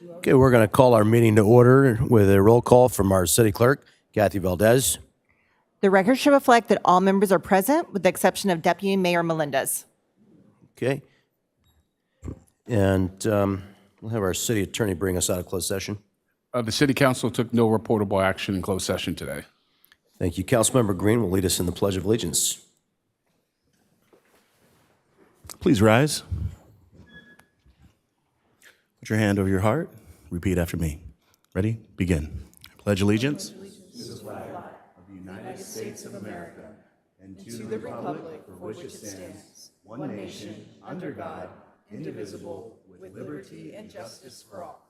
Okay, we're going to call our meeting to order with a roll call from our city clerk, Kathy Valdez. The record should reflect that all members are present with the exception of Deputy Mayor Melendez. Okay. And we'll have our city attorney bring us out of closed session. The city council took no reportable action in closed session today. Thank you. Councilmember Green will lead us in the Pledge of Allegiance. Please rise. Put your hand over your heart. Repeat after me. Ready? Begin. I pledge allegiance to the flag of the United States of America and to the republic for which it stands, one nation, under God, indivisible, with liberty and justice for all.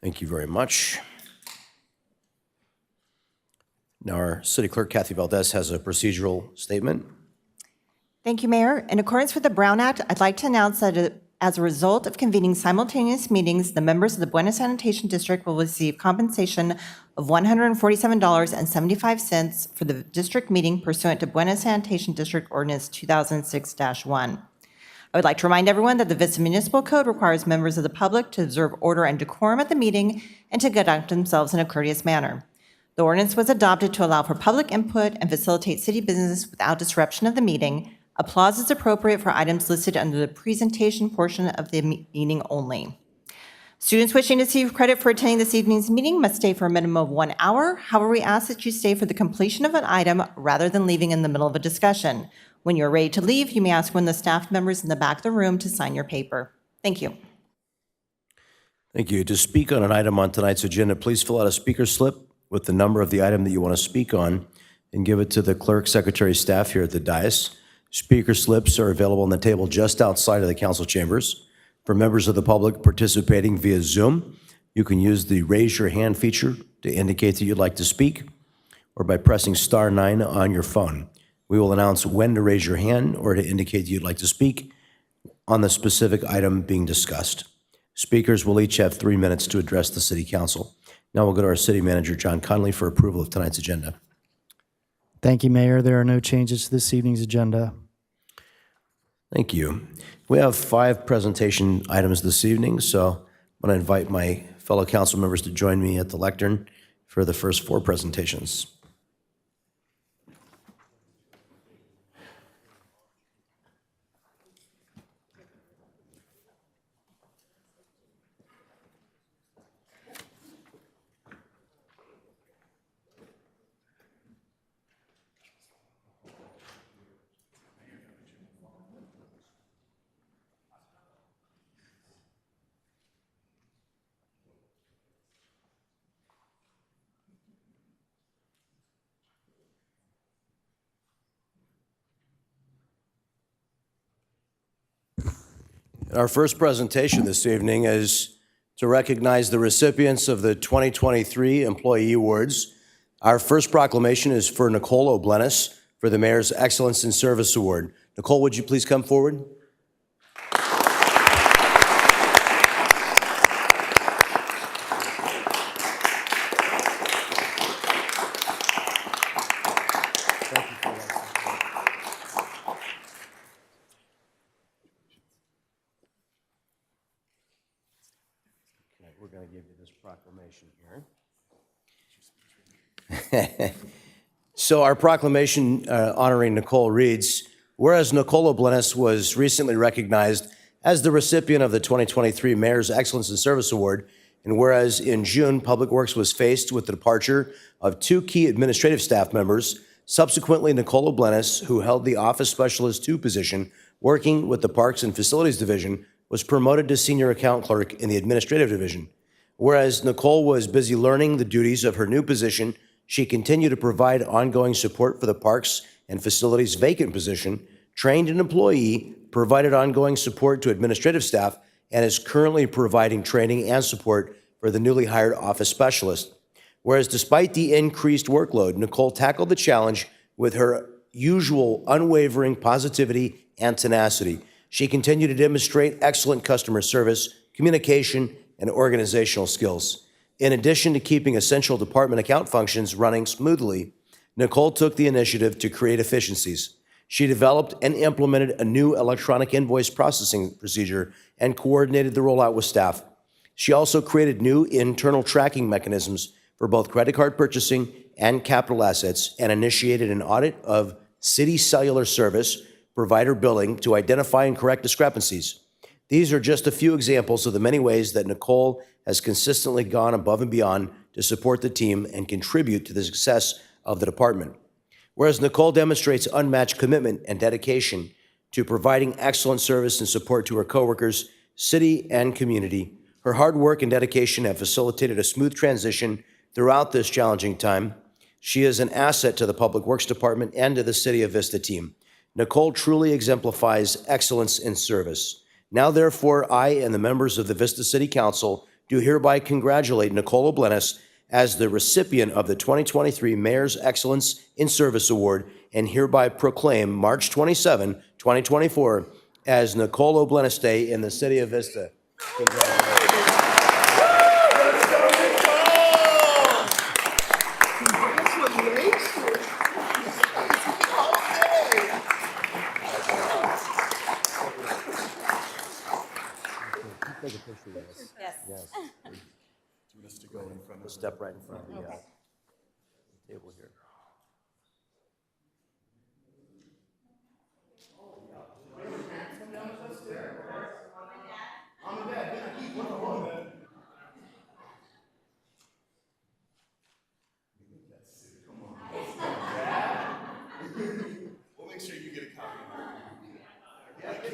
Thank you very much. Now, our city clerk, Kathy Valdez, has a procedural statement. Thank you, Mayor. In accordance with the Brown Act, I'd like to announce that as a result of convening simultaneous meetings, the members of the Buena Sanitation District will receive compensation of $147.75 for the district meeting pursuant to Buena Sanitation District Ordinance 2006-1. I would like to remind everyone that the Vista Municipal Code requires members of the public to observe order and decorum at the meeting and to conduct themselves in a courteous manner. The ordinance was adopted to allow for public input and facilitate city business without disruption of the meeting. Applause is appropriate for items listed under the presentation portion of the meeting only. Students wishing to receive credit for attending this evening's meeting must stay for a minimum of 1 hour. However, we ask that you stay for the completion of an item rather than leaving in the middle of a discussion. When you're ready to leave, you may ask one of the staff members in the back of the room to sign your paper. Thank you. Thank you. To speak on an item on tonight's agenda, please fill out a speaker slip with the number of the item that you want to speak on and give it to the clerk, secretary, staff here at the dais. Speaker slips are available on the table just outside of the council chambers. For members of the public participating via Zoom, you can use the raise your hand feature to indicate that you'd like to speak, or by pressing *9 on your phone. We will announce when to raise your hand or to indicate that you'd like to speak on the specific item being discussed. Speakers will each have 3 minutes to address the city council. Now we'll go to our city manager, John Connolly, for approval of tonight's agenda. Thank you, Mayor. There are no changes to this evening's agenda. Thank you. We have 5 presentation items this evening, so I'm going to invite my fellow council members to join me at the lectern for the first 4 presentations. Our first presentation this evening is to recognize the recipients of the 2023 Employee Awards. Our first proclamation is for Nicole Oblenis for the Mayor's Excellence in Service Award. Nicole, would you please come forward? We're going to give you this proclamation here. So our proclamation honoring Nicole reads, whereas Nicole Oblenis was recently recognized as the recipient of the 2023 Mayor's Excellence in Service Award, and whereas in June, Public Works was faced with the departure of 2 key administrative staff members, subsequently Nicole Oblenis, who held the Office Specialist 2 position, working with the Parks and Facilities Division, was promoted to Senior Account Clerk in the Administrative Division. Whereas Nicole was busy learning the duties of her new position, she continued to provide ongoing support for the Parks and Facilities vacant position, trained an employee, provided ongoing support to administrative staff, and is currently providing training and support for the newly hired office specialist. Whereas despite the increased workload, Nicole tackled the challenge with her usual unwavering positivity and tenacity. She continued to demonstrate excellent customer service, communication, and organizational skills. In addition to keeping essential department account functions running smoothly, Nicole took the initiative to create efficiencies. She developed and implemented a new electronic invoice processing procedure and coordinated the rollout with staff. She also created new internal tracking mechanisms for both credit card purchasing and capital assets and initiated an audit of city cellular service provider billing to identify and correct discrepancies. These are just a few examples of the many ways that Nicole has consistently gone above and beyond to support the team and contribute to the success of the department. Whereas Nicole demonstrates unmatched commitment and dedication to providing excellent service and support to her coworkers, city, and community, her hard work and dedication have facilitated a smooth transition throughout this challenging time. She is an asset to the Public Works Department and to the City of Vista team. Nicole truly exemplifies excellence in service. Now, therefore, I and the members of the Vista City Council do hereby congratulate Nicole Oblenis as the recipient of the 2023 Mayor's Excellence in Service Award and hereby proclaim March 27, 2024 as Nicole Oblenis Day in the City of Vista. Congratulations. Take a picture of this. Yes. We'll step right in front of the table here. We'll make sure you get a copy.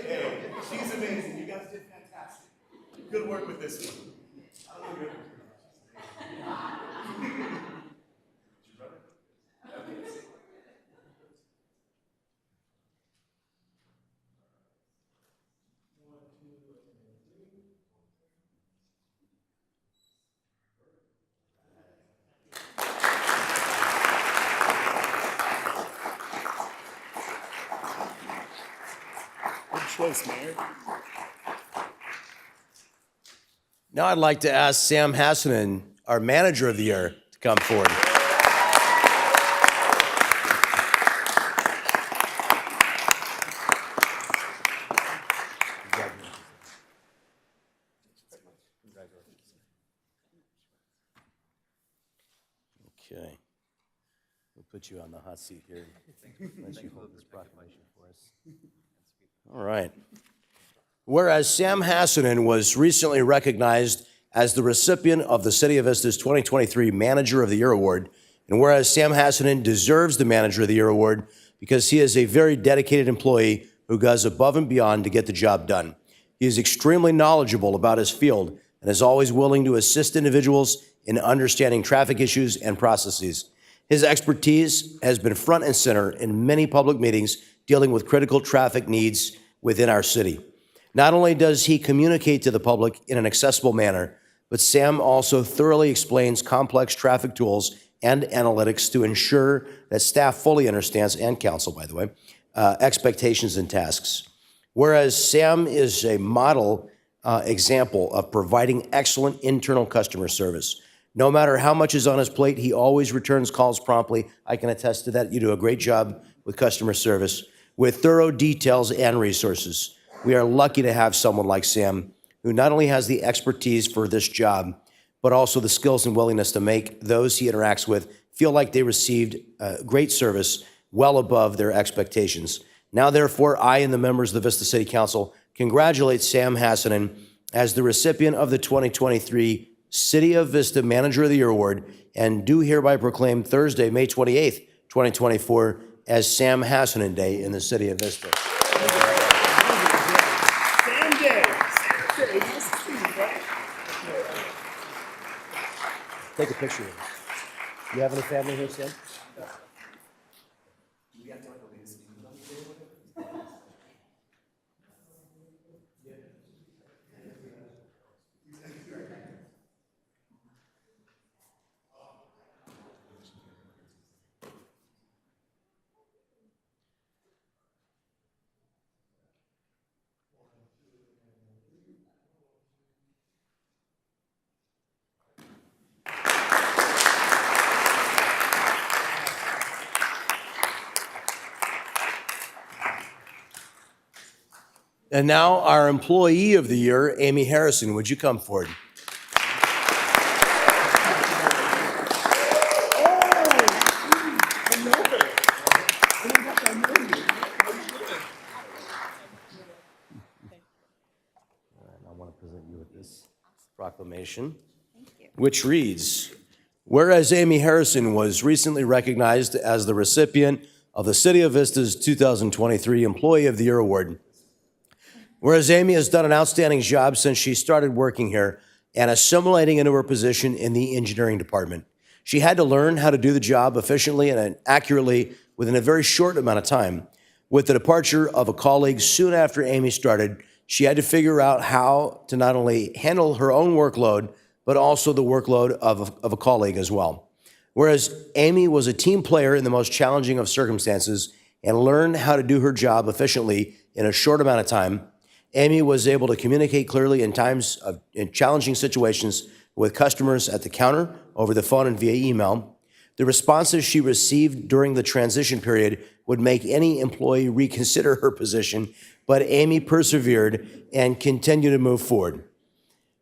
Hey, she's amazing. You guys did fantastic. Good work with this one. Good choice, Mayor. Now I'd like to ask Sam Hassanen, our Manager of the Year, to come forward. Okay. We'll put you on the hot seat here. Let you hold this proclamation for us. All right. Whereas Sam Hassanen was recently recognized as the recipient of the City of Vista's 2023 Manager of the Year Award, and whereas Sam Hassanen deserves the Manager of the Year Award because he is a very dedicated employee who goes above and beyond to get the job done. He is extremely knowledgeable about his field and is always willing to assist individuals in understanding traffic issues and processes. His expertise has been front and center in many public meetings dealing with critical traffic needs within our city. Not only does he communicate to the public in an accessible manner, but Sam also thoroughly explains complex traffic tools and analytics to ensure that staff fully understands, and council, by the way, expectations and tasks. Whereas Sam is a model example of providing excellent internal customer service. No matter how much is on his plate, he always returns calls promptly. I can attest to that. You do a great job with customer service, with thorough details and resources. We are lucky to have someone like Sam, who not only has the expertise for this job, but also the skills and willingness to make those he interacts with feel like they received great service well above their expectations. Now, therefore, I and the members of the Vista City Council congratulate Sam Hassanen as the recipient of the 2023 City of Vista Manager of the Year Award, and do hereby proclaim Thursday, May 28th, 2024, as Sam Hassanen Day in the City of Vista. Take a picture of it. You have any family here, Sam? And now our Employee of the Year, Amy Harrison. Would you come forward? I want to present you with this proclamation, which reads, whereas Amy Harrison was recently recognized as the recipient of the City of Vista's 2023 Employee of the Year Award. Whereas Amy has done an outstanding job since she started working here and assimilating into her position in the engineering department. She had to learn how to do the job efficiently and accurately within a very short amount of time. With the departure of a colleague soon after Amy started, she had to figure out how to not only handle her own workload, but also the workload of a colleague as well. Whereas Amy was a team player in the most challenging of circumstances and learned how to do her job efficiently in a short amount of time, Amy was able to communicate clearly in challenging situations with customers at the counter, over the phone, and via email. The responses she received during the transition period would make any employee reconsider her position, but Amy persevered and continued to move forward.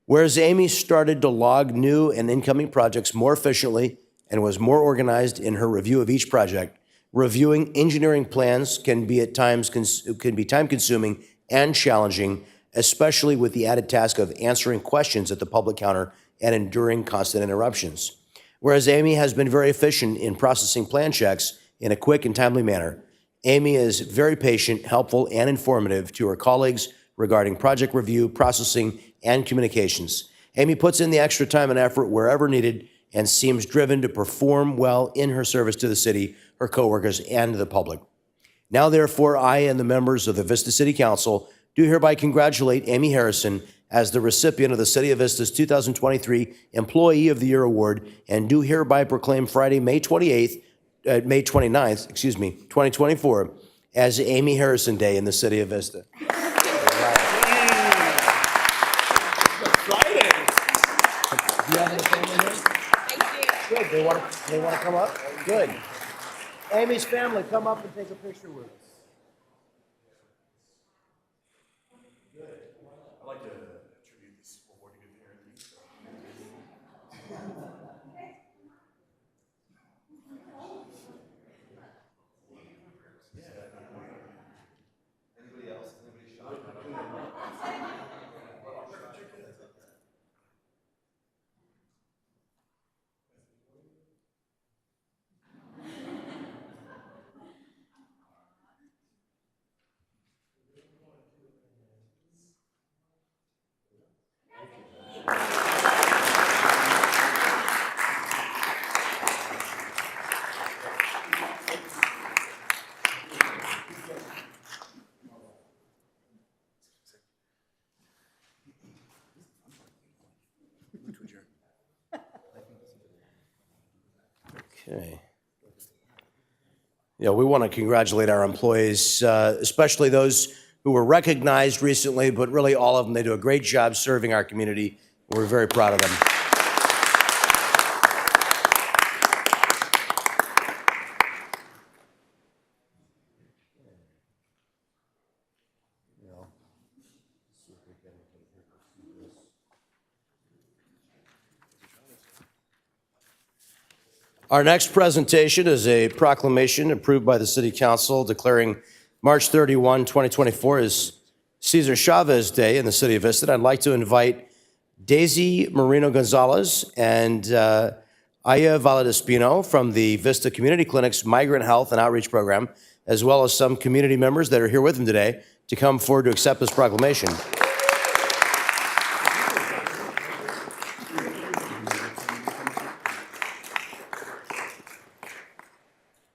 Whereas Amy started to log new and incoming projects more efficiently and was more organized in her review of each project, reviewing engineering plans can be time-consuming and challenging, especially with the added task of answering questions at the public counter and enduring constant interruptions. Whereas Amy has been very efficient in processing plan checks in a quick and timely manner, Amy is very patient, helpful, and informative to her colleagues regarding project review, processing, and communications. Amy puts in the extra time and effort wherever needed and seems driven to perform well in her service to the city, her coworkers, and the public. Now, therefore, I and the members of the Vista City Council do hereby congratulate Amy Harrison as the recipient of the City of Vista's 2023 Employee of the Year Award, and do hereby proclaim Friday, May 29th, 2024, as Amy Harrison Day in the City of Vista. Do you have anything in here? Good. They want to come up? Good. Amy's family, come up and take a picture with us. I'd like to attribute this award to good parenting. Anybody else? Anybody shy? Okay. Yeah, we want to congratulate our employees, especially those who were recognized recently, but really all of them. They do a great job serving our community. We're very proud of them. Our next presentation is a proclamation approved by the City Council declaring March 31, 2024 as Cesar Chavez Day in the City of Vista. I'd like to invite Daisy Marino Gonzalez and Aya Valadespino from the Vista Community Clinic's Migrant Health and Outreach Program, as well as some community members that are here with them today, to come forward to accept this proclamation.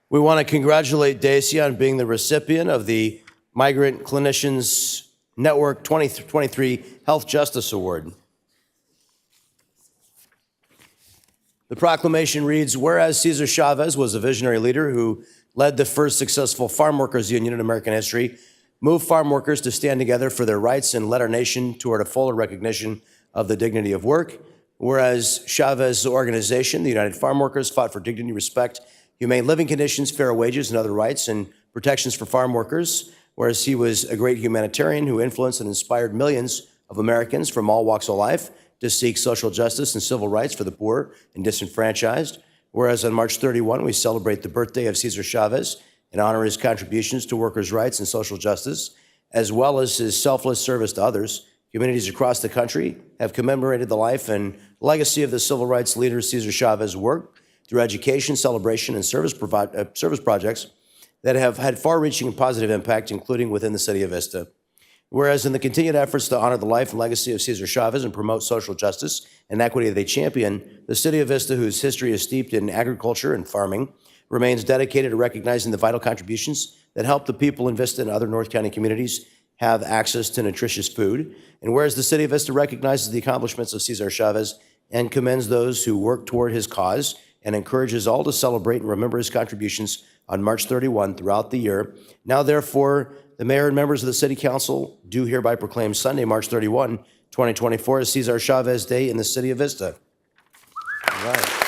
We want to congratulate Daisy on being the recipient of the Migrant Clinicians Network 2023 Health Justice Award. The proclamation reads, whereas Cesar Chavez was a visionary leader who led the first successful farm workers union in American history, moved farm workers to stand together for their rights, and led our nation toward a fuller recognition of the dignity of work. Whereas Chavez's organization, the United Farm Workers, fought for dignity, respect, humane living conditions, fair wages, and other rights and protections for farm workers. whereas he was a great humanitarian who influenced and inspired millions of Americans from all walks of life to seek social justice and civil rights for the poor and disenfranchised. Whereas on March 31, we celebrate the birthday of Cesar Chavez and honor his contributions to workers' rights and social justice, as well as his selfless service to others. Communities across the country have commemorated the life and legacy of the civil rights leader Cesar Chavez's work through education, celebration, and service projects that have had far-reaching and positive impact, including within the city of Vista. Whereas in the continued efforts to honor the life and legacy of Cesar Chavez and promote social justice and equity that they champion, the city of Vista, whose history is steeped in agriculture and farming, remains dedicated to recognizing the vital contributions that help the people in Vista and other North County communities have access to nutritious food. And whereas the city of Vista recognizes the accomplishments of Cesar Chavez and commends those who work toward his cause and encourages all to celebrate and remember his contributions on March 31 throughout the year. Now, therefore, the mayor and members of the city council do hereby proclaim Sunday, March 31, 2024 as Cesar Chavez Day in the city of Vista. All right.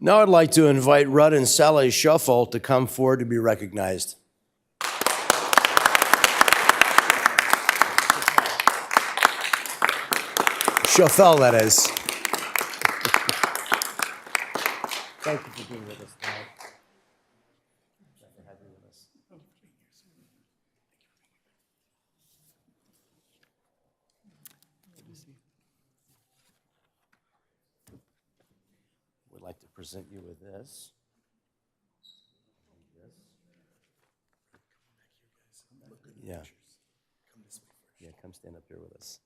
Now I'd like to invite Rudd and Sally Shuffle to come forward to be recognized. Shuffle, that is. Thank you for being with us tonight. Thank you for having me with us. We'd like to present you with this. Yeah. Yeah, come stand up here with us.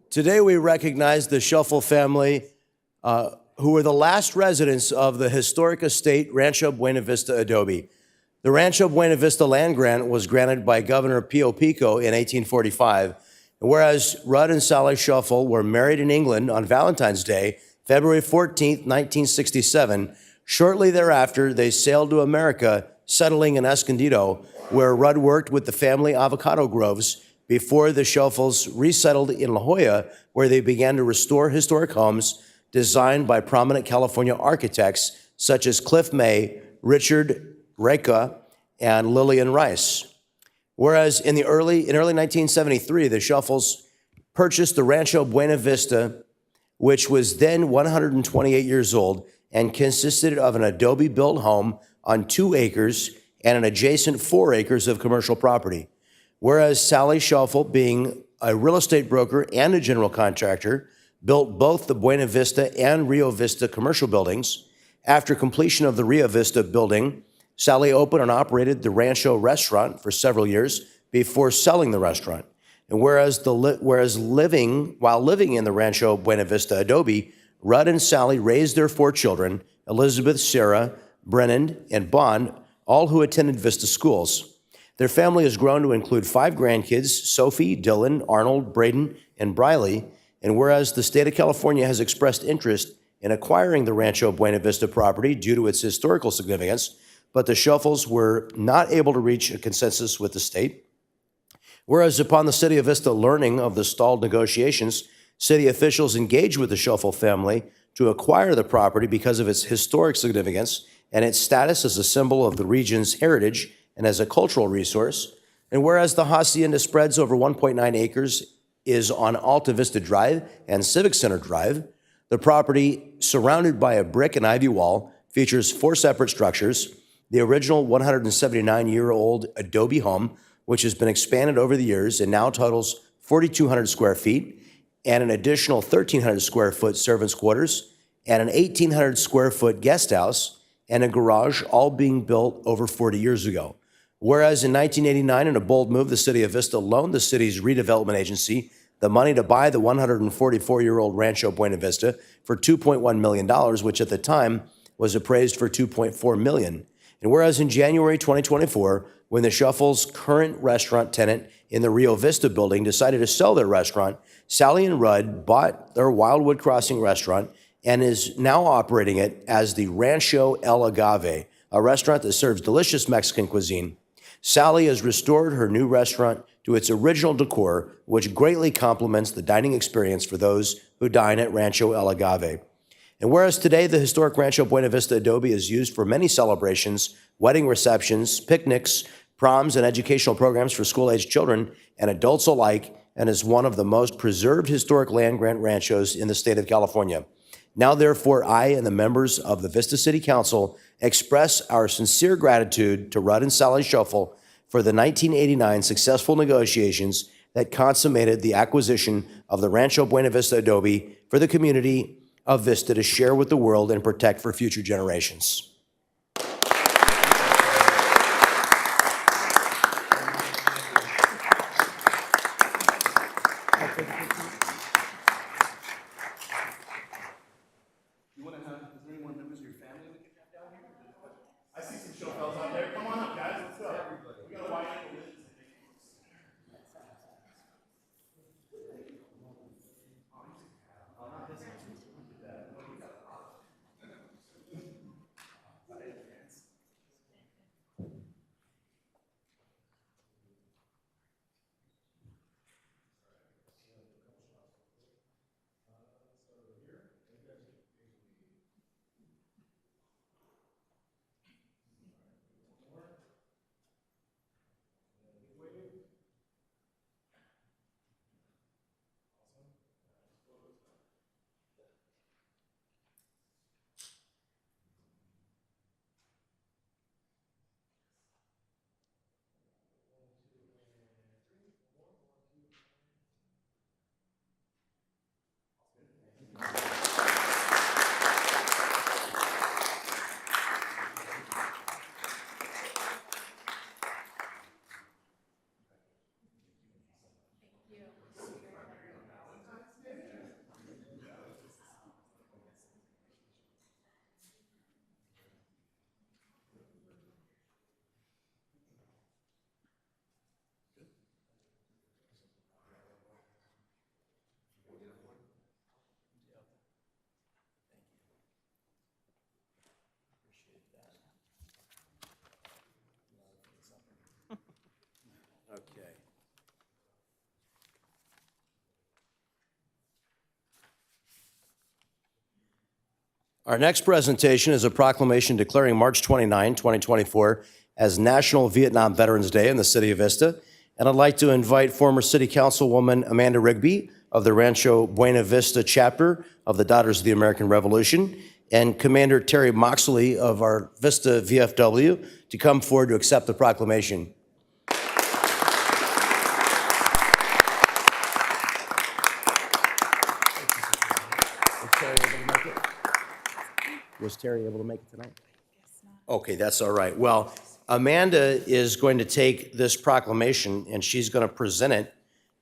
Today we recognize the Shuffle family, who were the last residents of the historic estate Rancho Buena Vista Adobe. The Rancho Buena Vista land grant was granted by Governor Pio Pico in 1845, and whereas Rudd and Sally Shuffle were married in England on Valentine's Day, February 14th, 1967, shortly thereafter they sailed to America, settling in Escondido, where Rudd worked with the family avocado groves before the Shuffles resettled in La Jolla, where they began to restore historic homes designed by prominent California architects such as Cliff May, Richard Reka, and Lillian Rice. Whereas in early 1973, the Shuffles purchased the Rancho Buena Vista, which was then 128 years old and consisted of an adobe-built home on 2 acres and an adjacent 4 acres of commercial property. Whereas Sally Shuffle, being a real estate broker and a general contractor, built both the Buena Vista and Rio Vista commercial buildings. After completion of the Rio Vista building, Sally opened and operated the Rancho restaurant for several years before selling the restaurant. And while living in the Rancho Buena Vista Adobe, Rudd and Sally raised their 4 children, Elizabeth, Sarah, Brennan, and Bond, all who attended Vista schools. Their family has grown to include 5 grandkids, Sophie, Dylan, Arnold, Braden, and Briley. And whereas the state of California has expressed interest in acquiring the Rancho Buena Vista property due to its historical significance, but the Shuffles were not able to reach a consensus with the state. Whereas upon the city of Vista learning of the stalled negotiations, city officials engaged with the Shuffle family to acquire the property because of its historic significance and its status as a symbol of the region's heritage and as a cultural resource. And whereas the hacienda spreads over 1.9 acres, is on Alta Vista Drive and Civic Center Drive, the property, surrounded by a brick and ivy wall, features 4 separate structures: the original 179-year-old adobe home, which has been expanded over the years and now totals 4,200 square feet, and an additional 1,300 square foot servants' quarters, and an 1,800 square foot guest house, and a garage, all being built over 40 years ago. Whereas in 1989, in a bold move, the City of Vista loaned the city's redevelopment agency the money to buy the 144-year-old Rancho Buena Vista for $2.1 million, which at the time was appraised for $2.4 million. And whereas in January 2024, when the Shuffle's current restaurant tenant in the Rio Vista building decided to sell their restaurant, Sally and Rudd bought their Wildwood Crossing restaurant and is now operating it as the Rancho El Agave, a restaurant that serves delicious Mexican cuisine. Sally has restored her new restaurant to its original decor, which greatly complements the dining experience for those who dine at Rancho El Agave. And whereas today the historic Rancho Buena Vista Adobe is used for many celebrations, wedding receptions, picnics, proms, and educational programs for school-aged children and adults alike, and is one of the most preserved historic land-grant ranchos in the state of California. Now, therefore, I and the members of the Vista City Council express our sincere gratitude to Rudd and Sally Shuffle for the 1989 successful negotiations that consummated the acquisition of the Rancho Buena Vista Adobe for the community of Vista to share with the world and protect for future generations. Okay. Our next presentation is a proclamation declaring March 29, 2024 as National Vietnam Veterans Day in the City of Vista. And I'd like to invite former City Councilwoman Amanda Rigby of the Rancho Buena Vista chapter of the Daughters of the American Revolution and Commander Terry Moxley of our Vista VFW to come forward to accept the proclamation. Was Terry able to make it tonight? Okay, that's all right. Well, Amanda is going to take this proclamation and she's going to present it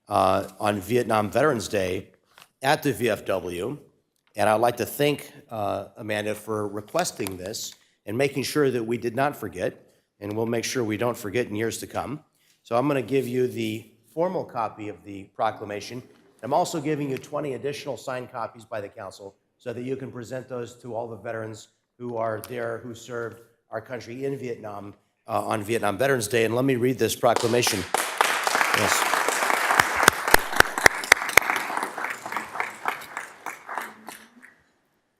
on Vietnam Veterans Day at the VFW. And I'd like to thank Amanda for requesting this and making sure that we did not forget, and we'll make sure we don't forget in years to come. So I'm going to give you the formal copy of the proclamation. I'm also giving you 20 additional signed copies by the council so that you can present those to all the veterans who are there, who served our country in Vietnam on Vietnam Veterans Day. And let me read this proclamation. Yes.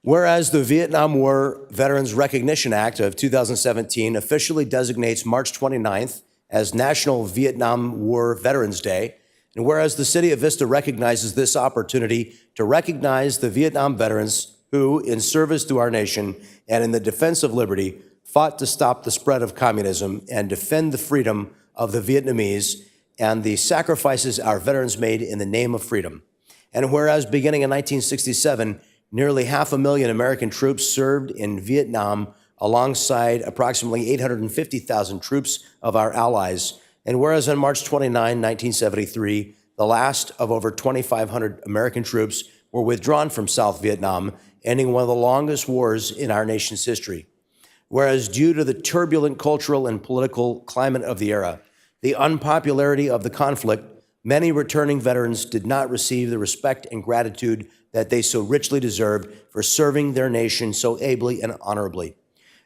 Whereas the Vietnam War Veterans Recognition Act of 2017 officially designates March 29th as National Vietnam War Veterans Day, and whereas the City of Vista recognizes this opportunity to recognize the Vietnam veterans who, in service to our nation and in the defense of liberty, fought to stop the spread of communism and defend the freedom of the Vietnamese and the sacrifices our veterans made in the name of freedom. And whereas beginning in 1967, nearly 500,000 American troops served in Vietnam alongside approximately 850,000 troops of our allies. And whereas on March 29, 1973, the last of over 2,500 American troops were withdrawn from South Vietnam, ending one of the longest wars in our nation's history. Whereas due to the turbulent cultural and political climate of the era, the unpopularity of the conflict, many returning veterans did not receive the respect and gratitude that they so richly deserved for serving their nation so ably and honorably.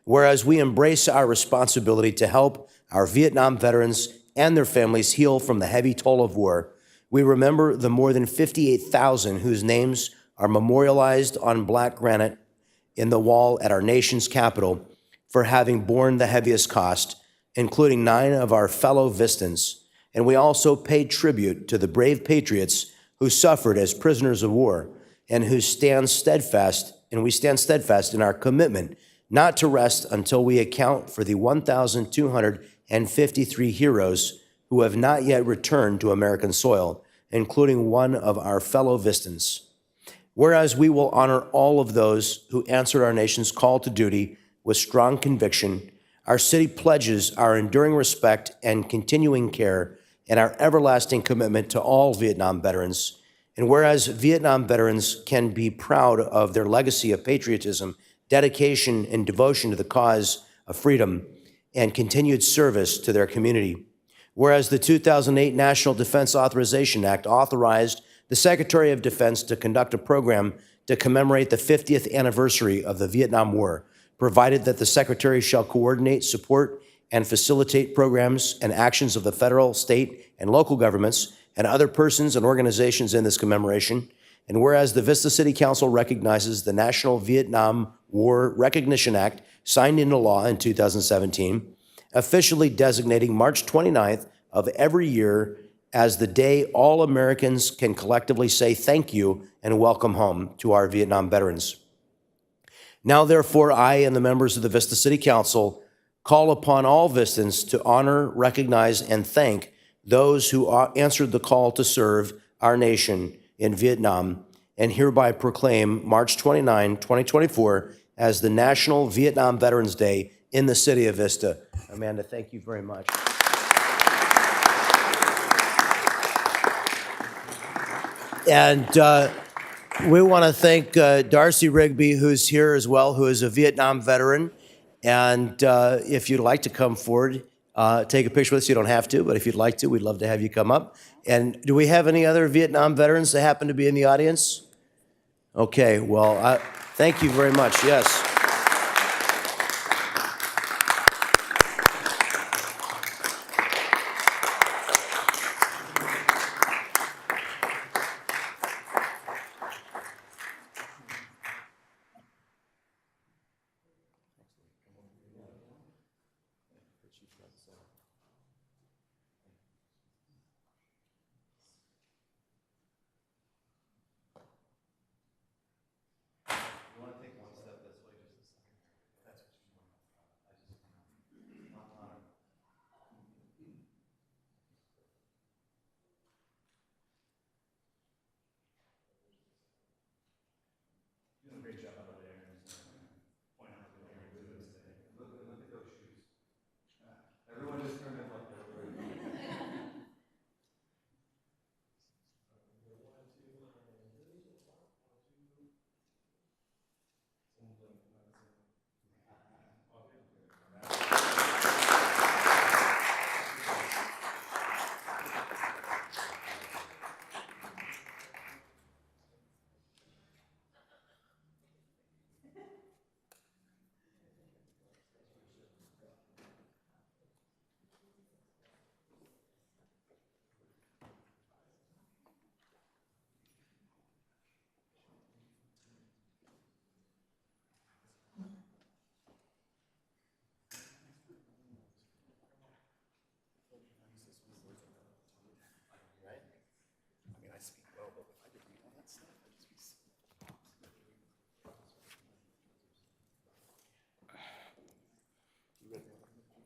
Whereas we embrace our responsibility to help our Vietnam veterans and their families heal from the heavy toll of war, we remember the more than 58,000 whose names are memorialized on black granite in the wall at our nation's capital for having borne the heaviest cost, including 9 of our fellow Vistans. And we also pay tribute to the brave patriots who suffered as prisoners of war and who stand steadfast, and we stand steadfast in our commitment not to rest until we account for the 1,253 heroes who have not yet returned to American soil, including one of our fellow Vistans. Whereas we will honor all of those who answered our nation's call to duty with strong conviction, our city pledges our enduring respect and continuing care and our everlasting commitment to all Vietnam veterans. And whereas Vietnam veterans can be proud of their legacy of patriotism, dedication, and devotion to the cause of freedom and continued service to their community. Whereas the 2008 National Defense Authorization Act authorized the Secretary of Defense to conduct a program to commemorate the 50th anniversary of the Vietnam War, provided that the Secretary shall coordinate, support, and facilitate programs and actions of the federal, state, and local governments and other persons and organizations in this commemoration. And whereas the Vista City Council recognizes the National Vietnam War Recognition Act, signed into law in 2017, officially designating March 29th of every year as the day all Americans can collectively say thank you and welcome home to our Vietnam veterans. Now, therefore, I and the members of the Vista City Council call upon all Vistans to honor, recognize, and thank those who answered the call to serve our nation in Vietnam, and hereby proclaim March 29, 2024 as the National Vietnam Veterans Day in the city of Vista. Amanda, thank you very much. And we want to thank Darcy Rigby, who's here as well, who is a Vietnam veteran. And if you'd like to come forward, take a picture with us. You don't have to, but if you'd like to, we'd love to have you come up. And do we have any other Vietnam veterans that happen to be in the audience? Okay, well, thank you very much. Yes.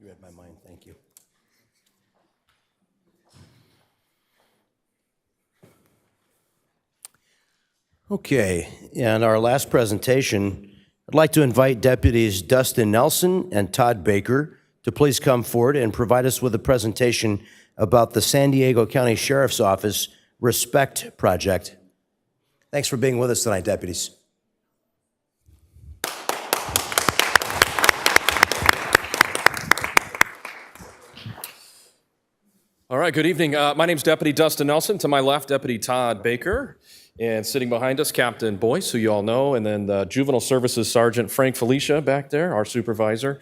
You read my mind. Thank you. Okay, and our last presentation, I'd like to invite Deputies Dustin Nelson and Todd Baker to please come forward and provide us with a presentation about the San Diego County Sheriff's Office Respect Project. Thanks for being with us tonight, deputies. All right, good evening. My name's Deputy Dustin Nelson. To my left, Deputy Todd Baker. And sitting behind us, Captain Boyce, who you all know, and then the Juvenile Services Sergeant Frank Felicia back there, our supervisor.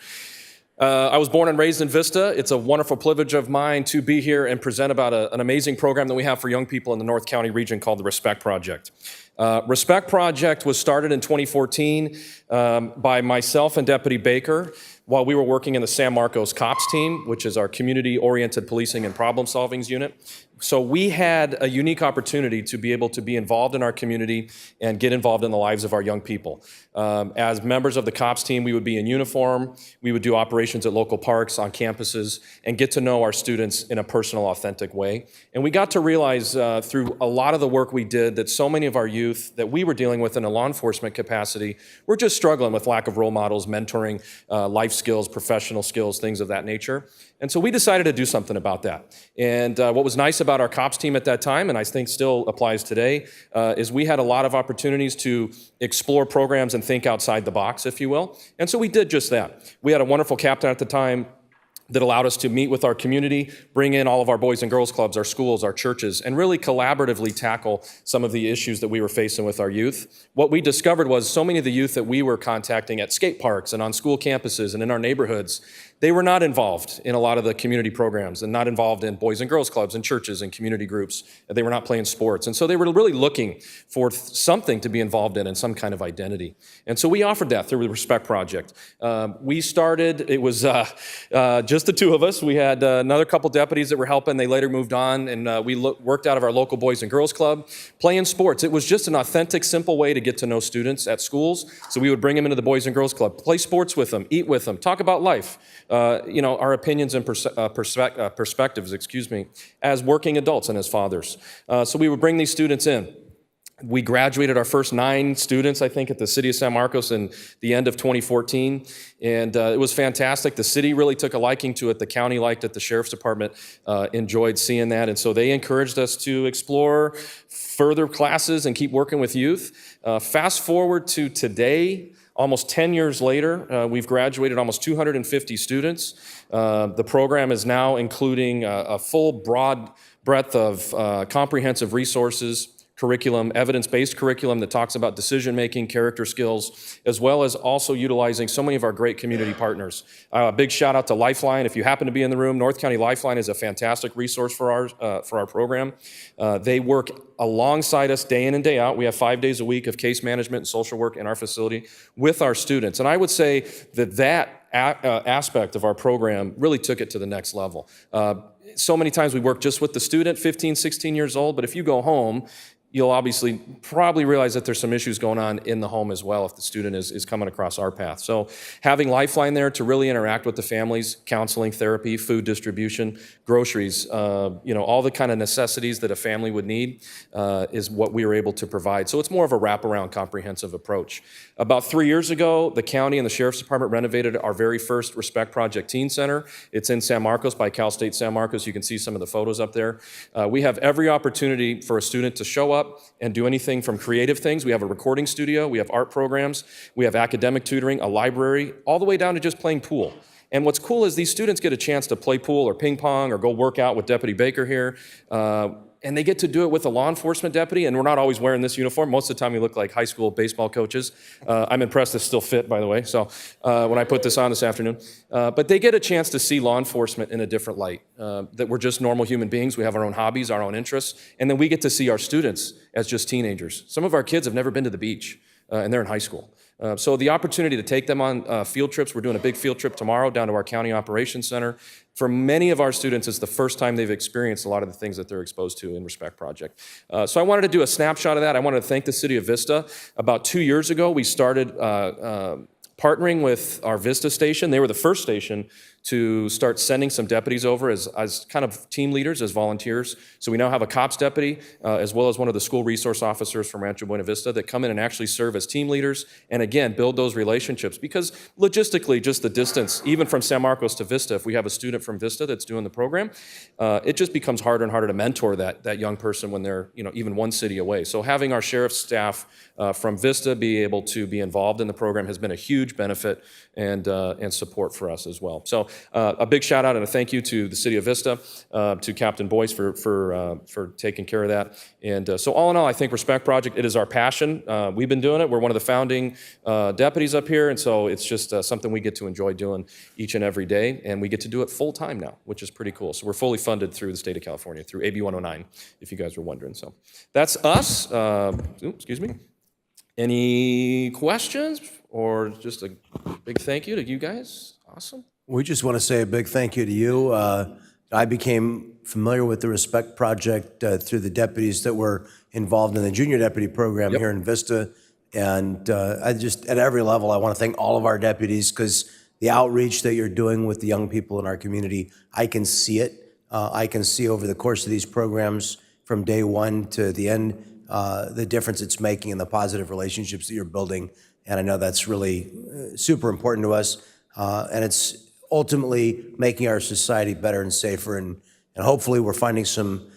I was born and raised in Vista. It's a wonderful privilege of mine to be here and present about an amazing program that we have for young people in the North County region called the Respect Project. Respect Project was started in 2014 by myself and Deputy Baker while we were working in the San Marcos COPS team, which is our community-oriented policing and problem-solving unit. So we had a unique opportunity to be able to be involved in our community and get involved in the lives of our young people. As members of the COPS team, we would be in uniform, we would do operations at local parks, on campuses, and get to know our students in a personal, authentic way. And we got to realize through a lot of the work we did that so many of our youth that we were dealing with in a law enforcement capacity were just struggling with lack of role models, mentoring, life skills, professional skills, things of that nature. And so we decided to do something about that. And what was nice about our COPS team at that time, and I think still applies today, is we had a lot of opportunities to explore programs and think outside the box, if you will. And so we did just that. We had a wonderful captain at the time that allowed us to meet with our community, bring in all of our boys and girls clubs, our schools, our churches, and really collaboratively tackle some of the issues that we were facing with our youth. What we discovered was so many of the youth that we were contacting at skate parks and on school campuses and in our neighborhoods, they were not involved in a lot of the community programs and not involved in boys and girls clubs and churches and community groups. They were not playing sports. And so they were really looking for something to be involved in and some kind of identity. And so we offered that through the Respect Project. We started, it was just the two of us. We had another couple deputies that were helping. They later moved on, and we worked out of our local Boys and Girls Club, playing sports. It was just an authentic, simple way to get to know students at schools. So we would bring them into the Boys and Girls Club, play sports with them, eat with them, talk about life. Our opinions and perspectives, as working adults and as fathers. So we would bring these students in. We graduated our first 9 students, I think, at the city of San Marcos in the end of 2014, and it was fantastic. The city really took a liking to it. The county liked it. The sheriff's department enjoyed seeing that, and so they encouraged us to explore further classes and keep working with youth. Fast forward to today, almost 10 years later, we've graduated almost 250 students. The program is now including a full broad breadth of comprehensive resources, curriculum, evidence-based curriculum that talks about decision-making, character skills, as well as also utilizing so many of our great community partners. A big shout out to Lifeline. If you happen to be in the room, North County Lifeline is a fantastic resource for our program. They work alongside us day in and day out. We have 5 days a week of case management and social work in our facility with our students. And I would say that aspect of our program really took it to the next level. So many times we work just with the student, 15, 16 years old, but if you go home, you'll obviously probably realize that there's some issues going on in the home as well if the student is coming across our path. So having Lifeline there to really interact with the families, counseling, therapy, food distribution, groceries, all the kind of necessities that a family would need is what we were able to provide. So it's more of a wraparound comprehensive approach. About 3 years ago, the county and the Sheriff's Department renovated our very first Respect Project Teen Center. It's in San Marcos by Cal State San Marcos. You can see some of the photos up there. We have every opportunity for a student to show up and do anything from creative things. We have a recording studio, we have art programs, we have academic tutoring, a library, all the way down to just playing pool. And what's cool is these students get a chance to play pool or ping pong or go work out with Deputy Baker here. And they get to do it with a law enforcement deputy, and we're not always wearing this uniform. Most of the time we look like high school baseball coaches. I'm impressed this still fit, by the way, so when I put this on this afternoon. But they get a chance to see law enforcement in a different light, that we're just normal human beings. We have our own hobbies, our own interests, and then we get to see our students as just teenagers. Some of our kids have never been to the beach, and they're in high school. So the opportunity to take them on field trips, we're doing a big field trip tomorrow down to our county operations center. For many of our students, it's the first time they've experienced a lot of the things that they're exposed to in Respect Project. So I wanted to do a snapshot of that. I wanted to thank the city of Vista. About 2 years ago, we started partnering with our Vista station. They were the first station to start sending some deputies over as kind of team leaders, as volunteers. So we now have a COPS deputy, as well as one of the school resource officers from Rancho Buena Vista that come in and actually serve as team leaders, and again, build those relationships. Because logistically, just the distance, even from San Marcos to Vista, if we have a student from Vista that's doing the program, it just becomes harder and harder to mentor that young person when they're even one city away. So having our sheriff's staff from Vista be able to be involved in the program has been a huge benefit and support for us as well. So a big shout out and a thank you to the City of Vista, to Captain Boyce for taking care of that. And so all in all, I think Respect Project, it is our passion. We've been doing it. We're one of the founding deputies up here, and so it's just something we get to enjoy doing each and every day, and we get to do it full time now, which is pretty cool. So we're fully funded through the state of California, through AB 109, if you guys were wondering. So that's us. Excuse me. Any questions or just a big thank you to you guys? Awesome. We just want to say a big thank you to you. I became familiar with the Respect Project through the deputies that were involved in the junior deputy program here in Vista. And I just, at every level, I want to thank all of our deputies because the outreach that you're doing with the young people in our community, I can see it. I can see over the course of these programs from day one to the end, the difference it's making and the positive relationships that you're building. And I know that's really super important to us. And it's ultimately making our society better and safer. And hopefully we're finding some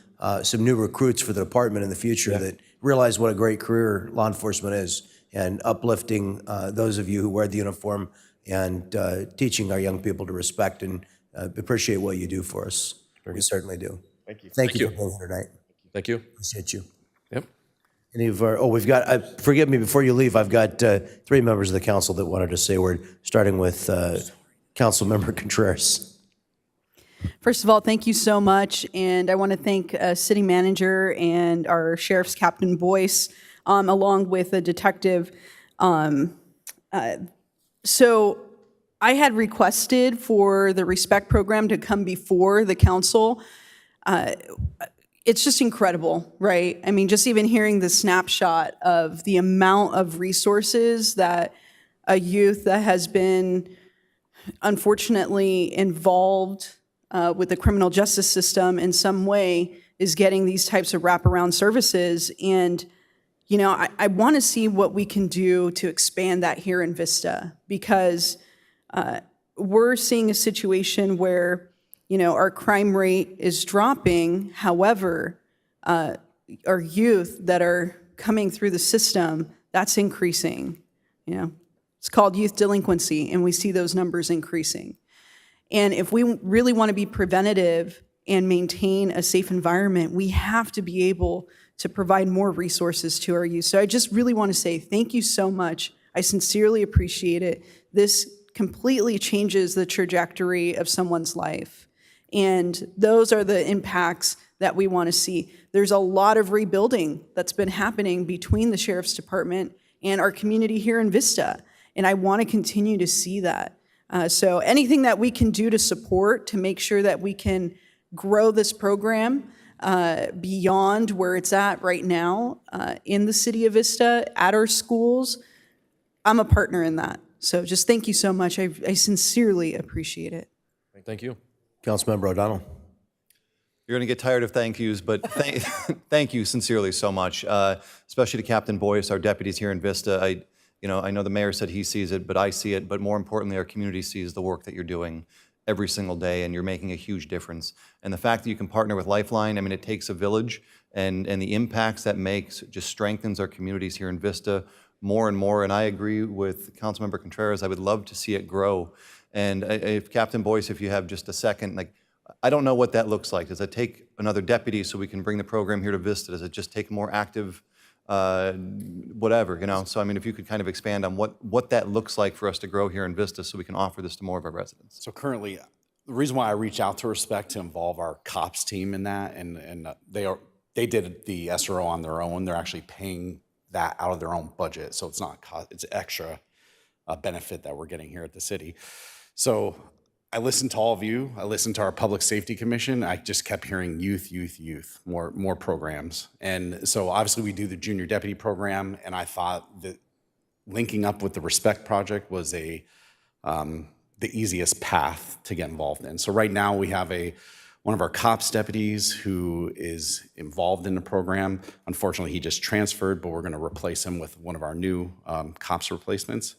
new recruits for the department in the future that realize what a great career law enforcement is, and uplifting those of you who wear the uniform and teaching our young people to respect and appreciate what you do for us. We certainly do. Thank you. Thank you for being here tonight. Thank you. Appreciate you. Yep. Any of our, we've got, forgive me, before you leave, I've got 3 members of the council that wanted to say a word, starting with Councilmember Contreras. First of all, thank you so much, and I want to thank City Manager and our Sheriff's Captain Boyce, along with the detective. So I had requested for the Respect Program to come before the council. It's just incredible, right? I mean, just even hearing the snapshot of the amount of resources that a youth that has been unfortunately involved with the criminal justice system in some way is getting these types of wraparound services. And, you know, I want to see what we can do to expand that here in Vista, because we're seeing a situation where, you know, our crime rate is dropping. However, our youth that are coming through the system, that's increasing. You know, it's called youth delinquency, and we see those numbers increasing. And if we really want to be preventative and maintain a safe environment, we have to be able to provide more resources to our youth. So I just really want to say thank you so much. I sincerely appreciate it. This completely changes the trajectory of someone's life. And those are the impacts that we want to see. There's a lot of rebuilding that's been happening between the Sheriff's Department and our community here in Vista. And I want to continue to see that. So anything that we can do to support to make sure that we can grow this program beyond where it's at right now in the city of Vista, at our schools, I'm a partner in that. So just thank you so much. I sincerely appreciate it. Thank you. Councilmember O'Donnell. You're going to get tired of thank yous, but thank you sincerely so much, especially to Captain Boyce, our deputies here in Vista. I know the mayor said he sees it, but I see it. But more importantly, our community sees the work that you're doing every single day, and you're making a huge difference. And the fact that you can partner with Lifeline, I mean, it takes a village, and the impacts that makes just strengthens our communities here in Vista more and more. And I agree with Councilmember Contreras. I would love to see it grow. And if Captain Boyce, if you have just a second, like, I don't know what that looks like. Does it take another deputy so we can bring the program here to Vista? Does it just take more active, whatever, you know? So, I mean, if you could kind of expand on what that looks like for us to grow here in Vista so we can offer this to more of our residents. So currently, the reason why I reach out to Respect to involve our COPS team in that, and they did the SRO on their own. They're actually paying that out of their own budget, so it's not cost, it's extra benefit that we're getting here at the city. So I listened to all of you. I listened to our Public Safety Commission. I just kept hearing youth, more programs. And so obviously we do the junior deputy program, and I thought that linking up with the Respect Project was the the easiest path to get involved in. So right now we have one of our cops deputies who is involved in the program. Unfortunately, he just transferred, but we're going to replace him with one of our new cops replacements.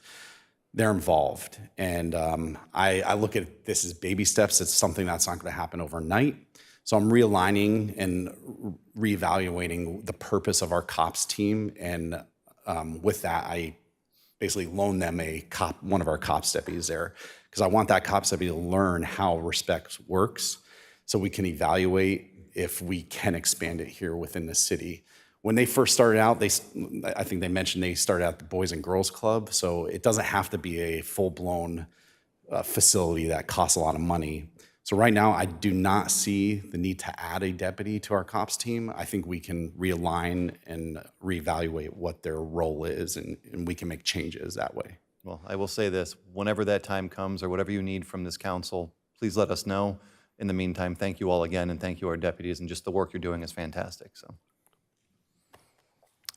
They're involved. And I look at this as baby steps. It's something that's not going to happen overnight. So I'm realigning and reevaluating the purpose of our cops team. And with that, I basically loan them one of our cops deputies there, because I want that cops deputy to learn how Respect works so we can evaluate if we can expand it here within the city. When they first started out, I think they mentioned they started out the Boys and Girls Club, so it doesn't have to be a full-blown facility that costs a lot of money. So right now, I do not see the need to add a deputy to our cops team. I think we can realign and reevaluate what their role is, and we can make changes that way. Well, I will say this, whenever that time comes or whatever you need from this council, please let us know. In the meantime, thank you all again, and thank you our deputies, and just the work you're doing is fantastic. So,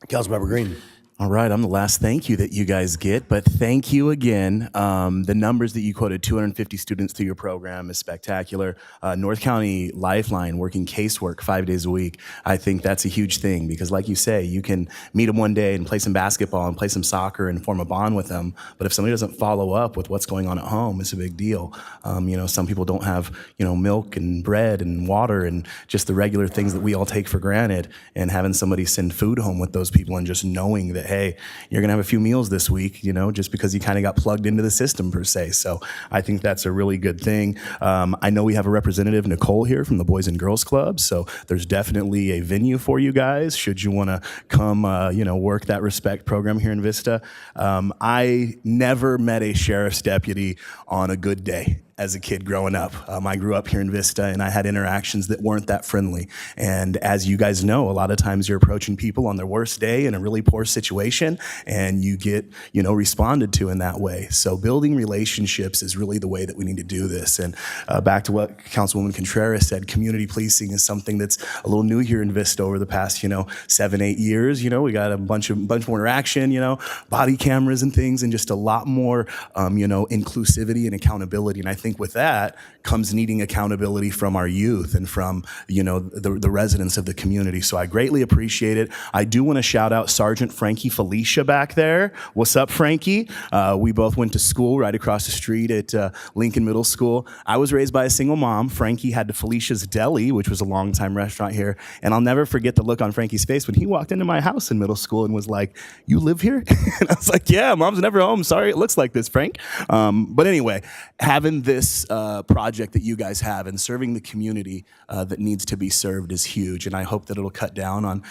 Councilmember Green. All right, I'm the last thank you that you guys get, but thank you again. The numbers that you quoted, 250 students through your program, is spectacular. North County Lifeline working casework 5 days a week. I think that's a huge thing because, like you say, you can meet them one day and play some basketball and play some soccer and form a bond with them. But if somebody doesn't follow up with what's going on at home, it's a big deal. Some people don't have, milk and bread and water and just the regular things that we all take for granted. And having somebody send food home with those people and just knowing that, hey, you're going to have a few meals this week, just because you kind of got plugged into the system per se. So I think that's a really good thing. I know we have a representative, Nicole, here from the Boys and Girls Club. So there's definitely a venue for you guys should you want to come, work that Respect program here in Vista. I never met a sheriff's deputy on a good day. As a kid growing up. I grew up here in Vista and I had interactions that weren't that friendly. And as you guys know, a lot of times you're approaching people on their worst day in a really poor situation and you get, responded to in that way. So building relationships is really the way that we need to do this. And back to what Councilwoman Contreras said, community policing is something that's a little new here in Vista over the past, 7-8 years. We got a bunch more interaction, body cameras and things, and just a lot more, inclusivity and accountability. And I think with that comes needing accountability from our youth and from, the residents of the community. So I greatly appreciate it. I do want to shout out Sergeant Frankie Felicia back there. What's up, Frankie? We both went to school right across the street at Lincoln Middle School. I was raised by a single mom. Frankie had the Felicia's Deli, which was a longtime restaurant here. And I'll never forget the look on Frankie's face when he walked into my house in middle school and was like, "You live here?" And I was like, "Yeah, mom's never home. Sorry, it looks like this, Frank." But anyway, having this project that you guys have and serving the community that needs to be served is huge. And I hope that it'll cut down on,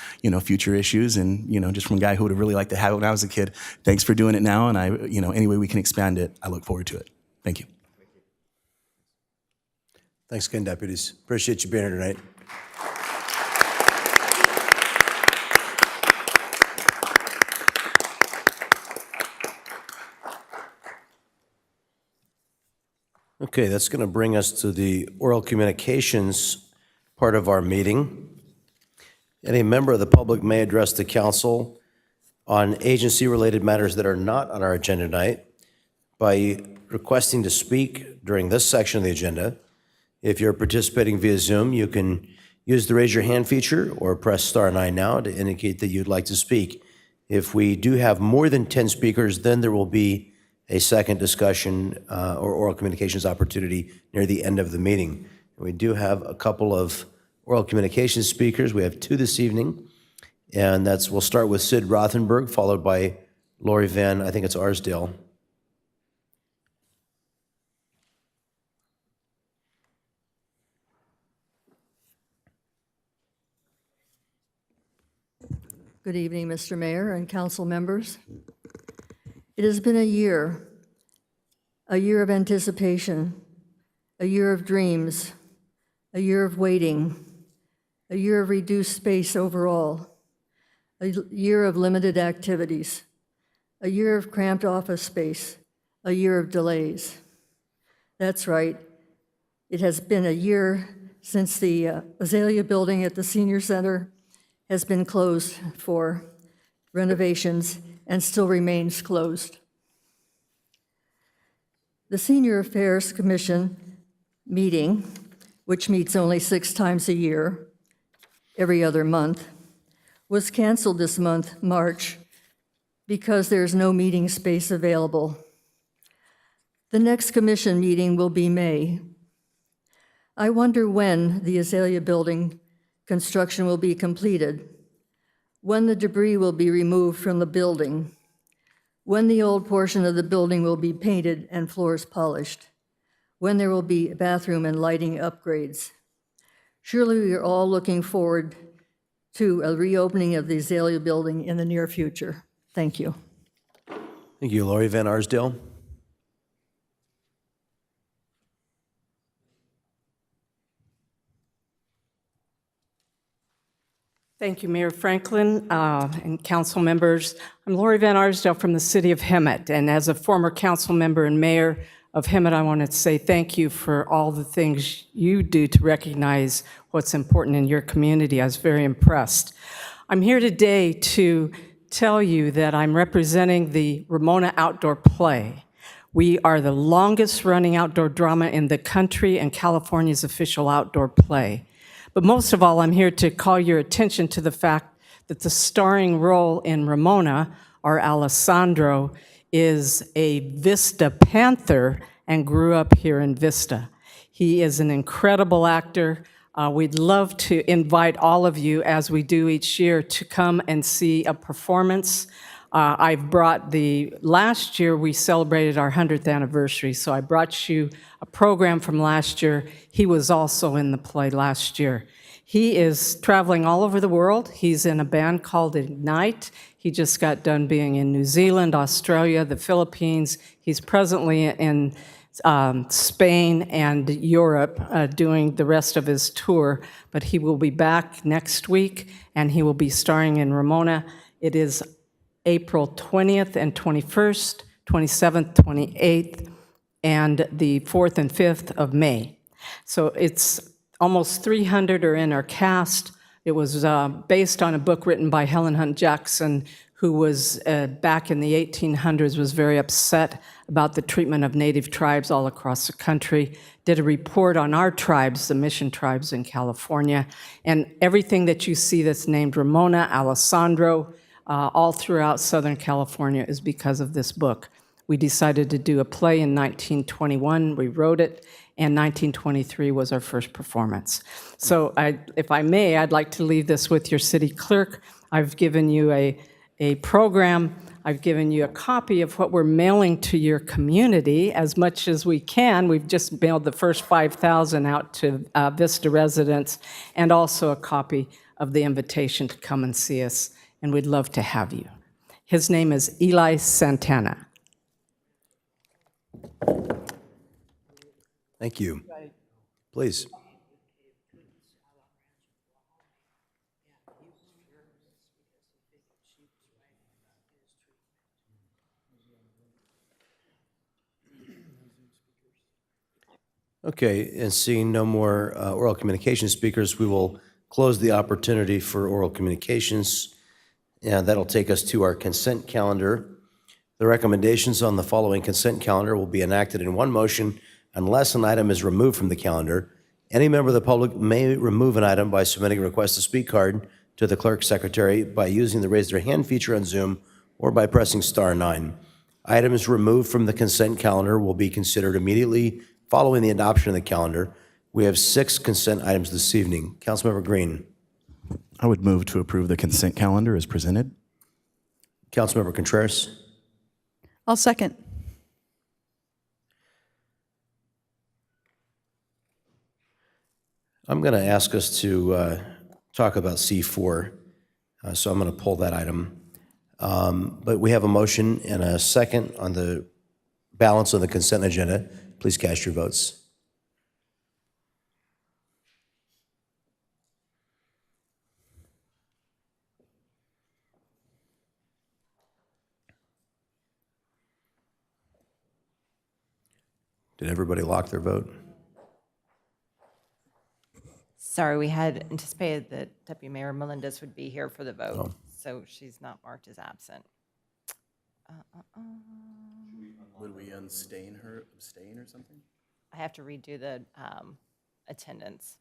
future issues. And, just from a guy who would have really liked to have it when I was a kid, thanks for doing it now. And any way we can expand it, I look forward to it. Thank you. Thanks again, deputies. Appreciate you being here tonight. Okay, that's going to bring us to the oral communications part of our meeting. Any member of the public may address the council on agency-related matters that are not on our agenda tonight by requesting to speak during this section of the agenda. If you're participating via Zoom, you can use the raise your hand feature or press *9 now to indicate that you'd like to speak. If we do have more than 10 speakers, then there will be a second discussion or oral communications opportunity near the end of the meeting. And we do have a couple of oral communications speakers. We have 2 this evening, and we'll start with Sid Rothenberg, followed by Lori Van, I think it's Arsdale. Good evening, Mr. Mayor and council members. It has been a year of anticipation, a year of dreams, a year of waiting, a year of reduced space overall, a year of limited activities, a year of cramped office space, a year of delays. That's right. It has been a year since the Azalea building at the Senior Center has been closed for renovations and still remains closed. The Senior Affairs Commission meeting, which meets only 6 times a year, every other month, was canceled this month, March, because there's no meeting space available. The next commission meeting will be May. I wonder when the Azalea Building construction will be completed, when the debris will be removed from the building, when the old portion of the building will be painted and floors polished, when there will be bathroom and lighting upgrades. Surely we are all looking forward to a reopening of the Azalea Building in the near future. Thank you. Thank you, Lori Van Arsdale. Thank you, Mayor Franklin and council members. I'm Lori Van Arsdale from the city of Hemet, and as a former council member and mayor of Hemet, I wanted to say thank you for all the things you do to recognize what's important in your community. I was very impressed. I'm here today to tell you that I'm representing the Ramona Outdoor Play. We are the longest-running outdoor drama in the country and California's official outdoor play. But most of all, I'm here to call your attention to the fact that the starring role in Ramona, our Alessandro, is a Vista Panther and grew up here in Vista. He is an incredible actor. We'd love to invite all of you, as we do each year, to come and see a performance. I've brought last year we celebrated our 100th anniversary, so I brought you a program from last year. He was also in the play last year. He is traveling all over the world. He's in a band called Ignite. He just got done being in New Zealand, Australia, the Philippines. He's presently in Spain and Europe doing the rest of his tour, but he will be back next week, and he will be starring in Ramona. It is April 20th and 21st, 27th, 28th, and the 4th and 5th of May. So it's almost 300 are in our cast. It was based on a book written by Helen Hunt Jackson, who was back in the 1800s, was very upset about the treatment of Native tribes all across the country, did a report on our tribes, the Mission tribes in California, and everything that you see that's named Ramona, Alessandro, all throughout Southern California is because of this book. We decided to do a play in 1921, we wrote it, and 1923 was our first performance. So if I may, I'd like to leave this with your city clerk. I've given you a program, I've given you a copy of what we're mailing to your community as much as we can. We've just mailed the first 5,000 out to Vista residents, and also a copy of the invitation to come and see us, and we'd love to have you. His name is Eli Santana. Thank you. Please. Okay, and seeing no more oral communication speakers, we will close the opportunity for oral communications. And that'll take us to our consent calendar. The recommendations on the following consent calendar will be enacted in one motion unless an item is removed from the calendar. Any member of the public may remove an item by submitting a request to speak card to the clerk secretary by using the raise their hand feature on Zoom or by pressing *9. Items removed from the consent calendar will be considered immediately following the adoption of the calendar. We have 6 consent items this evening. Councilmember Green. I would move to approve the consent calendar as presented. Councilmember Contreras. I'll second. I'm going to ask us to talk about C4, so I'm going to pull that item. But we have a motion and a second on the balance of the consent agenda. Please cast your votes. Did everybody lock their vote? Sorry, we had anticipated that Deputy Mayor Melendez would be here for the vote, so she's not marked as absent. Would we abstain or something? I have to redo the attendance.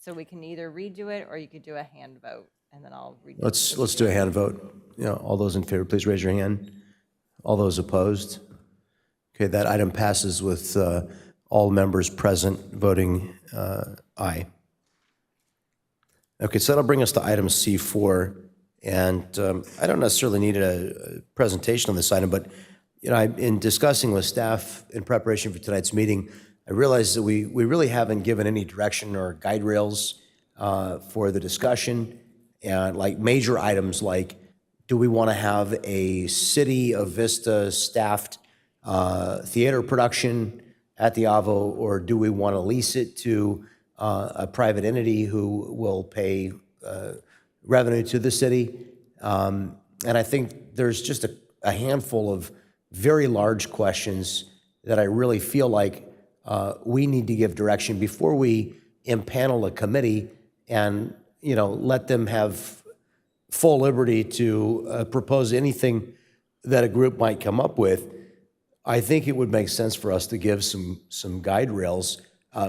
So we can either redo it, or you could do a hand vote, and then I'll redo it. Let's do a hand vote. All those in favor, please raise your hand. All those opposed? Okay, that item passes with all members present voting aye. Okay, so that'll bring us to item C4, and I don't necessarily need a presentation on this item, but in discussing with staff in preparation for tonight's meeting, I realized that we really haven't given any direction or guide rails for the discussion, and like major items like, do we want to have a City of Vista staffed theater production at the AVO, or do we want to lease it to a private entity who will pay revenue to the city? And I think there's just a handful of very large questions that I really feel like we need to give direction before we impanel a committee and let them have full liberty to propose anything that a group might come up with. I think it would make sense for us to give some guide rails.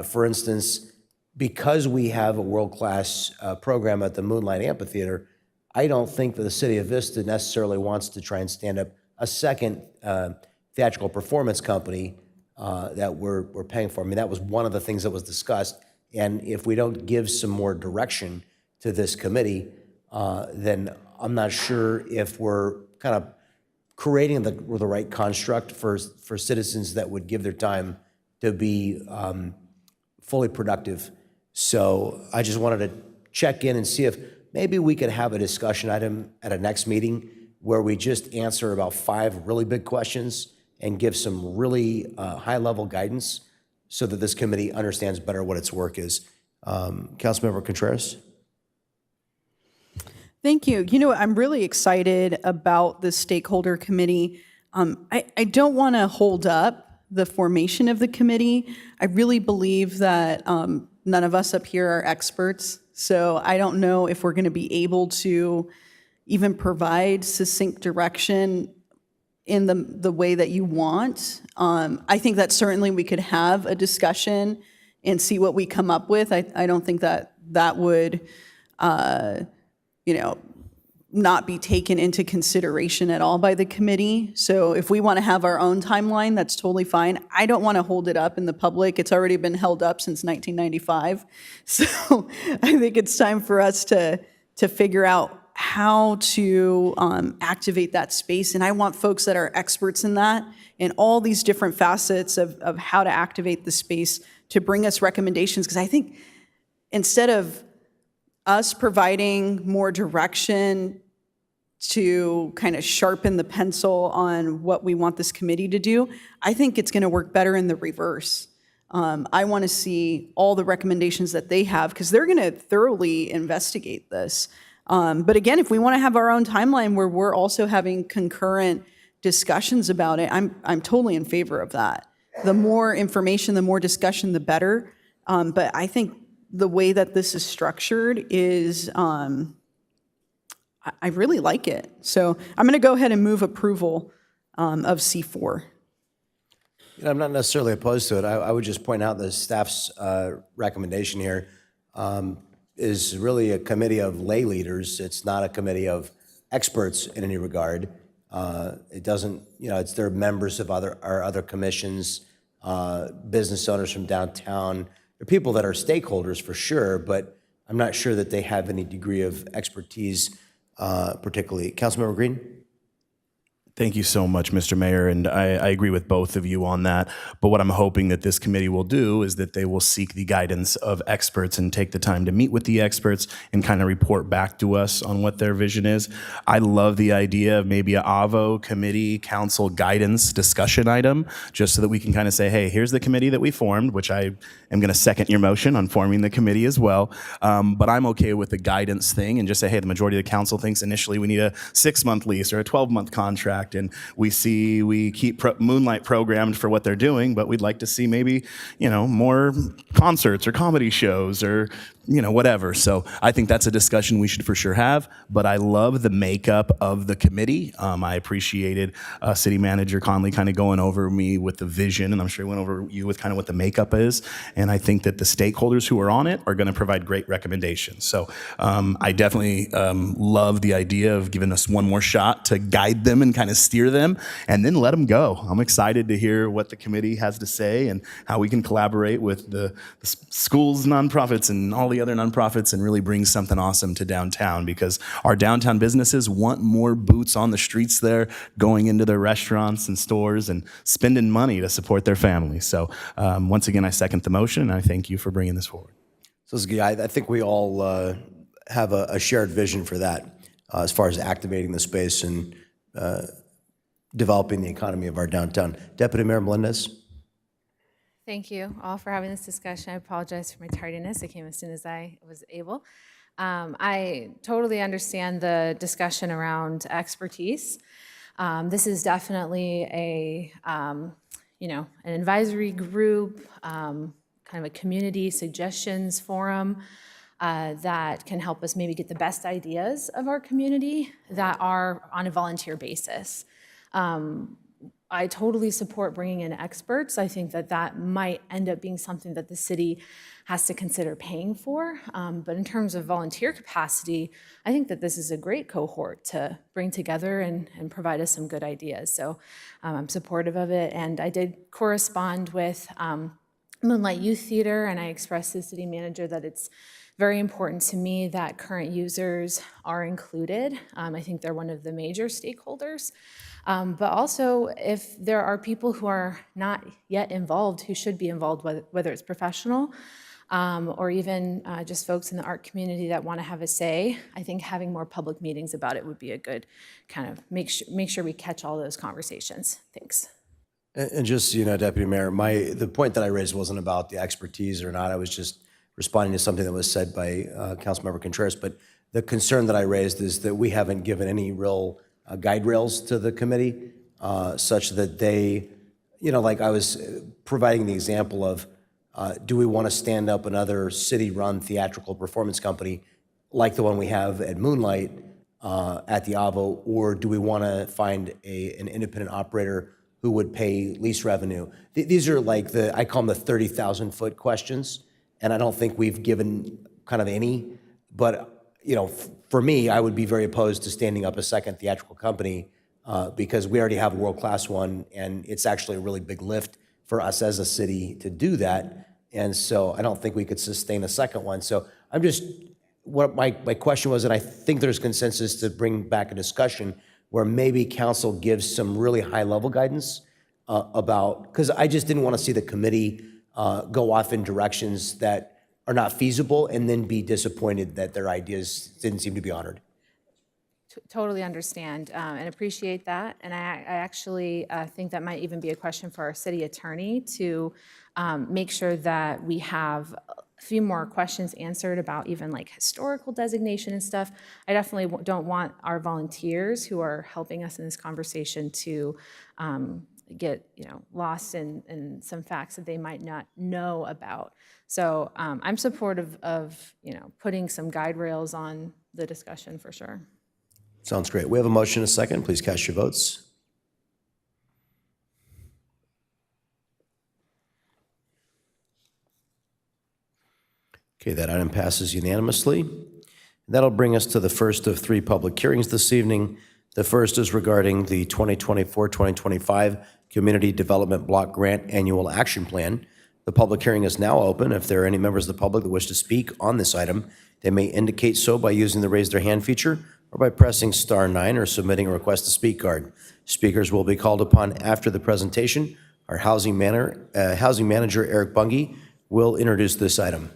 For instance, because we have a world-class program at the Moonlight Amphitheater, I don't think that the City of Vista necessarily wants to try and stand up a second theatrical performance company that we're paying for. I mean, that was one of the things that was discussed. And if we don't give some more direction to this committee, then I'm not sure if we're kind of creating the right construct for citizens that would give their time to be fully productive. So I just wanted to check in and see if maybe we could have a discussion item at a next meeting where we just answer about 5 really big questions and give some really high-level guidance so that this committee understands better what its work is. Councilmember Contreras? Thank you. I'm really excited about the stakeholder committee. I don't want to hold up the formation of the committee. I really believe that none of us up here are experts, so I don't know if we're going to be able to even provide succinct direction in the way that you want. I think that certainly we could have a discussion and see what we come up with. I don't think that would not be taken into consideration at all by the committee. So if we want to have our own timeline, that's totally fine. I don't want to hold it up in the public. It's already been held up since 1995. So I think it's time for us to figure out how to activate that space. And I want folks that are experts in that and all these different facets of how to activate the space to bring us recommendations. Because I think instead of us providing more direction to kind of sharpen the pencil on what we want this committee to do, I think it's going to work better in the reverse. I want to see all the recommendations that they have because they're going to thoroughly investigate this. But again, if we want to have our own timeline where we're also having concurrent discussions about it, I'm totally in favor of that. The more information, the more discussion, the better. But I think the way that this is structured is, I really like it. So I'm going to go ahead and move approval of C4. I'm not necessarily opposed to it. I would just point out the staff's recommendation here is really a committee of lay leaders. It's not a committee of experts in any regard. It doesn't, it's their members of our other commissions, business owners from downtown. They're people that are stakeholders for sure, but I'm not sure that they have any degree of expertise, particularly. Councilmember Green? Thank you so much, Mr. Mayor, and I agree with both of you on that. But what I'm hoping that this committee will do is that they will seek the guidance of experts and take the time to meet with the experts and kind of report back to us on what their vision is. I love the idea of maybe a AVO committee council guidance discussion item, just so that we can kind of say, hey, here's the committee that we formed, which I am going to second your motion on forming the committee as well. But I'm okay with the guidance thing and just say, hey, the majority of the council thinks initially we need a 6-month lease or a 12-month contract. contract, and we keep Moonlight programmed for what they're doing, but we'd like to see maybe, more concerts or comedy shows or, whatever. So I think that's a discussion we should for sure have, but I love the makeup of the committee. I appreciated City Manager Conley kind of going over me with the vision, and I'm sure he went over you with kind of what the makeup is. And I think that the stakeholders who are on it are going to provide great recommendations. So I definitely love the idea of giving us one more shot to guide them and kind of steer them, and then let them go. I'm excited to hear what the committee has to say and how we can collaborate with the schools, nonprofits, and all the other nonprofits and really bring something awesome to downtown, because our downtown businesses want more boots on the streets there, going into their restaurants and stores and spending money to support their families. So once again, I second the motion, and I thank you for bringing this forward. So I think we all have a shared vision for that as far as activating the space and developing the economy of our downtown. Deputy Mayor Melendez. Thank you all for having this discussion. I apologize for my tardiness. I came as soon as I was able. I totally understand the discussion around expertise. This is definitely an advisory group, kind of a community suggestions forum that can help us maybe get the best ideas of our community that are on a volunteer basis. I totally support bringing in experts. I think that might end up being something that the city has to consider paying for. But in terms of volunteer capacity, I think that this is a great cohort to bring together and provide us some good ideas. So I'm supportive of it. And I did correspond with Moonlight Youth Theater, and I expressed to the city manager that it's very important to me that current users are included. I think they're one of the major stakeholders. But also, if there are people who are not yet involved, who should be involved, whether it's professional or even just folks in the art community that want to have a say, I think having more public meetings about it would be a good kind of make sure we catch all those conversations. Thanks. And just, Deputy Mayor, the point that I raised wasn't about the expertise or not. I was just responding to something that was said by Councilmember Contreras. But the concern that I raised is that we haven't given any real guide rails to the committee such that they, like I was providing the example of, do we want to stand up another city-run theatrical performance company like the one we have at Moonlight at the AVO, or do we want to find an independent operator who would pay lease revenue? These are like I call them the 30,000-foot questions, and I don't think we've given kind of any, but for me, I would be very opposed to standing up a second theatrical company because we already have a world-class one, and it's actually a really big lift for us as a city to do that. And so I don't think we could sustain a second one. So what my question was, and I think there's consensus to bring back a discussion where maybe council gives some really high-level guidance because I just didn't want to see the committee go off in directions that are not feasible and then be disappointed that their ideas didn't seem to be honored. Totally understand and appreciate that. And I actually think that might even be a question for our city attorney to make sure that we have a few more questions answered about even like historical designation and stuff. I definitely don't want our volunteers who are helping us in this conversation to get lost in some facts that they might not know about. So I'm supportive of putting some guide rails on the discussion for sure. Sounds great. We have a motion and a second. Please cast your votes. Okay, that item passes unanimously. That'll bring us to the first of three public hearings this evening. The first is regarding the 2024-2025 Community Development Block Grant Annual Action Plan. The public hearing is now open. If there are any members of the public that wish to speak on this item, they may indicate so by using the raise their hand feature or by pressing *9 or submitting a request to speak card. Speakers will be called upon after the presentation. Our housing manager, Eric Bunge, will introduce this item.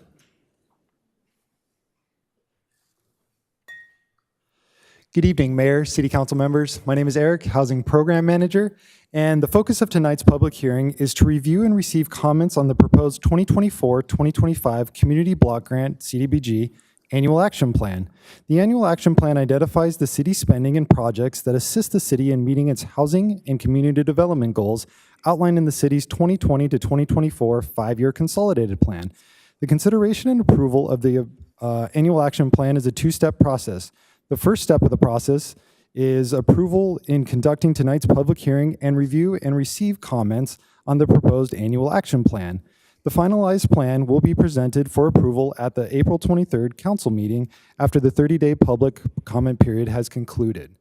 Good evening, Mayor, City Council members. My name is Eric, Housing Program Manager, and the focus of tonight's public hearing is to review and receive comments on the proposed 2024-2025 Community Block Grant, CDBG, Annual Action Plan. The Annual Action Plan identifies the city's spending and projects that assist the city in meeting its housing and community development goals outlined in the city's 2020 to 2024 five-year consolidated plan. The consideration and approval of the Annual Action Plan is a two-step process. The first step of the process is approval in conducting tonight's public hearing and review and receive comments on the proposed Annual Action Plan. The finalized plan will be presented for approval at the April 23rd council meeting after the 30-day public comment period has concluded.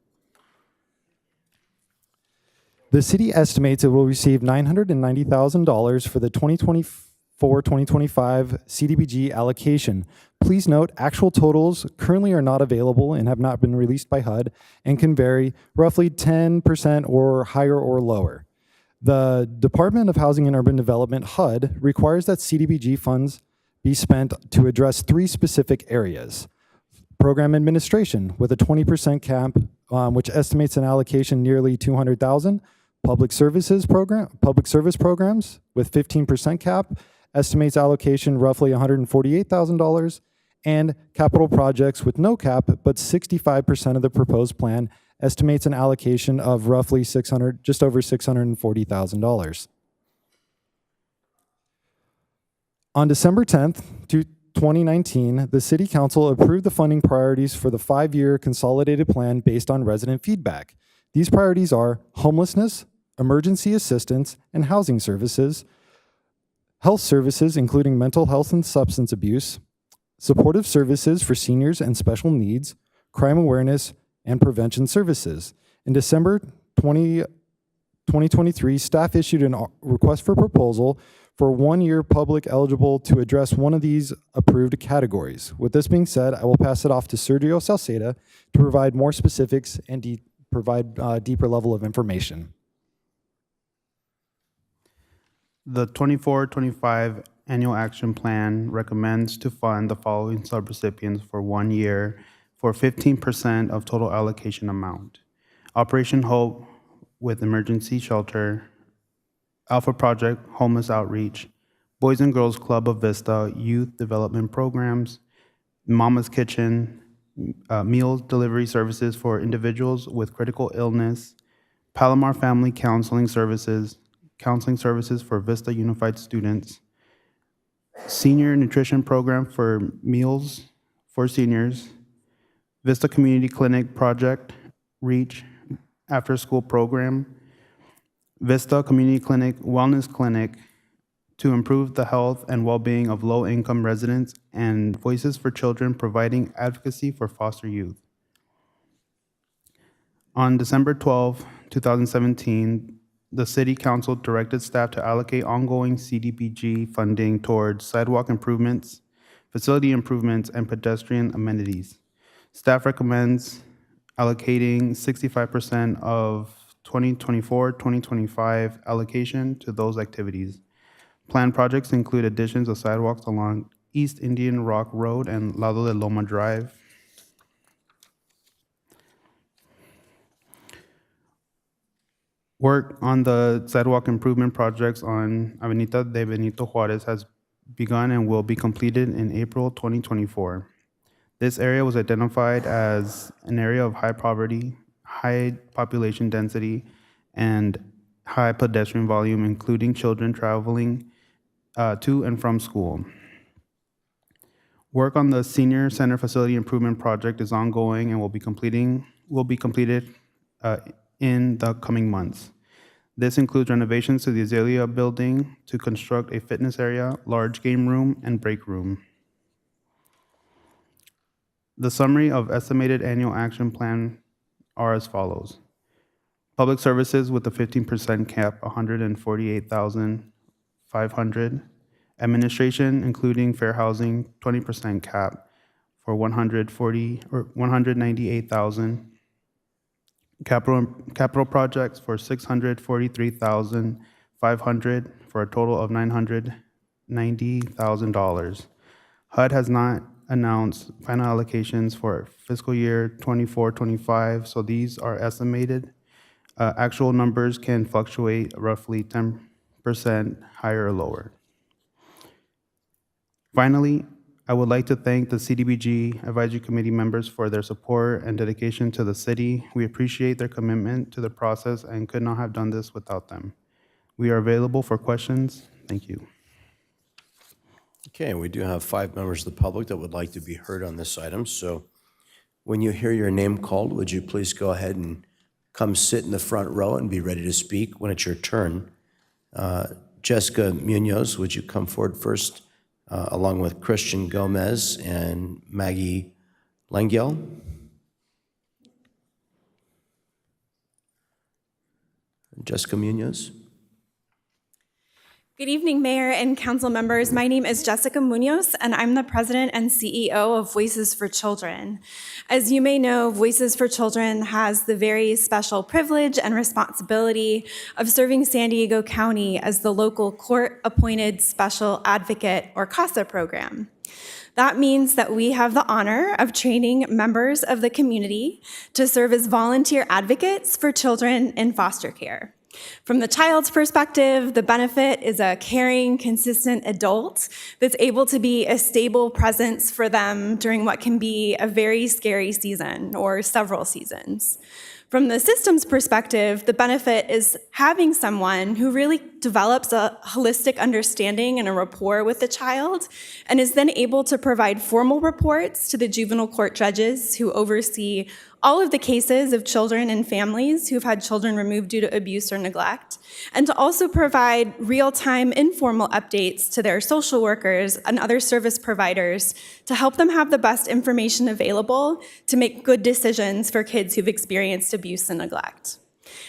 The city estimates it will receive $990,000 for the 2024-2025 CDBG allocation. Please note, actual totals currently are not available and have not been released by HUD and can vary roughly 10% or higher or lower. The Department of Housing and Urban Development, HUD, requires that CDBG funds be spent to address three specific areas. Program administration with a 20% cap, which estimates an allocation nearly $200,000. Public service programs with 15% cap, estimates allocation roughly $148,000. And capital projects with no cap, but 65% of the proposed plan estimates an allocation of roughly just over $640,000. On December 10th, 2019, the City Council approved the funding priorities for the five-year consolidated plan based on resident feedback. These priorities are homelessness, emergency assistance and housing services, health services including mental health and substance abuse, supportive services for seniors and special needs, crime awareness, and prevention services. In December 2023, staff issued a request for proposal for 1 year public eligible to address one of these approved categories. With this being said, I will pass it off to Sergio Salceda to provide more specifics and provide a deeper level of information. The 24-25 Annual Action Plan recommends to fund the following subrecipients for 1 year for 15% of total allocation amount. Operation Hope with Emergency Shelter, Alpha Project Homeless Outreach, Boys and Girls Club of Vista Youth Development Programs, Mama's Kitchen, meal delivery services for individuals with critical illness, Palomar Family Counseling Services for Vista Unified students, Senior Nutrition Program for meals for seniors, Vista Community Clinic Project, REACH After School Program, Vista Community Clinic Wellness Clinic to improve the health and well-being of low-income residents, and Voices for Children providing advocacy for foster youth. On December 12, 2017, the City Council directed staff to allocate ongoing CDBG funding towards sidewalk improvements, facility improvements, and pedestrian amenities. Staff recommends allocating 65% of 2024-2025 allocation to those activities. Planned projects include additions of sidewalks along East Indian Rock Road and Lado de Loma Drive. Work on the sidewalk improvement projects on Avenida de Benito Juarez has begun and will be completed in April 2024. This area was identified as an area of high poverty, high population density, and high pedestrian volume, including children traveling to and from school. Work on the Senior Center Facility Improvement Project is ongoing and will be completed in the coming months. This includes renovations to the Azalea building to construct a fitness area, large game room, and break room. The summary of estimated annual action plan are as follows. Public services with a 15% cap, $148,500. Administration, including fair housing, 20% cap for $198,000. Capital projects for $643,500 for a total of $990,000. HUD has not announced final allocations for fiscal year 24-25, so these are estimated. Actual numbers can fluctuate roughly 10% higher or lower. Finally, I would like to thank the CDBG Advisory Committee members for their support and dedication to the city. We appreciate their commitment to the process and could not have done this without them. We are available for questions. Thank you. Okay, we do have 5 members of the public that would like to be heard on this item. So when you hear your name called, would you please go ahead and come sit in the front row and be ready to speak when it's your turn. Jessica Munoz, would you come forward first, along with Christian Gomez and Maggie Lengyel? Jessica Munoz. Good evening, Mayor and Council members. My name is Jessica Munoz, and I'm the President and CEO of Voices for Children. As you may know, Voices for Children has the very special privilege and responsibility of serving San Diego County as the local court-appointed special advocate, or CASA program. That means that we have the honor of training members of the community to serve as volunteer advocates for children in foster care. From the child's perspective, the benefit is a caring, consistent adult that's able to be a stable presence for them during what can be a very scary season or several seasons. From the system's perspective, the benefit is having someone who really develops a holistic understanding and a rapport with the child and is then able to provide formal reports to the juvenile court judges who oversee all of the cases of children and families who've had children removed due to abuse or neglect, and to also provide real-time informal updates to their social workers and other service providers to help them have the best information available to make good decisions for kids who've experienced abuse and neglect.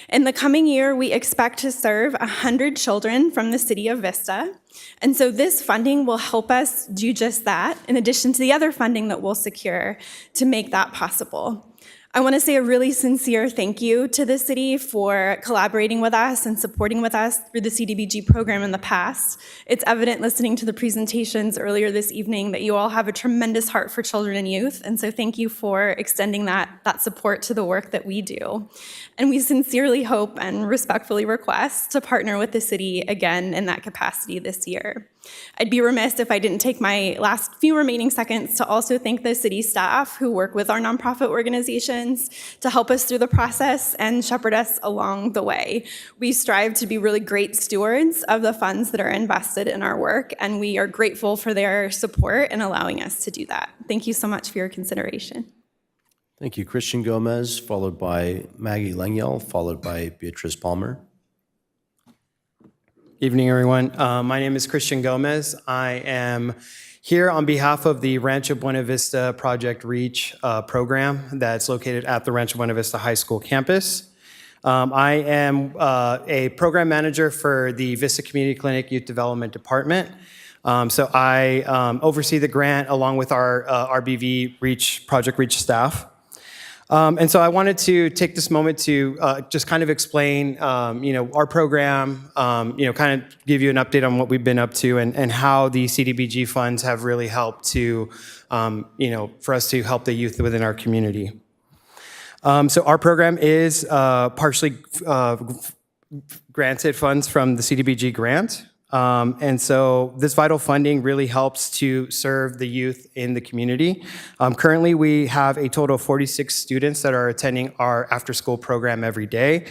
In the coming year, we expect to serve 100 children from the city of Vista, and so this funding will help us do just that, in addition to the other funding that we'll secure to make that possible. I want to say a really sincere thank you to the city for collaborating with us and supporting with us through the CDBG program in the past. It's evident listening to the presentations earlier this evening that you all have a tremendous heart for children and youth, and so thank you for extending that support to the work that we do. And we sincerely hope and respectfully request to partner with the city again in that capacity this year. I'd be remiss if I didn't take my last few remaining seconds to also thank the city staff who work with our nonprofit organizations to help us through the process and shepherd us along the way. We strive to be really great stewards of the funds that are invested in our work, and we are grateful for their support in allowing us to do that. Thank you so much for your consideration. Thank you. Christian Gomez, followed by Maggie Lengyel, followed by Beatrice Palmer. Evening, everyone. My name is Christian Gomez. I am here on behalf of the Rancho Buena Vista Project REACH program that's located at the Rancho Buena Vista High School campus. I am a program manager for the Vista Community Clinic Youth Development Department. So I oversee the grant along with our RBV REACH, Project REACH staff. And so I wanted to take this moment to just kind of explain, our program, kind of give you an update on what we've been up to and how the CDBG funds have really helped to, for us to help the youth within our community. So our program is partially granted funds from the CDBG grant. And so this vital funding really helps to serve the youth in the community. Currently, we have a total of 46 students that are attending our after-school program every day.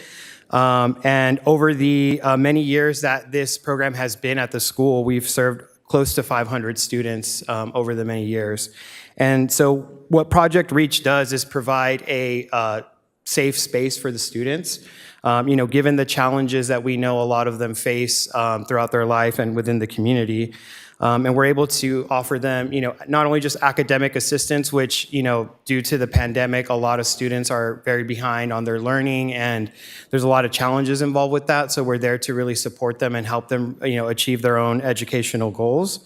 And over the many years that this program has been at the school, we've served close to 500 students over the many years. And so what Project REACH does is provide a safe space for the students. Given the challenges that we know a lot of them face throughout their life and within the community. And we're able to offer them, not only just academic assistance, which, due to the pandemic, a lot of students are very behind on their learning and there's a lot of challenges involved with that. So we're there to really support them and help them, achieve their own educational goals.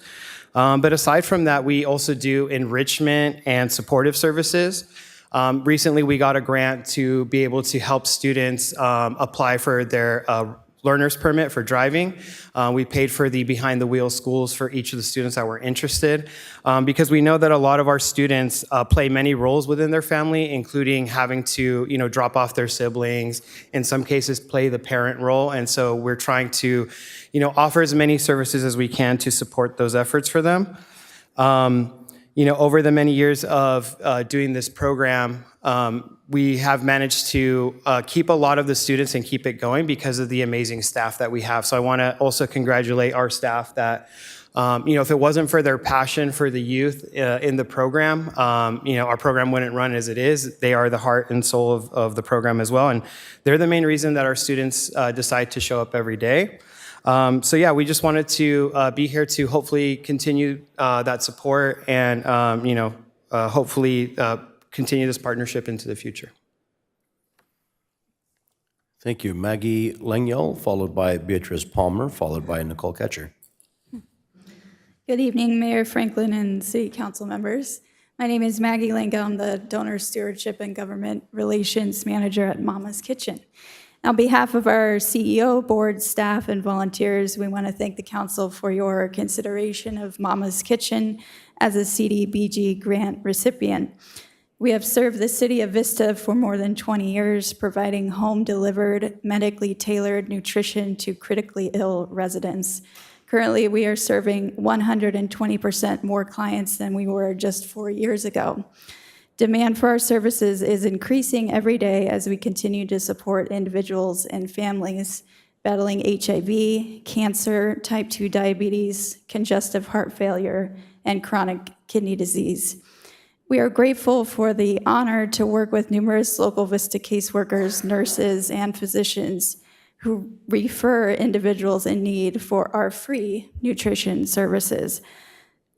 But aside from that, we also do enrichment and supportive services. Recently, we got a grant to be able to help students apply for their learner's permit for driving. We paid for the behind the wheel schools for each of the students that were interested because we know that a lot of our students play many roles within their family, including having to, drop off their siblings, in some cases play the parent role. And so we're trying to, offer as many services as we can to support those efforts for them. over the many years of doing this program, we have managed to keep a lot of the students and keep it going because of the amazing staff that we have. So I want to also congratulate our staff that, if it wasn't for their passion for the youth in the program, our program wouldn't run as it is. They are the heart and soul of the program as well. And they're the main reason that our students decide to show up every day. We just wanted to be here to hopefully continue that support and, hopefully continue this partnership into the future. Thank you. Maggie Lengyel, followed by Beatrice Palmer, followed by Nicole Ketcher. Good evening, Mayor Franklin and City Council members. My name is Maggie Lengyel. I'm the Donor Stewardship and Government Relations Manager at Mama's Kitchen. On behalf of our CEO, board, staff, and volunteers, we want to thank the council for your consideration of Mama's Kitchen as a CDBG grant recipient. We have served the city of Vista for more than 20 years, providing home-delivered, medically tailored nutrition to critically ill residents. Currently, we are serving 120% more clients than we were just 4 years ago. Demand for our services is increasing every day as we continue to support individuals and families battling HIV, cancer, type 2 diabetes, congestive heart failure, and chronic kidney disease. We are grateful for the honor to work with numerous local Vista caseworkers, nurses, and physicians who refer individuals in need for our free nutrition services.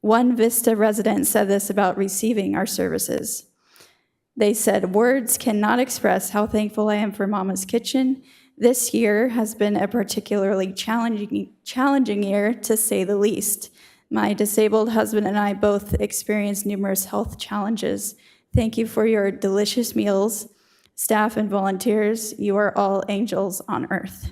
One Vista resident said this about receiving our services. They said, "Words cannot express how thankful I am for Mama's Kitchen. This year has been a particularly challenging year, to say the least. My disabled husband and I both experienced numerous health challenges. Thank you for your delicious meals. Staff and volunteers, you are all angels on earth."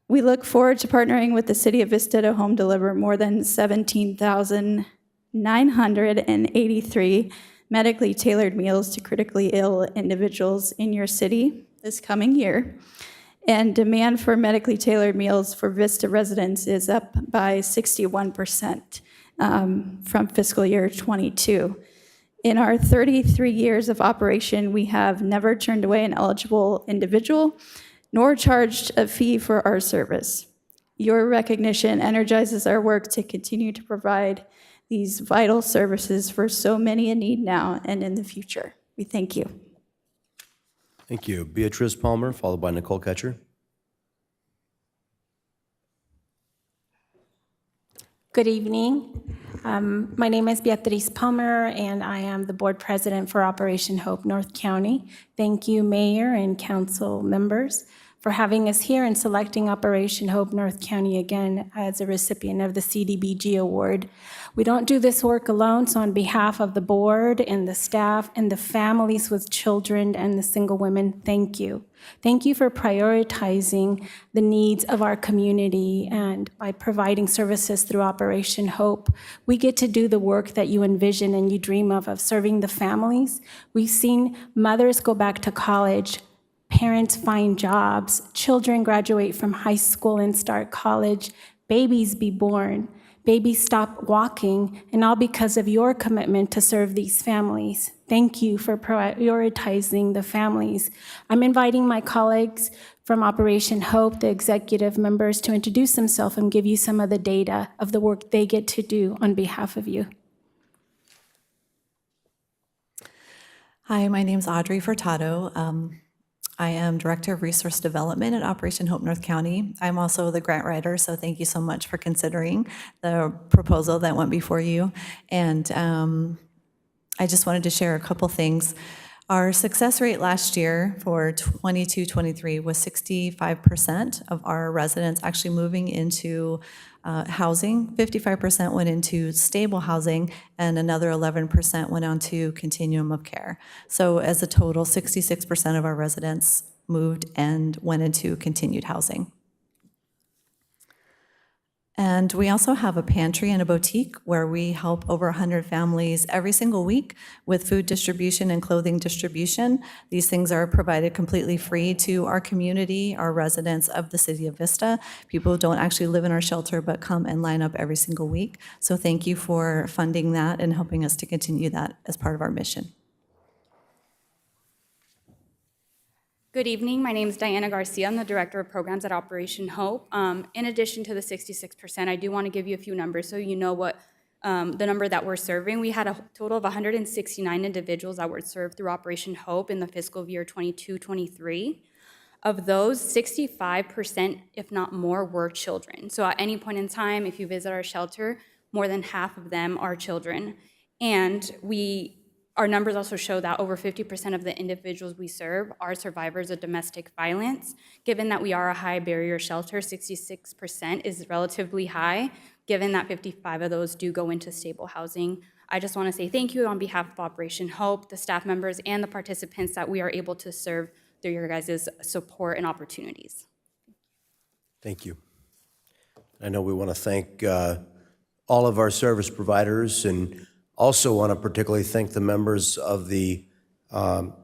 We look forward to partnering with the City of Vista to home deliver more than 17,983 medically tailored meals to critically ill individuals in your city this coming year. And demand for medically tailored meals for Vista residents is up by 61% from fiscal year 22. In our 33 years of operation, we have never turned away an eligible individual, nor charged a fee for our service. Your recognition energizes our work to continue to provide these vital services for so many in need now and in the future. We thank you. Thank you. Beatrice Palmer, followed by Nicole Ketcher. Good evening. My name is Beatriz Palmer, and I am the board president for Operation Hope North County. Thank you, Mayor and council members, for having us here and selecting Operation Hope North County again as a recipient of the CDBG Award. We don't do this work alone, so on behalf of the board and the staff and the families with children and the single women, thank you. Thank you for prioritizing the needs of our community, and by providing services through Operation Hope, we get to do the work that you envision and you dream of serving the families. We've seen mothers go back to college, parents find jobs, children graduate from high school and start college, babies be born, babies stop walking, and all because of your commitment to serve these families. Thank you for prioritizing the families. I'm inviting my colleagues from Operation Hope, the executive members, to introduce themselves and give you some of the data of the work they get to do on behalf of you. Hi, my name's Audrey Furtado. I am Director of Resource Development at Operation Hope North County. I'm also the grant writer, so thank you so much for considering the proposal that went before you. And I just wanted to share a couple things. Our success rate last year for 22-23 was 65% of our residents actually moving into housing. 55% went into stable housing, and another 11% went on to continuum of care. So as a total, 66% of our residents moved and went into continued housing. And we also have a pantry and a boutique where we help over 100 families every single week with food distribution and clothing distribution. These things are provided completely free to our community, our residents of the city of Vista. People who don't actually live in our shelter but come and line up every single week. So thank you for funding that and helping us to continue that as part of our mission. Good evening. My name is Diana Garcia. I'm the Director of Programs at Operation Hope. In addition to the 66%, I do want to give you a few numbers so you know what the number that we're serving. We had a total of 169 individuals that were served through Operation Hope in the fiscal year 22-23. Of those, 65%, if not more, were children. So at any point in time, if you visit our shelter, more than half of them are children. And our numbers also show that over 50% of the individuals we serve are survivors of domestic violence. Given that we are a high barrier shelter, 66% is relatively high, given that 55 of those do go into stable housing. I just want to say thank you on behalf of Operation Hope, the staff members, and the participants that we are able to serve through your guys' support and opportunities. Thank you. I know we want to thank all of our service providers, and also want to particularly thank the members of the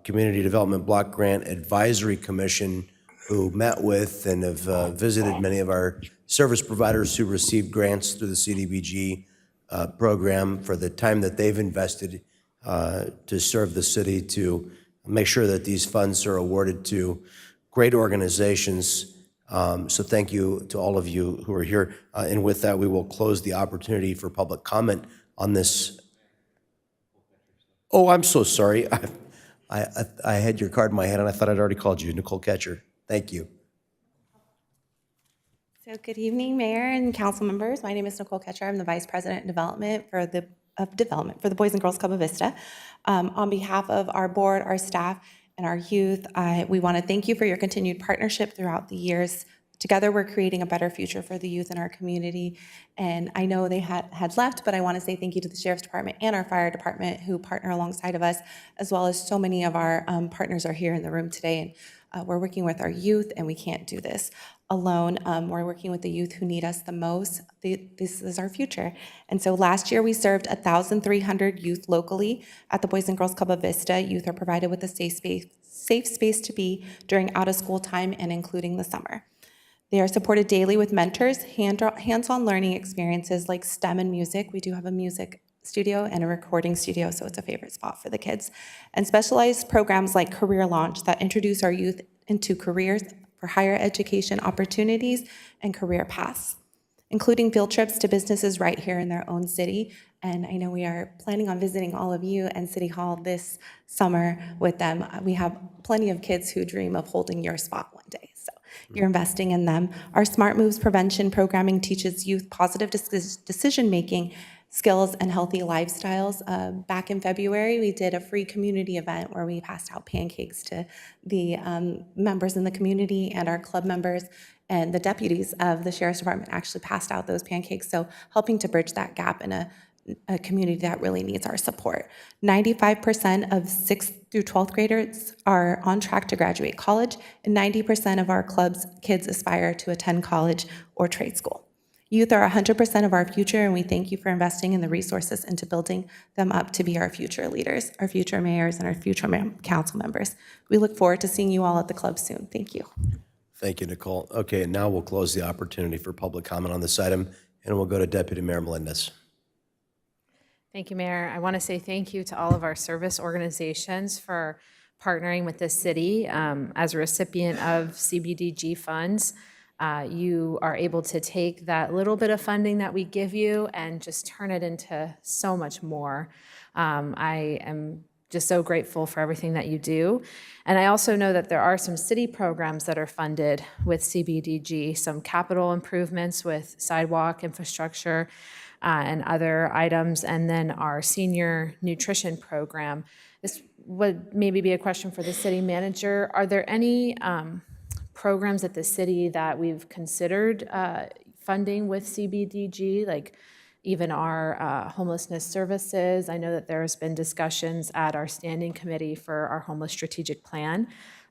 Community Development Block Grant Advisory Commission who met with and have visited many of our service providers who received grants through the CDBG program for the time that they've invested to serve the city, to make sure that these funds are awarded to great organizations. So thank you to all of you who are here. And with that, we will close the opportunity for public comment on this. Oh, I'm so sorry. I had your card in my hand and I thought I'd already called you, Nicole Ketcher. Thank you. So good evening, Mayor and council members. My name is Nicole Ketcher. I'm the Vice President of Development for the Boys and Girls Club of Vista. On behalf of our board, our staff, and our youth, we want to thank you for your continued partnership throughout the years. Together, we're creating a better future for the youth in our community. And I know they had left, but I want to say thank you to the Sheriff's Department and our Fire Department who partner alongside of us, as well as so many of our partners are here in the room today. And we're working with our youth, and we can't do this alone. We're working with the youth who need us the most. This is our future. And so last year, we served 1,300 youth locally at the Boys and Girls Club of Vista. Youth are provided with a safe space to be during out-of-school time and including the summer. They are supported daily with mentors, hands-on learning experiences like STEM and music. We do have a music studio and a recording studio, so it's a favorite spot for the kids. And specialized programs like Career Launch that introduce our youth into careers for higher education opportunities and career paths, including field trips to businesses right here in their own city. And I know we are planning on visiting all of you and City Hall this summer with them. We have plenty of kids who dream of holding your spot one day. So you're investing in them. Our Smart Moves prevention programming teaches youth positive decision-making skills and healthy lifestyles. Back in February, we did a free community event where we passed out pancakes to the members in the community, and our club members and the deputies of the Sheriff's Department actually passed out those pancakes. So helping to bridge that gap in a community that really needs our support. 95% of 6th through 12th graders are on track to graduate college, and 90% of our club's kids aspire to attend college or trade school. Youth are 100% of our future, and we thank you for investing in the resources into building them up to be our future leaders, our future mayors, and our future council members. We look forward to seeing you all at the club soon. Thank you. Thank you, Nicole. Okay, now we'll close the opportunity for public comment on this item, and we'll go to Deputy Mayor Melendez. Thank you, Mayor. I want to say thank you to all of our service organizations for partnering with the city. As a recipient of CBDG funds, you are able to take that little bit of funding that we give you and just turn it into so much more. I am just so grateful for everything that you do. And I also know that there are some city programs that are funded with CBDG, some capital improvements with sidewalk infrastructure, and other items, and then our senior nutrition program. This would maybe be a question for the city manager. Are there any programs at the city that we've considered funding with CBDG, like even our homelessness services? I know that there's been discussions at our standing committee for our homeless strategic plan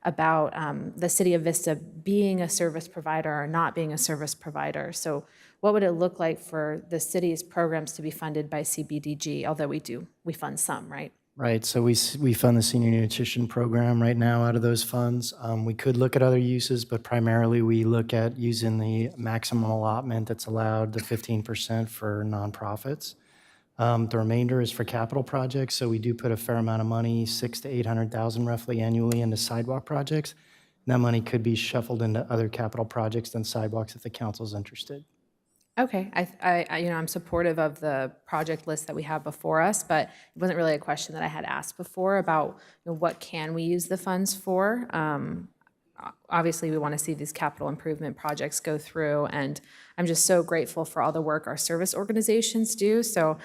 about the city of Vista being a service provider or not being a service provider. So what would it look like for the city's programs to be funded by CBDG, although we fund some, right? Right, so we fund the senior nutrition program right now out of those funds. We could look at other uses, but primarily we look at using the maximum allotment that's allowed, the 15% for nonprofits. The remainder is for capital projects, so we do put a fair amount of money, $600,000 to $800,000 roughly annually into sidewalk projects. And that money could be shuffled into other capital projects than sidewalks if the council's interested. Okay, I'm supportive of the project list that we have before us, but it wasn't really a question that I had asked before about what can we use the funds for. Obviously, we want to see these capital improvement projects go through, and I'm just so grateful for all the work our service organizations do. So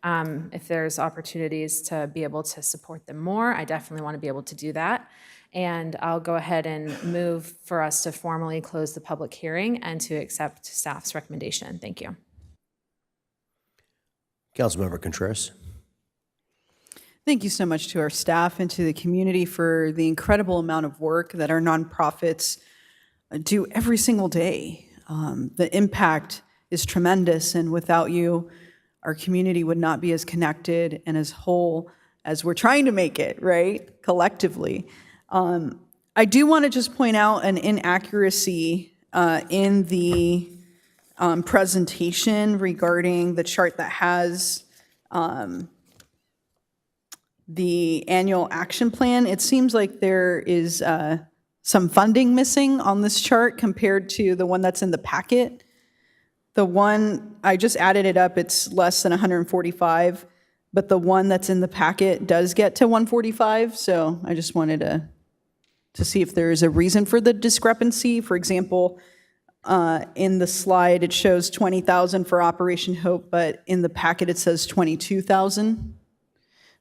if there's opportunities to be able to support them more, I definitely want to be able to do that. And I'll go ahead and move for us to formally close the public hearing and to accept staff's recommendation. Thank you. Councilmember Contreras. Thank you so much to our staff and to the community for the incredible amount of work that our nonprofits do every single day. The impact is tremendous, and without you, our community would not be as connected and as whole as we're trying to make it, right, collectively. I do want to just point out an inaccuracy in the presentation regarding the chart that has the annual action plan. It seems like there is some funding missing on this chart compared to the one that's in the packet. The one, I just added it up, it's less than 145, but the one that's in the packet does get to 145, so I just wanted to see if there is a reason for the discrepancy. For example, in the slide, it shows 20,000 for Operation Hope, but in the packet, it says 22,000.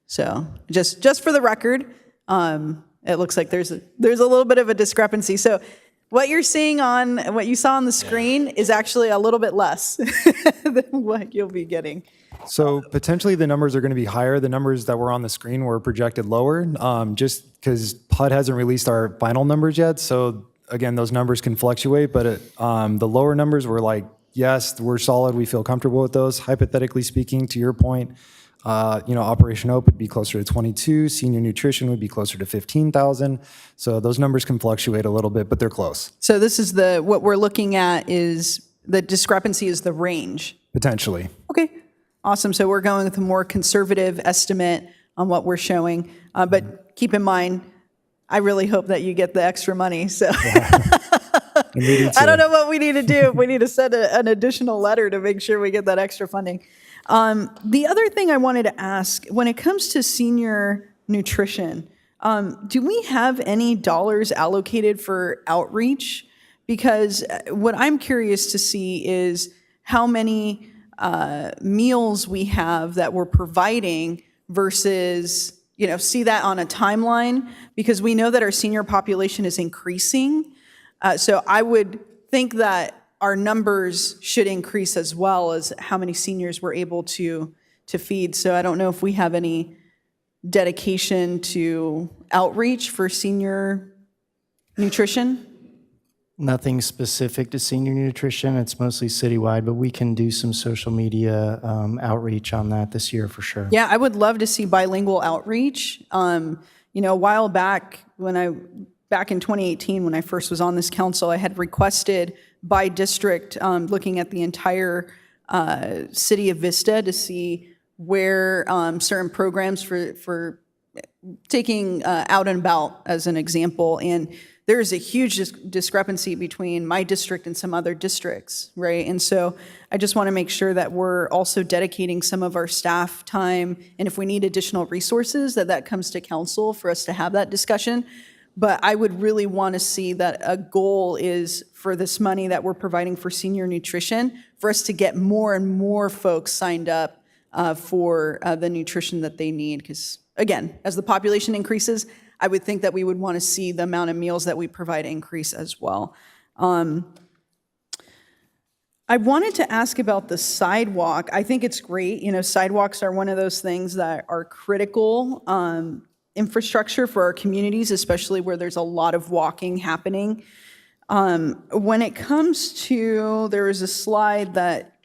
So just for the record, it looks like there's a little bit of a discrepancy. So what you're seeing what you saw on the screen is actually a little bit less than what you'll be getting. So potentially the numbers are going to be higher. The numbers that were on the screen were projected lower, just because PUD hasn't released our final numbers yet. So again, those numbers can fluctuate, but the lower numbers were like, yes, we're solid. We feel comfortable with those. Hypothetically speaking, to your point, Operation Hope would be closer to 22. Senior nutrition would be closer to 15,000. So those numbers can fluctuate a little bit, but they're close. So this is what we're looking at is the discrepancy is the range. Potentially. Okay. Awesome. So we're going with a more conservative estimate on what we're showing. But keep in mind, I really hope that you get the extra money. So I don't know what we need to do. We need to send an additional letter to make sure we get that extra funding. The other thing I wanted to ask, when it comes to senior nutrition, do we have any dollars allocated for outreach? Because what I'm curious to see is how many meals we have that we're providing versus, see that on a timeline, because we know that our senior population is increasing. So I would think that our numbers should increase as well as how many seniors we're able to feed. So I don't know if we have any dedication to outreach for senior nutrition. Nothing specific to senior nutrition. It's mostly citywide, but we can do some social media outreach on that this year for sure. Yeah, I would love to see bilingual outreach. A while back, back in 2018, when I first was on this council, I had requested by district, looking at the entire city of Vista to see where certain programs for taking Out and About as an example, and there is a huge discrepancy between my district and some other districts, right? And so I just want to make sure that we're also dedicating some of our staff time, and if we need additional resources, that comes to council for us to have that discussion. But I would really want to see that a goal is for this money that we're providing for senior nutrition, for us to get more and more folks signed up for the nutrition that they need. Because again, as the population increases, I would think that we would want to see the amount of meals that we provide increase as well. I wanted to ask about the sidewalk. I think it's great. Sidewalks are one of those things that are critical infrastructure for our communities, especially where there's a lot of walking happening. When it comes to, there is a slide that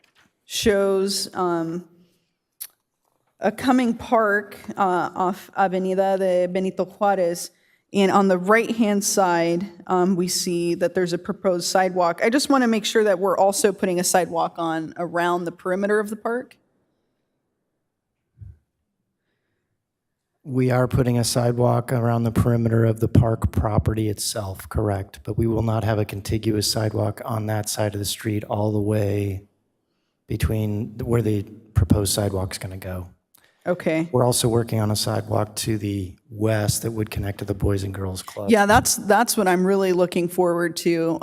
shows a coming park off Avenida de Benito Juarez. And on the right-hand side, we see that there's a proposed sidewalk. I just want to make sure that we're also putting a sidewalk on around the perimeter of the park. We are putting a sidewalk around the perimeter of the park property itself, correct? But we will not have a contiguous sidewalk on that side of the street all the way between where the proposed sidewalk's going to go. Okay. We're also working on a sidewalk to the west that would connect to the Boys and Girls Club. Yeah, that's what I'm really looking forward to.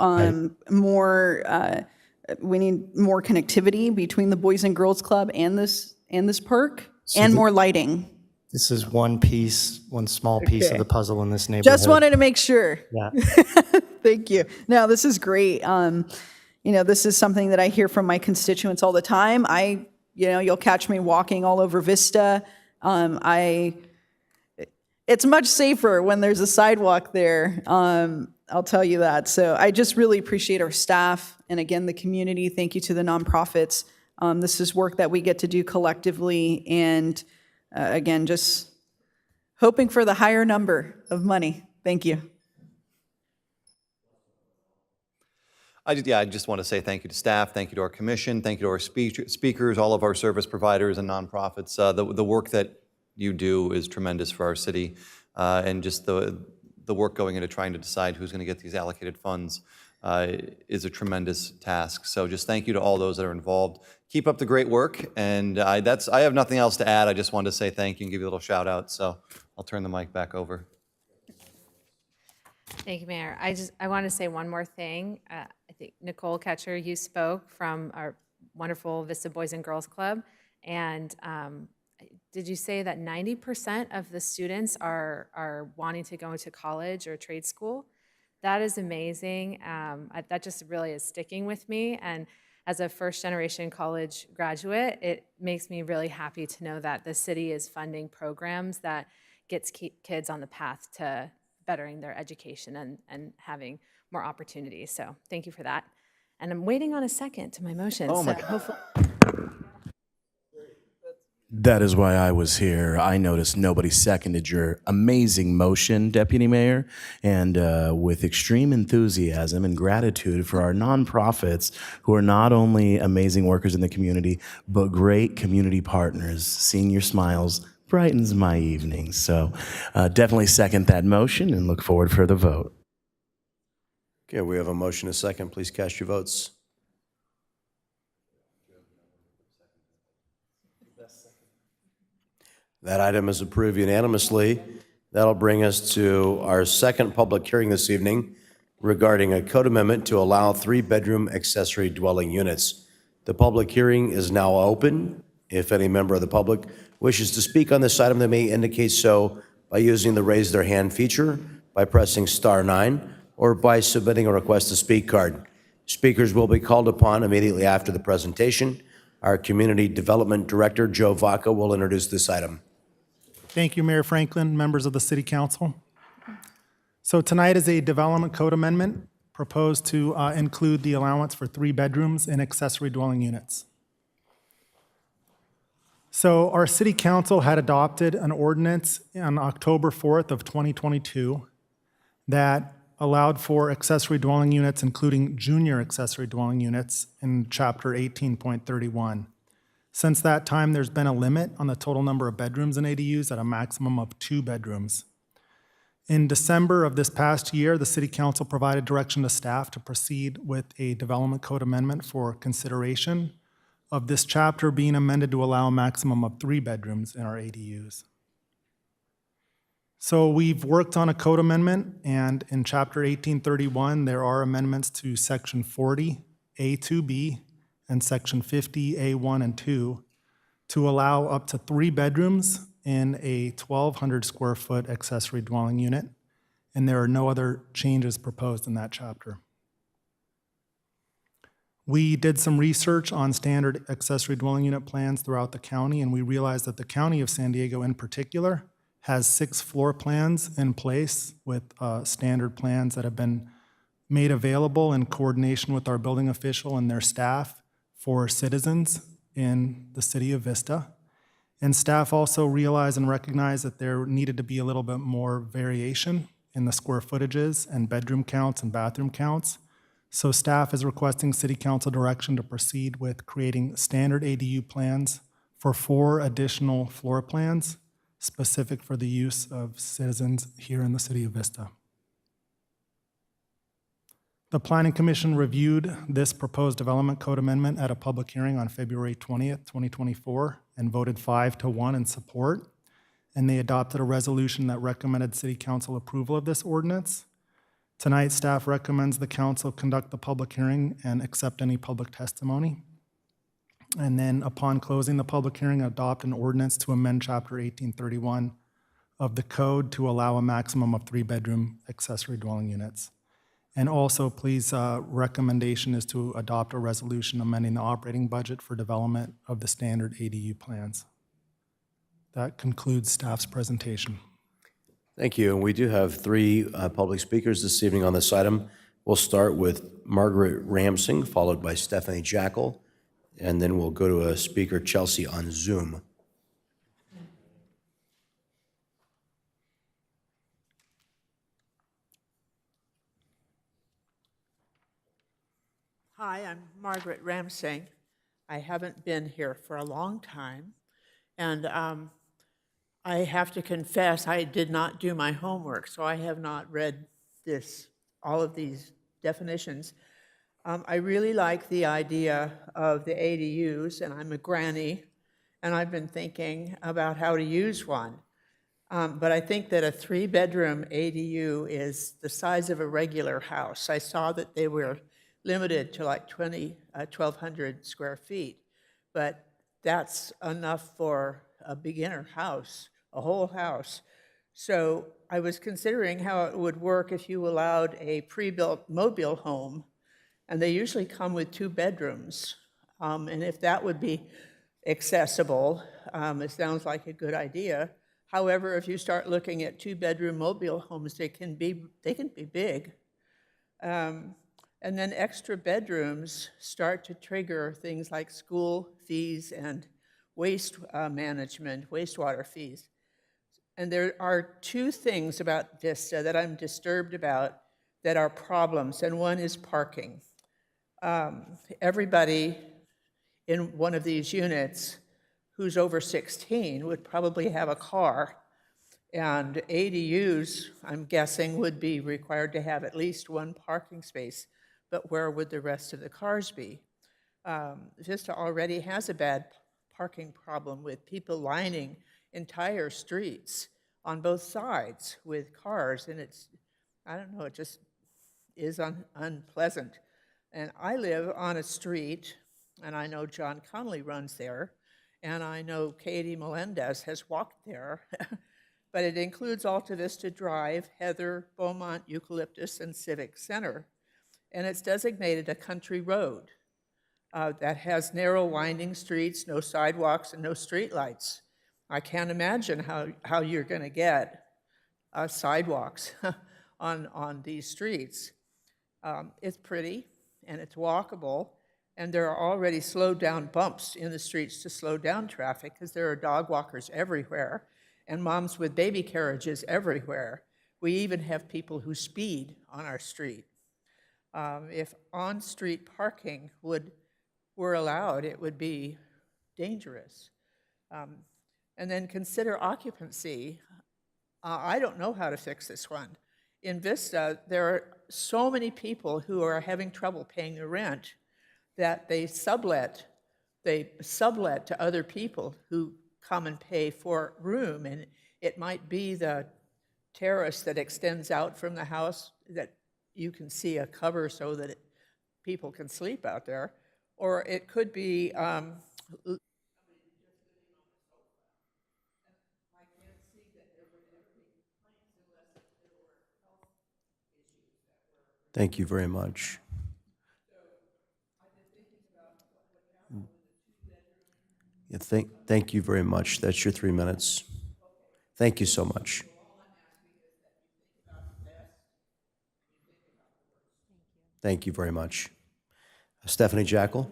We need more connectivity between the Boys and Girls Club and this park, and more lighting. This is one piece, one small piece of the puzzle in this neighborhood. Just wanted to make sure. Yeah. Thank you. No, this is great. This is something that I hear from my constituents all the time. You'll catch me walking all over Vista. It's much safer when there's a sidewalk there. I'll tell you that. So I just really appreciate our staff and again, the community. Thank you to the nonprofits. This is work that we get to do collectively, and again, just hoping for the higher number of money. Thank you. I just want to say thank you to staff, thank you to our commission, thank you to our speakers, all of our service providers and nonprofits. The work that you do is tremendous for our city, and just the work going into trying to decide who's going to get these allocated funds is a tremendous task. So just thank you to all those that are involved. Keep up the great work, and I have nothing else to add. I just wanted to say thank you and give you a little shout out. So I'll turn the mic back over. Thank you, Mayor. I want to say one more thing. I think Nicole Ketcher, you spoke from our wonderful Vista Boys and Girls Club, and did you say that 90% of the students are wanting to go into college or trade school? That is amazing. That just really is sticking with me, and as a first-generation college graduate, it makes me really happy to know that the city is funding programs that gets kids on the path to bettering their education and having more opportunities. So thank you for that. And I'm waiting on a second to my motion. Oh my so God. hopefully. That is why I was here. I noticed nobody seconded your amazing motion, Deputy Mayor, and with extreme enthusiasm and gratitude for our nonprofits who are not only amazing workers in the community, but great community partners. Seeing your smiles brightens my evening. So definitely second that motion and look forward for the vote. Okay, we have a motion, a second. Please cast your votes. That item is approved unanimously. That'll bring us to our second public hearing this evening regarding a code amendment to allow 3-bedroom accessory dwelling units. The public hearing is now open. If any member of the public wishes to speak on this item, they may indicate so by using the raise their hand feature, by pressing *9, or by submitting a request to speak card. Speakers will be called upon immediately after the presentation. Our Community Development Director, Joe Vaca, will introduce this item. Thank you, Mayor Franklin, members of the City Council. So tonight is a development code amendment proposed to include the allowance for 3 bedrooms in accessory dwelling units. So our City Council had adopted an ordinance on October 4th of 2022 that allowed for accessory dwelling units, including junior accessory dwelling units in Chapter 18.31. Since that time, there's been a limit on the total number of bedrooms in ADUs at a maximum of 2 bedrooms. In December of this past year, the City Council provided direction to staff to proceed with a development code amendment for consideration of this chapter being amended to allow a maximum of 3 bedrooms in our ADUs. So we've worked on a code amendment, and in Chapter 1831, there are amendments to Section 40A2B and Section 50A1 and 2 to allow up to 3 bedrooms in a 1,200 square foot accessory dwelling unit, and there are no other changes proposed in that chapter. We did some research on standard accessory dwelling unit plans throughout the county, and we realized that the County of San Diego in particular has 6 floor plans in place with standard plans that have been made available in coordination with our building official and their staff for citizens in the city of Vista. And staff also realized and recognized that there needed to be a little bit more variation in the square footages and bedroom counts and bathroom counts. So staff is requesting City Council direction to proceed with creating standard ADU plans for 4 additional floor plans specific for the use of citizens here in the city of Vista. The Planning Commission reviewed this proposed development code amendment at a public hearing on February 20th, 2024, and voted 5-1 in support. And they adopted a resolution that recommended City Council approval of this ordinance. Tonight, staff recommends the council conduct the public hearing and accept any public testimony. And then upon closing the public hearing, adopt an ordinance to amend Chapter 1831 of the code to allow a maximum of 3-bedroom accessory dwelling units. And also, please, recommendation is to adopt a resolution amending the operating budget for development of the standard ADU plans. That concludes staff's presentation. Thank you. And we do have 3 public speakers this evening on this item. We'll start with Margaret Ramsing, followed by Stephanie Jackal, and then we'll go to a speaker, Chelsea, on Zoom. Hi, I'm Margaret Ramsing. I haven't been here for a long time, and I have to confess I did not do my homework, so I have not read all of these definitions. I really like the idea of the ADUs, and I'm a granny, and I've been thinking about how to use one. But I think that a 3-bedroom ADU is the size of a regular house. I saw that they were limited to like 1,200 square feet, but that's enough for a beginner house, a whole house. So I was considering how it would work if you allowed a pre-built mobile home, and they usually come with 2 bedrooms. And if that would be accessible, it sounds like a good idea. However, if you start looking at 2-bedroom mobile homes, they can be big. And then extra bedrooms start to trigger things like school fees and waste management, wastewater fees. And there are 2 things about Vista that I'm disturbed about that are problems, and one is parking. Everybody in one of these units who's over 16 would probably have a car, and ADUs, I'm guessing, would be required to have at least 1 parking space. But where would the rest of the cars be? Vista already has a bad parking problem with people lining entire streets on both sides with cars, and I don't know, it just is unpleasant. And I live on a street, and I know John Connolly runs there, and I know Katie Melendez has walked there, but it includes Alta Vista Drive, Heather, Beaumont, Eucalyptus, and Civic Center. And it's designated a country road that has narrow winding streets, no sidewalks, and no streetlights. I can't imagine how you're going to get sidewalks on these streets. It's pretty, and it's walkable, and there are already slowed down bumps in the streets to slow down traffic because there are dog walkers everywhere and moms with baby carriages everywhere. We even have people who speed on our street. If on-street parking were allowed, it would be dangerous. And then consider occupancy. I don't know how to fix this one. In Vista, there are so many people who are having trouble paying the rent that they sublet to other people who come and pay for room. And it might be the terrace that extends out from the house that you can see a cover so that people can sleep out there. Or it could be Thank you very much. Yeah, thank you very much. That's your 3 minutes. Thank you so much. Thank you very much. Stephanie Jackal?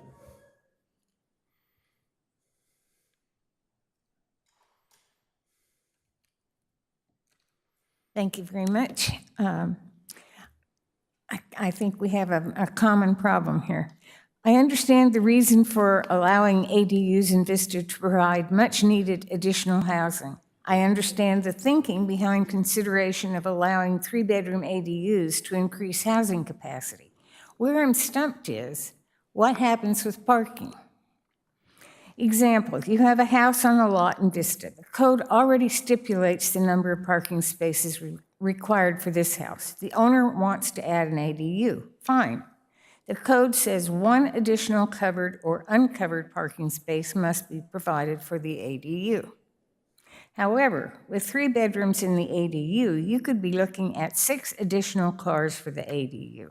Thank you very much. I think we have a common problem here. I understand the reason for allowing ADUs in Vista to provide much-needed additional housing. I understand the thinking behind consideration of allowing 3-bedroom ADUs to increase housing capacity. Where I'm stumped is, what happens with parking? Example, you have a house on a lot in Vista. The code already stipulates the number of parking spaces required for this house. The owner wants to add an ADU. Fine. The code says 1 additional covered or uncovered parking space must be provided for the ADU. However, with 3 bedrooms in the ADU, you could be looking at 6 additional cars for the ADU.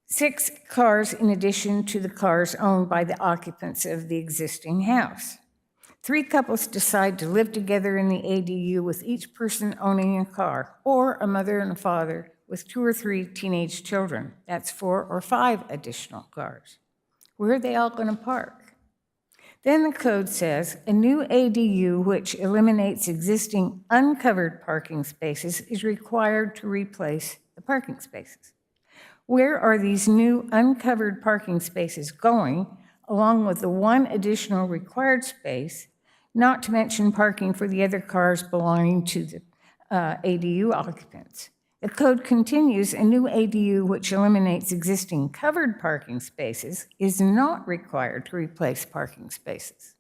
6 cars in addition to the cars owned by the occupants of the existing house. 3 couples decide to live together in the ADU with each person owning a car, or a mother and a father with 2 or 3 teenage children. That's 4 or 5 additional cars. Where are they all going to park? Then the code says a new ADU which eliminates existing uncovered parking spaces is required to replace the parking spaces. Where are these new uncovered parking spaces going, along with the 1 additional required space, not to mention parking for the other cars belonging to the ADU occupants? The code continues, a new ADU which eliminates existing covered parking spaces is not required to replace parking spaces.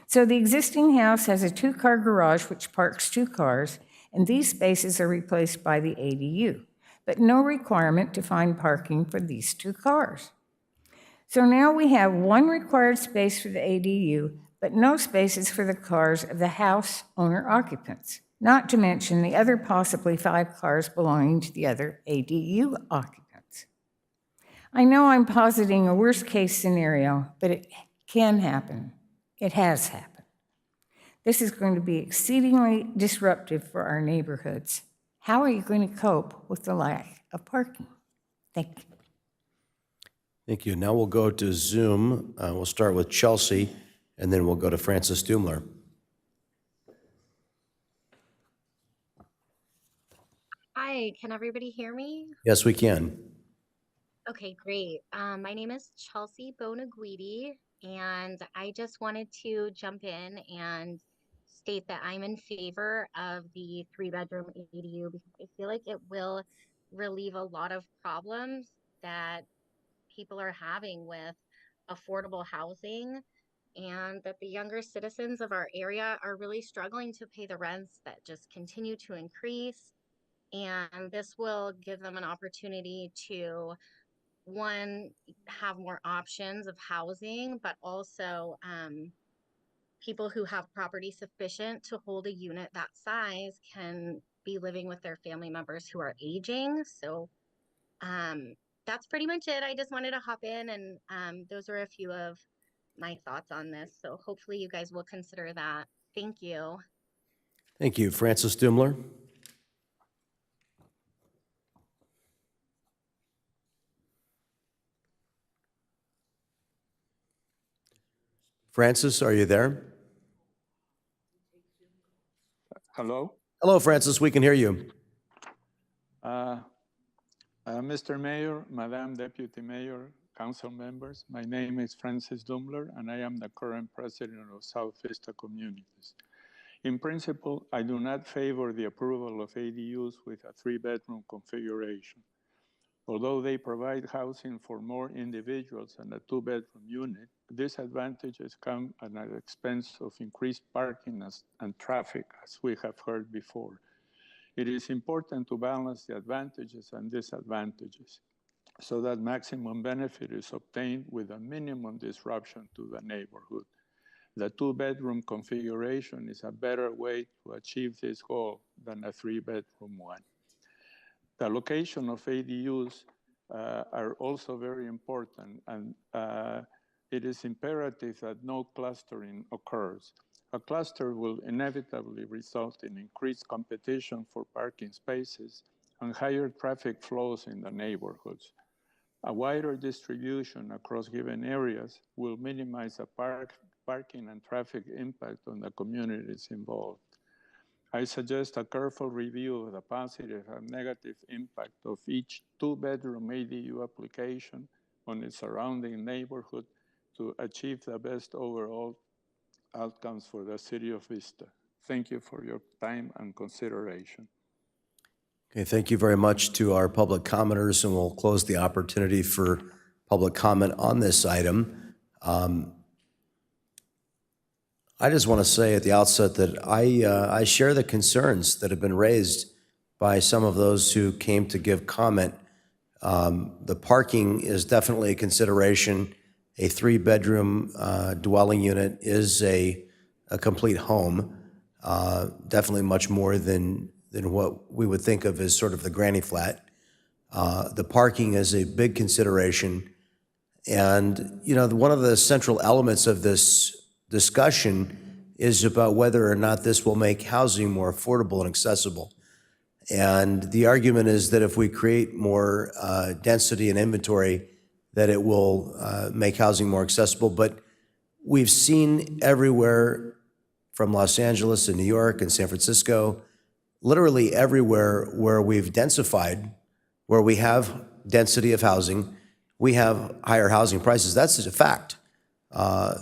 So the existing house has a 2-car garage which parks 2 cars, and these spaces are replaced by the ADU, but no requirement to find parking for these 2 cars. So now we have 1 required space for the ADU, but no spaces for the cars of the house owner occupants, not to mention the other possibly 5 cars belonging to the other ADU occupants. I know I'm positing a worst-case scenario, but it can happen. It has happened. This is going to be exceedingly disruptive for our neighborhoods. How are you going to cope with the lack of parking? Thank you. Thank you. Now we'll go to Zoom. We'll start with Chelsea, and then we'll go to Francis Dumler. Hi, can everybody hear me? Yes, we can. Okay, great. My name is Chelsea Bonaguidi, and I just wanted to jump in and state that I'm in favor of the 3-bedroom ADU because I feel like it will relieve a lot of problems that people are having with affordable housing, and that the younger citizens of our area are really struggling to pay the rents that just continue to increase. And this will give them an opportunity to, one, have more options of housing, but also people who have property sufficient to hold a unit that size can be living with their family members who are aging. So that's pretty much it. I just wanted to hop in, and those are a few of my thoughts on this. So hopefully you guys will consider that. Thank you. Thank you. Francis Dumler? Francis, are you there? Hello? Hello, Francis. We can hear you. Mr. Mayor, Madam Deputy Mayor, council members, my name is Francis Dumler, and I am the current president of South Vista Communities. In principle, I do not favor the approval of ADUs with a 3-bedroom configuration. Although they provide housing for more individuals than a 2-bedroom unit, disadvantages come at the expense of increased parking and traffic, as we have heard before. It is important to balance the advantages and disadvantages so that maximum benefit is obtained with a minimum disruption to the neighborhood. The 2-bedroom configuration is a better way to achieve this goal than a 3-bedroom one. The location of ADUs are also very important, and it is imperative that no clustering occurs. A cluster will inevitably result in increased competition for parking spaces and higher traffic flows in the neighborhoods. A wider distribution across given areas will minimize the parking and traffic impact on the communities involved. I suggest a careful review of the positive and negative impact of each two-bedroom ADU application on its surrounding neighborhood to achieve the best overall outcomes for the city of Vista. Thank you for your time and consideration. Okay, thank you very much to our public commenters, and we'll close the opportunity for public comment on this item. I just want to say at the outset that I share the concerns that have been raised by some of those who came to give comment. The parking is definitely a consideration. A three-bedroom dwelling unit is a complete home, definitely much more than what we would think of as sort of the granny flat. The parking is a big consideration. And, you know, one of the central elements of this discussion is about whether or not this will make housing more affordable and accessible. And the argument is that if we create more density and inventory, that it will make housing more accessible. But we've seen everywhere from Los Angeles and New York and San Francisco, literally everywhere where we've densified, where we have density of housing, we have higher housing prices. That's just a fact.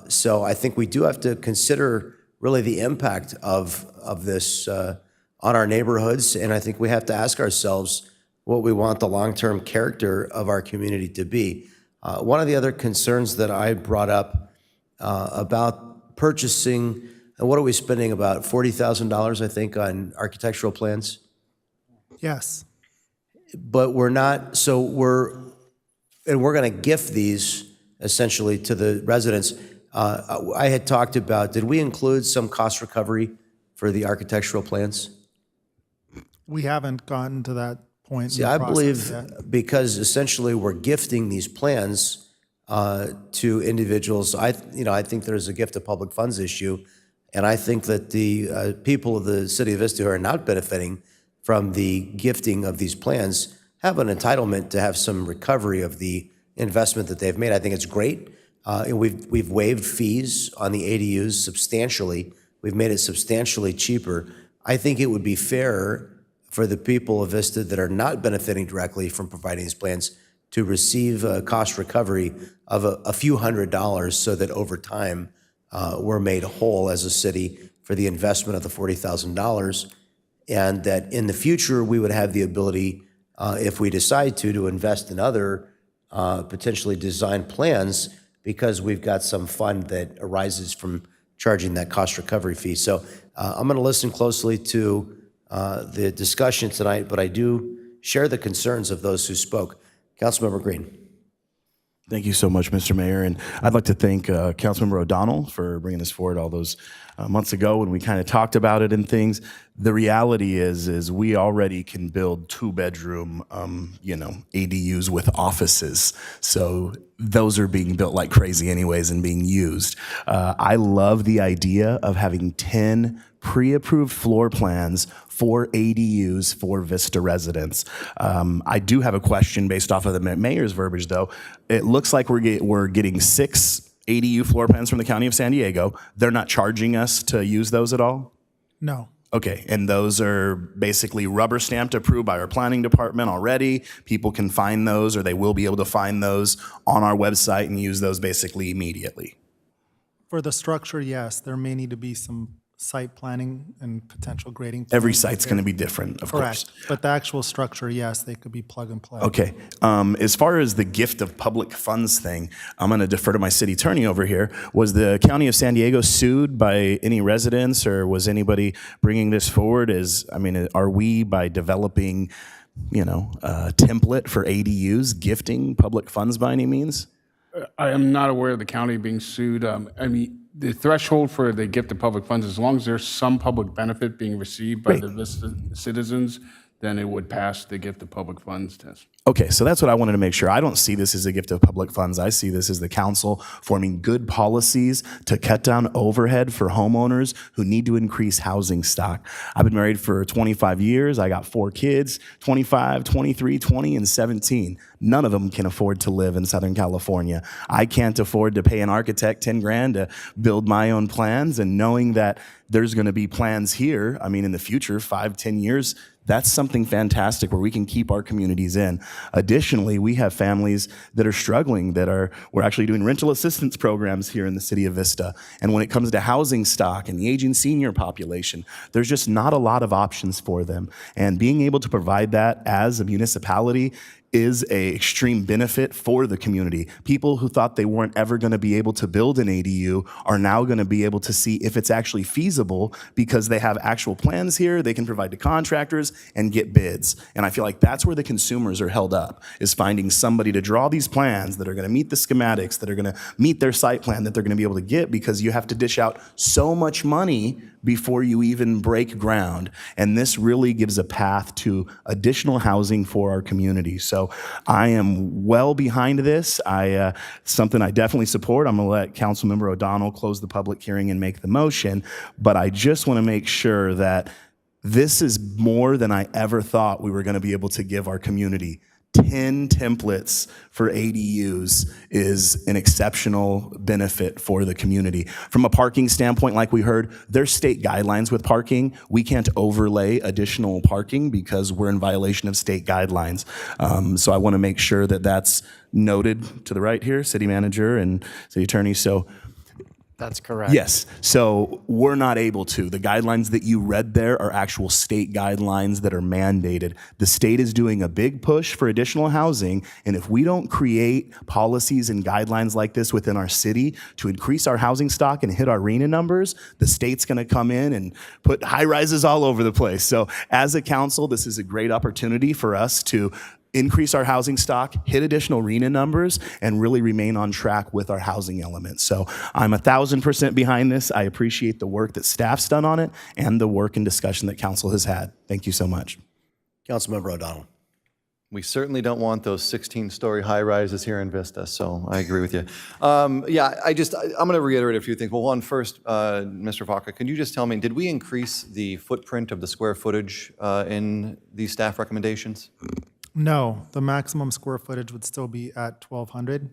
So I think we do have to consider really the impact of this on our neighborhoods, and I think we have to ask ourselves what we want the long-term character of our community to be. One of the other concerns that I brought up about purchasing, and what are we spending, about $40,000, I think, on architectural plans? Yes. But we're not, so we're going to gift these essentially to the residents. I had talked about, did we include some cost recovery for the architectural plans? We haven't gotten to that point. See, I believe because essentially we're gifting these plans to individuals. I think there's a gift of public funds issue, and I think that the people of the city of Vista who are not benefiting from the gifting of these plans have an entitlement to have some recovery of the investment that they've made. I think it's great. And we've waived fees on the ADUs substantially. We've made it substantially cheaper. I think it would be fair for the people of Vista that are not benefiting directly from providing these plans to receive a cost recovery of a few $100s so that over time we're made whole as a city for the investment of the $40,000, and that in the future we would have the ability, if we decide to invest in other potentially designed plans, because we've got some fund that arises from charging that cost recovery fee. So I'm going to listen closely to the discussion tonight, but I do share the concerns of those who spoke. Councilmember Green. Thank you so much, Mr. Mayor. And I'd like to thank Councilmember O'Donnell for bringing this forward all those months ago when we kind of talked about it and things. The reality is we already can build two-bedroom, ADUs with offices. So those are being built like crazy anyways and being used. I love the idea of having 10 pre-approved floor plans for ADUs for Vista residents. I do have a question based off of the mayor's verbiage, though. It looks like we're getting 6 ADU floor plans from the County of San Diego. They're not charging us to use those at all? No. Okay, and those are basically rubber stamped approved by our planning department already. People can find those, or they will be able to find those on our website and use those basically immediately. For the structure, yes, there may need to be some site planning and potential grading. Every site's going to be different, of course. Correct, but the actual structure, yes, they could be plug and play. Okay. As far as the gift of public funds thing, I'm going to defer to my city attorney over here. Was the County of San Diego sued by any residents, or was anybody bringing this forward? Are we, by developing, a template for ADUs, gifting public funds by any means? I am not aware of the county being sued. The threshold for the gift of public funds, as long as there's some public benefit being received by the Vista citizens, then it would pass the gift of public funds test. Okay, so that's what I wanted to make sure. I don't see this as a gift of public funds. I see this as the council forming good policies to cut down overhead for homeowners who need to increase housing stock. I've been married for 25 years. I got 4 kids, 25, 23, 20, and 17. None of them can afford to live in Southern California. I can't afford to pay an architect 10 grand to build my own plans, and knowing that there's gonna be plans here, I mean, in the future, 5, 10 years, that's something fantastic where we can keep our communities in. Additionally, we have families that are struggling we're actually doing rental assistance programs here in the city of Vista. And when it comes to housing stock and the aging senior population, there's just not a lot of options for them. And being able to provide that as a municipality is a extreme benefit for the community. People who thought they weren't ever gonna be able to build an ADU are now gonna be able to see if it's actually feasible because they have actual plans here, they can provide to contractors and get bids. And I feel like that's where the consumers are held up, is finding somebody to draw these plans that are gonna meet the schematics, that are gonna meet their site plan that they're gonna be able to get, because you have to dish out so much money before you even break ground. And this really gives a path to additional housing for our community. So I am well behind this. Something I definitely support. I'm gonna let Councilmember O'Donnell close the public hearing and make the motion, but I just wanna make sure that this is more than I ever thought we were gonna be able to give our community. 10 templates for ADUs is an exceptional benefit for the community. From a parking standpoint, like we heard, there's state guidelines with parking. We can't overlay additional parking because we're in violation of state guidelines. So I want to make sure that that's noted to the right here, city manager and city attorney. So That's correct. yes, so we're not able to. The guidelines that you read there are actual state guidelines that are mandated. The state is doing a big push for additional housing, and if we don't create policies and guidelines like this within our city to increase our housing stock and hit our RHNA numbers, the state's gonna come in and put high rises all over the place. So as a council, this is a great opportunity for us to increase our housing stock, hit additional RHNA numbers, and really remain on track with our housing elements. So I'm 1,000% behind this. I appreciate the work that staff's done on it and the work and discussion that council has had. Thank you so much. Councilmember O'Donnell. We certainly don't want those 16-story high-rises here in Vista, so I agree with you. I'm going to reiterate a few things. Well, one, first, Mr. Vaca, can you just tell me, did we increase the footprint of the square footage in these staff recommendations? No, the maximum square footage would still be at 1,200.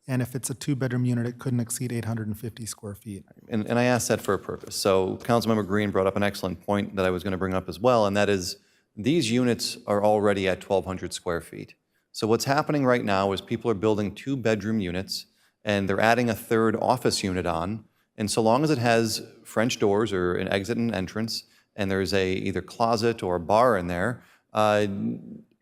And if it's a 2-bedroom unit, it couldn't exceed 850 square feet. And I asked that for a purpose. So Councilmember Green brought up an excellent point that I was going to bring up as well, and that is these units are already at 1,200 square feet. So what's happening right now is people are building 2-bedroom units, and they're adding a 3rd office unit on. And so long as it has French doors or an exit and entrance, and there's a either closet or a bar in there,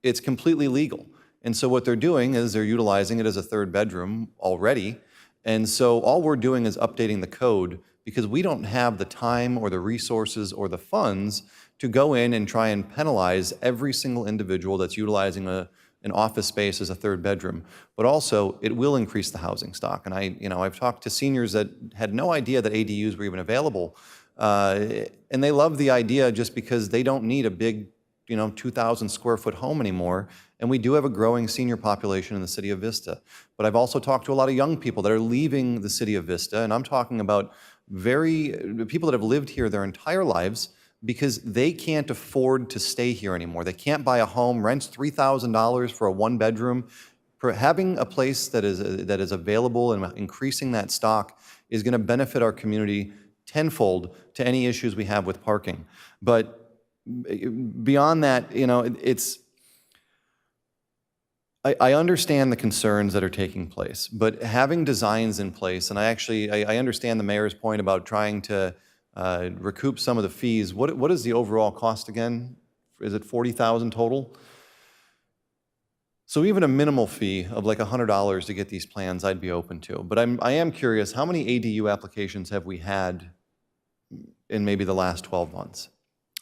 it's completely legal. And so what they're doing is they're utilizing it as a 3rd bedroom already. And so all we're doing is updating the code because we don't have the time or the resources or the funds to go in and try and penalize every single individual that's utilizing an office space as a 3rd bedroom. But also, it will increase the housing stock. And I've talked to seniors that had no idea that ADUs were even available. And they love the idea just because they don't need a big 2,000 square foot home anymore. And we do have a growing senior population in the city of Vista. But I've also talked to a lot of young people that are leaving the city of Vista. And I'm talking about people that have lived here their entire lives because they can't afford to stay here anymore. They can't buy a home, rents $3,000 for a 1-bedroom. Having a place that is available and increasing that stock is going to benefit our community tenfold to any issues we have with parking. But beyond that, I understand the concerns that are taking place, but having designs in place, and I understand the mayor's point about trying to recoup some of the fees. What is the overall cost again? Is it $40,000 total? So even a minimal fee of like $100 to get these plans, I'd be open to. But I am curious, how many ADU applications have we had in maybe the last 12 months?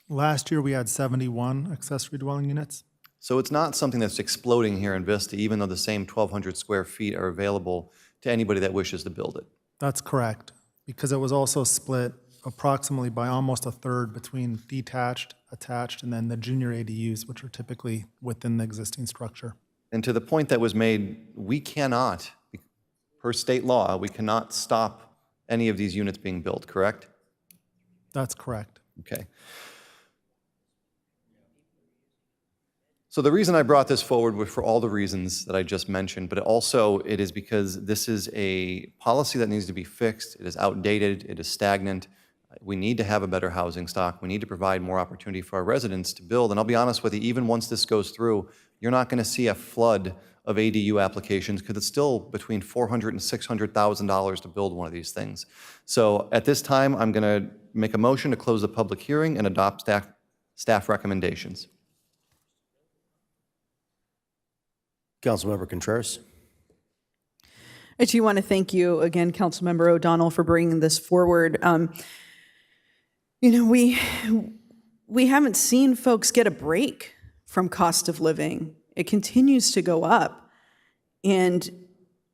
Last year, we had 71 accessory dwelling units. So it's not something that's exploding here in Vista, even though the same 1,200 square feet are available to anybody that wishes to build it. That's correct, because it was also split approximately by almost a third between detached, attached, and then the junior ADUs, which are typically within the existing structure. And to the point that was made, we cannot, per state law, we cannot stop any of these units being built, correct? That's correct. Okay. So the reason I brought this forward was for all the reasons that I just mentioned, but also it is because this is a policy that needs to be fixed. It is outdated. It is stagnant. We need to have a better housing stock. We need to provide more opportunity for our residents to build. And I'll be honest with you, even once this goes through, you're not going to see a flood of ADU applications because it's still between $400,000 and $600,000 to build one of these things. So at this time, I'm going to make a motion to close the public hearing and adopt staff recommendations. Councilmember Contreras. I do want to thank you again, Councilmember O'Donnell, for bringing this forward. You know, we haven't seen folks get a break from cost of living. It continues to go up. And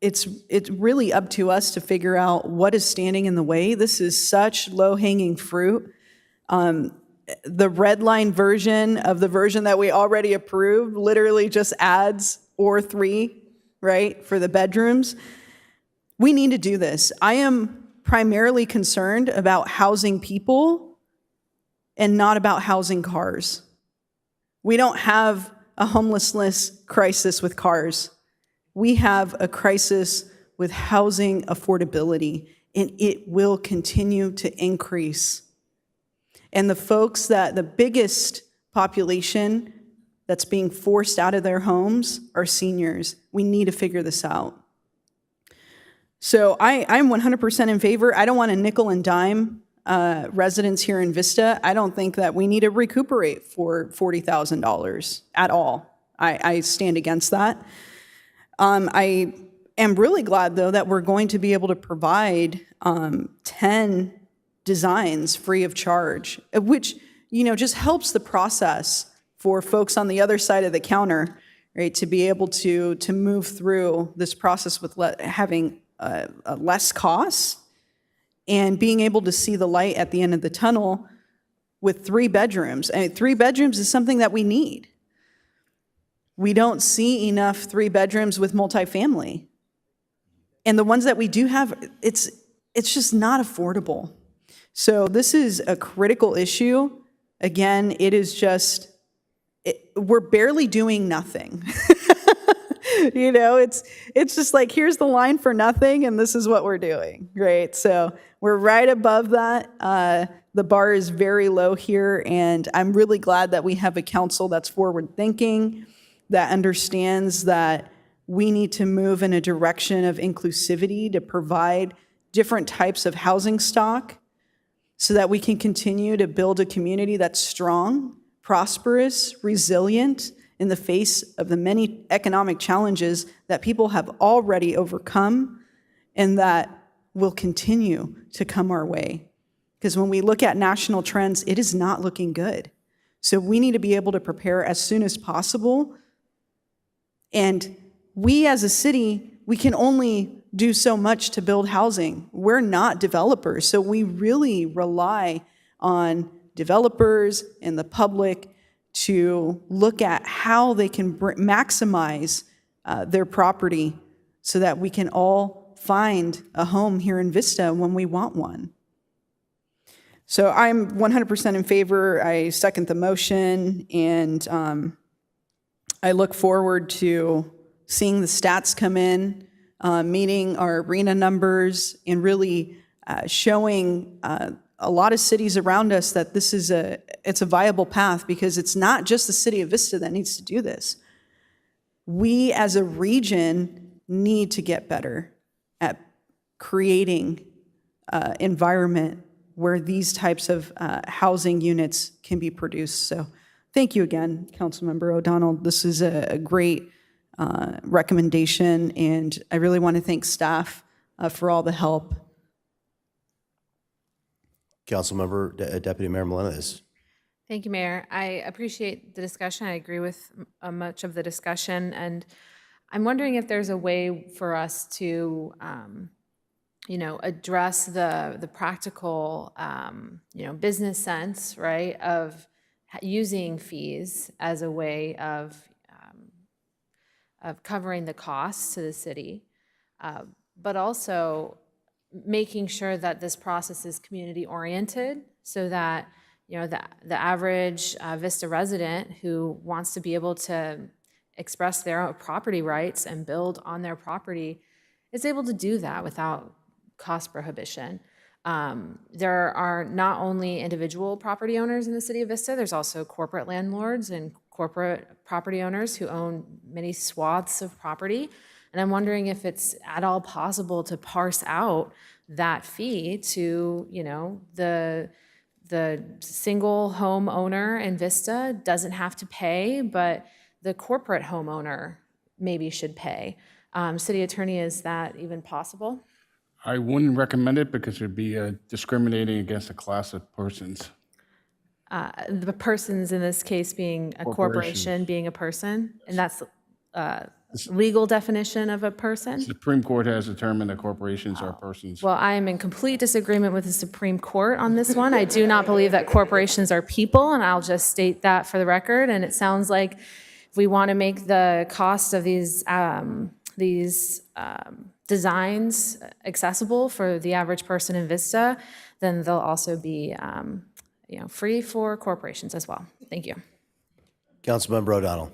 it's really up to us to figure out what is standing in the way. This is such low-hanging fruit. The red line version of the version that we already approved literally just adds or 3, right, for the bedrooms. We need to do this. I am primarily concerned about housing people and not about housing cars. We don't have a homelessness crisis with cars. We have a crisis with housing affordability, and it will continue to increase. And the biggest population that's being forced out of their homes are seniors. We need to figure this out. So I'm 100% in favor. I don't want to nickel and dime residents here in Vista. I don't think that we need to recuperate for $40,000 at all. I stand against that. I am really glad, though, that we're going to be able to provide 10 designs free of charge, which, you know, just helps the process for folks on the other side of the counter, right, to be able to move through this process with having less costs and being able to see the light at the end of the tunnel with 3 bedrooms. And 3 bedrooms is something that we need. We don't see enough 3 bedrooms with multifamily. And the ones that we do have, it's just not affordable. So this is a critical issue. Again, it is just, we're barely doing nothing. You know, it's just like, here's the line for nothing, and this is what we're doing, right? So we're right above that. The bar is very low here, and I'm really glad that we have a council that's forward-thinking, that understands that we need to move in a direction of inclusivity to provide different types of housing stock so that we can continue to build a community that's strong, prosperous, resilient in the face of the many economic challenges that people have already overcome and that will continue to come our way. Because when we look at national trends, it is not looking good. So we need to be able to prepare as soon as possible. And we as a city, we can only do so much to build housing. We're not developers, so we really rely on developers and the public to look at how they can maximize their property so that we can all find a home here in Vista when we want one. So I'm 100% in favor. I second the motion, and I look forward to seeing the stats come in, meeting our RHNA numbers, and really showing a lot of cities around us that this is it's a viable path, because it's not just the city of Vista that needs to do this. We as a region need to get better at creating an environment where these types of housing units can be produced. So thank you again, Councilmember O'Donnell. This is a great recommendation, and I really want to thank staff for all the help. Councilmember Deputy Mayor Melendez. Thank you, Mayor. I appreciate the discussion. I agree with much of the discussion, and I'm wondering if there's a way for us to, address the practical, business sense, right, of using fees as a way of covering the costs to the city, but also making sure that this process is community-oriented so that, the average Vista resident who wants to be able to express their own property rights and build on their property is able to do that without cost prohibition. There are not only individual property owners in the city of Vista, there's also corporate landlords and corporate property owners who own many swaths of property. And I'm wondering if it's at all possible to parse out that fee to, the single home owner in Vista doesn't have to pay, but the corporate homeowner maybe should pay. City Attorney, is that even possible? I wouldn't recommend it because it'd be discriminating against a class of persons. The persons in this case being a corporation, being a person, and that's legal definition of a person? The Supreme Court has determined that corporations are persons. Well, I am in complete disagreement with the Supreme Court on this one. I do not believe that corporations are people, and I'll just state that for the record. And it sounds like if we want to make the cost of these designs accessible for the average person in Vista, then they'll also be free for corporations as well. Thank you. Councilmember O'Donnell.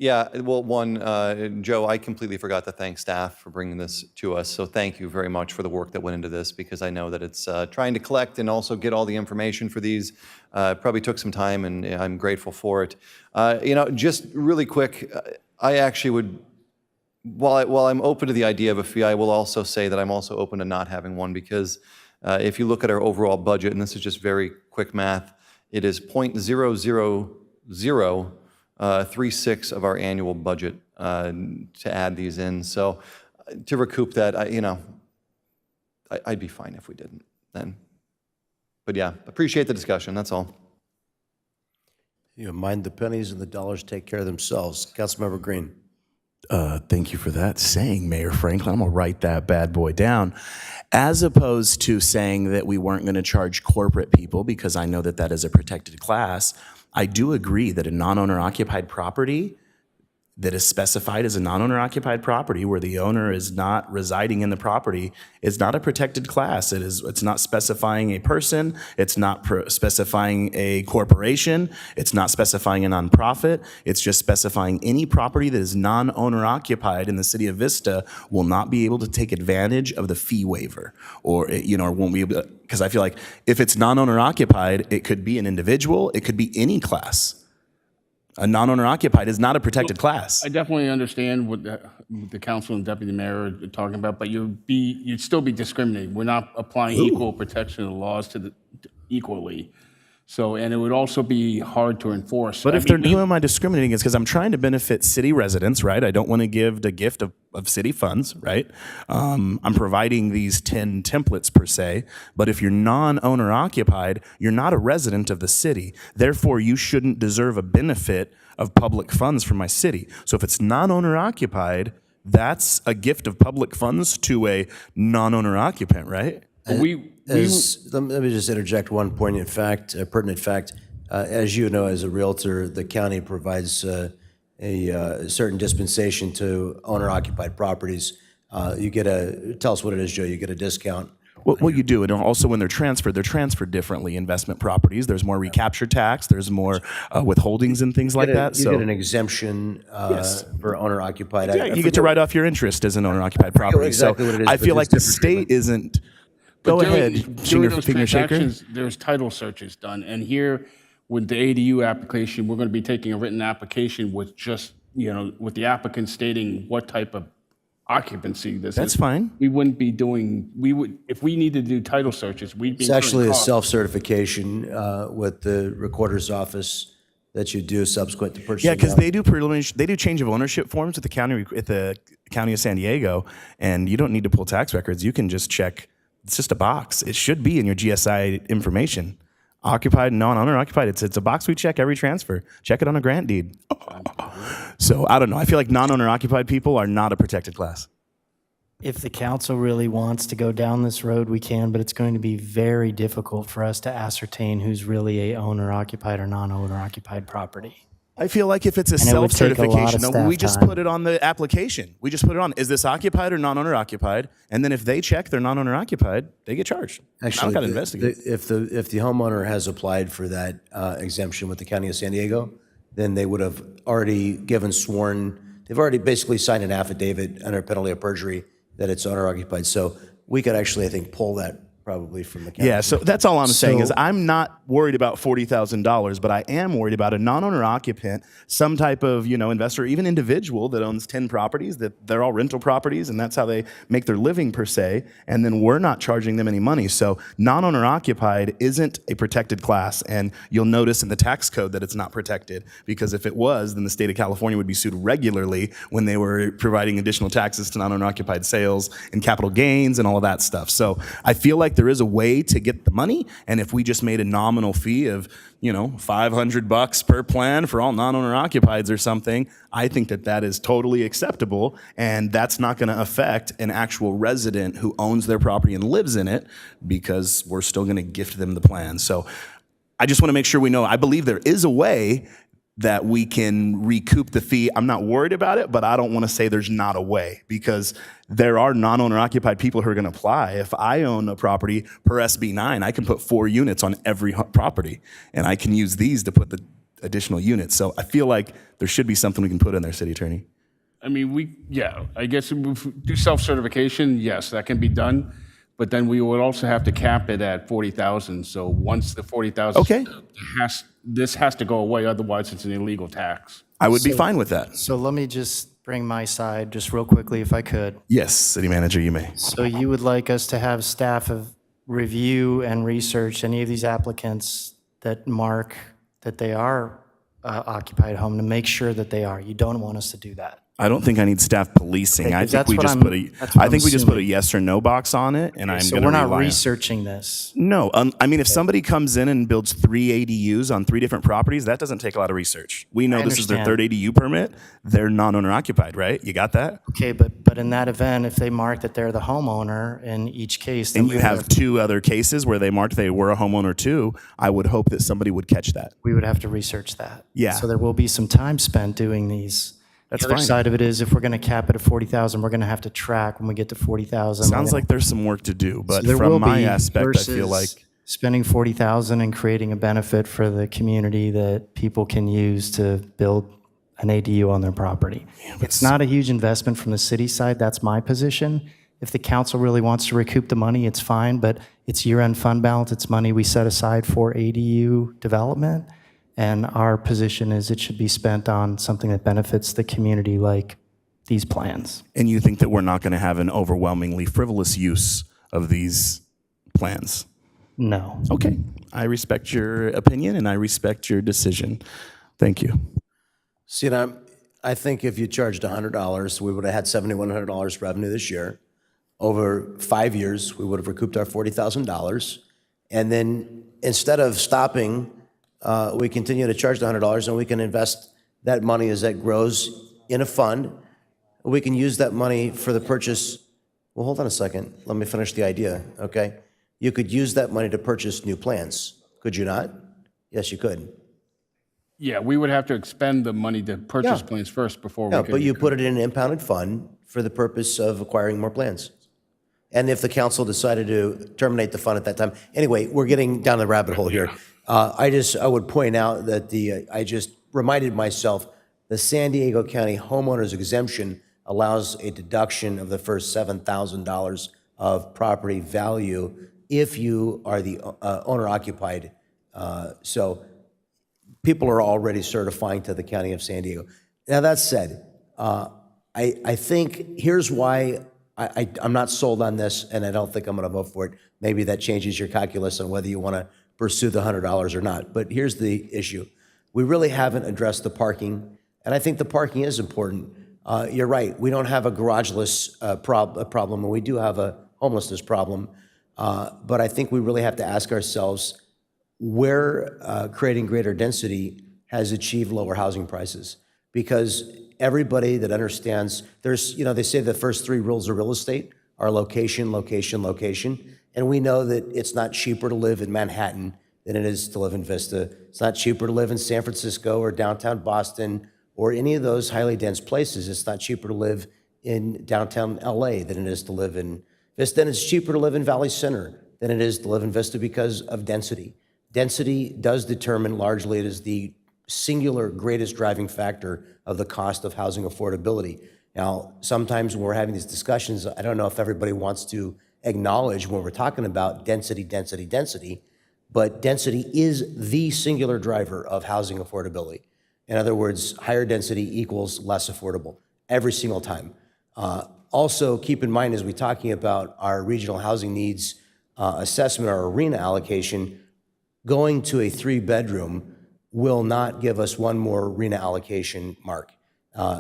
Yeah, well, one, Joe, I completely forgot to thank staff for bringing this to us. So thank you very much for the work that went into this, because I know that it's trying to collect and also get all the information for these. Probably took some time, and I'm grateful for it. Just really quick, I actually would, while I'm open to the idea of a fee, I will also say that I'm also open to not having one, because if you look at our overall budget, and this is just very quick math, it is 0.00036 of our annual budget to add these in. So to recoup that, I'd be fine if we didn't then. But yeah, appreciate the discussion, that's all. Mind the pennies and the dollars take care of themselves. Councilmember Green. Thank you for that saying, Mayor Franklin. I'm going to write that bad boy down. As opposed to saying that we weren't going to charge corporate people, because I know that that is a protected class, I do agree that a non-owner occupied property that is specified as a non-owner occupied property where the owner is not residing in the property is not a protected class. It's not specifying a person. It's not specifying a corporation. It's not specifying a nonprofit. It's just specifying any property that is non-owner occupied in the city of Vista will not be able to take advantage of the fee waiver, or won't be able to, because I feel like if it's non-owner occupied, it could be an individual, it could be any class. A non-owner occupied is not a protected class. I definitely understand what the council and deputy mayor are talking about, but you'd still be discriminating. We're not applying equal protection of the laws equally. So, and it would also be hard to enforce. But who am I discriminating against? Because I'm trying to benefit city residents, right? I don't want to give the gift of city funds, right? I'm providing these 10 templates per se, but if you're non-owner occupied, you're not a resident of the city. Therefore, you shouldn't deserve a benefit of public funds from my city. So if it's non-owner occupied, that's a gift of public funds to a non-owner occupant, right? Let me just interject one pertinent fact. As you know, as a realtor, the county provides a certain dispensation to owner-occupied properties. Tell us what it is, Joe. You get a discount. Well, you do, and also when they're transferred differently. Investment properties, there's more recapture tax, there's more withholdings and things like that. You get an exemption for owner-occupied. Yeah, you get to write off your interest as an owner-occupied property. Exactly so what it is, I feel like the state isn't. Go ahead, during those transactions, there's title searches done, and here with the ADU application, we're going to be taking a written application with just with the applicant stating what type of occupancy this is. That's fine. We wouldn't be doing. We would, if we need to do title searches, we'd be. It's actually a self-certification with the recorder's office that you do subsequent to purchasing. Yeah, because they do change of ownership forms at the county of San Diego, and you don't need to pull tax records. You can just check. It's just a box. It should be in your GSI information. Occupied, non-owner occupied. It's a box we check every transfer. Check it on a grant deed. So I don't know. I feel like non-owner occupied people are not a protected class. If the council really wants to go down this road, we can, but it's going to be very difficult for us to ascertain who's really a owner-occupied or non-owner-occupied property. I feel like if it's a And it would take a lot of self-certification, though, staff we just time. put it on the application. We just put it on, is this occupied or non-owner occupied? And then if they check they're non-owner occupied, they get charged. I don't got to investigate. If the homeowner has applied for that exemption with the County of San Diego, then they would have already they've already basically signed an affidavit under penalty of perjury that it's owner occupied. So we could actually, I think, pull that probably from the county. Yeah, so that's all I'm saying So- is I'm not worried about $40,000, but I am worried about a non-owner occupant, some type of, investor, even individual that owns 10 properties, that they're all rental properties, and that's how they make their living per se, and then we're not charging them any money. So non-owner occupied isn't a protected class, and you'll notice in the tax code that it's not protected, because if it was, then the state of California would be sued regularly when they were providing additional taxes to non-owner occupied sales and capital gains and all of that stuff. So I feel like there is a way to get the money, and if we just made a nominal fee of, $500 per plan for all non-owner occupieds or something, I think that is totally acceptable, and that's not going to affect an actual resident who owns their property and lives in it, because we're still going to gift them the plan. So I just want to make sure we know, I believe there is a way that we can recoup the fee. I'm not worried about it, but I don't want to say there's not a way, because there are non-owner occupied people who are going to apply. If I own a property per SB 9, I can put 4 units on every property, and I can use these to put the additional units. So I feel like there should be something we can put in there, City Attorney. I mean, I guess if we do self-certification, yes, that can be done. But then we would also have to cap it at 40,000. So once the 40,000, Okay. This has to go away. Otherwise, it's an illegal tax. I would be fine with that. So let me just bring my side just real quickly, if I could. Yes, City Manager, you may. So you would like us to have staff of review and research any of these applicants that mark that they are occupied home to make sure that they are. You don't want us to do that. I don't think I need staff policing. Okay, I 'cause think that's we what just I'm- put a. that's what I I'm think we just put a assuming. yes or no box on it, and I'm So going to we're not rely on- researching this. No, I mean, if somebody comes in and builds 3 ADUs on 3 different properties, that doesn't take a lot of research. We know I this is their understand. 3rd ADU permit. They're non-owner occupied, right? You got that? Okay, but in that event, if they mark that they're the homeowner in each case, then And you have 2 other cases where they marked they were a homeowner too. I would hope that somebody would catch that. we would have to research that. Yeah. So there will be some time spent doing these. That's The other fine. side of it is if we're going to cap it at 40,000, we're going to have to track when we get to 40,000. Sounds like there's some work to do, but So there will from my be aspect, I feel versus like spending 40,000 and creating a benefit for the community that people can use to build an ADU on their property. It's not a huge investment from the city side. That's my position. If the council really wants to recoup the money, it's fine, but it's year-end fund balance. It's money we set aside for ADU development. And our position is it should be spent on something that benefits the community like these plans. and you think that we're not going to have an overwhelmingly frivolous use of these plans. No. Okay. I respect your opinion and I respect your decision. Thank you. See, and I think if you charged $100, we would have had $7,100 revenue this year. Over 5 years, we would have recouped our $40,000. And then instead of stopping, we continue to charge the $100, and we can invest that money as that grows in a fund. We can use that money for the purchase. Well, hold on a second. Let me finish the idea, okay? You could use that money to purchase new plans, could you not? Yes, you could. Yeah, we would have to expend the money to purchase Yeah. plans first before No, we could. but you put it in an impounded fund for the purpose of acquiring more plans. And if the council decided to terminate the fund at that time, anyway, we're getting down the rabbit hole here. I would point out that I just reminded myself, the San Diego County homeowners exemption allows a deduction of the first $7,000 of property value if you are the owner occupied. So people are already certifying to the County of San Diego. Now, that said, I think here's why I'm not sold on this, and I don't think I'm going to vote for it. Maybe that changes your calculus on whether you want to pursue the $100 or not. But here's the issue. We really haven't addressed the parking, and I think the parking is important. You're right. We don't have a garageless problem, and we do have a homelessness problem. But I think we really have to ask ourselves where creating greater density has achieved lower housing prices. Because everybody that understands, there's, they say the first 3 rules of real estate are location, location, location. And we know that it's not cheaper to live in Manhattan than it is to live in Vista. It's not cheaper to live in San Francisco or downtown Boston or any of those highly dense places. It's not cheaper to live in downtown LA than it is to live in Vista. And it's cheaper to live in Valley Center than it is to live in Vista because of density. Density does determine largely, it is the singular greatest driving factor of the cost of housing affordability. Now, sometimes when we're having these discussions, I don't know if everybody wants to acknowledge when we're talking about density, density, density, but density is the singular driver of housing affordability. In other words, higher density equals less affordable every single time. Also, keep in mind as we're talking about our regional housing needs assessment, our arena allocation, going to a 3-bedroom will not give us one more arena allocation mark.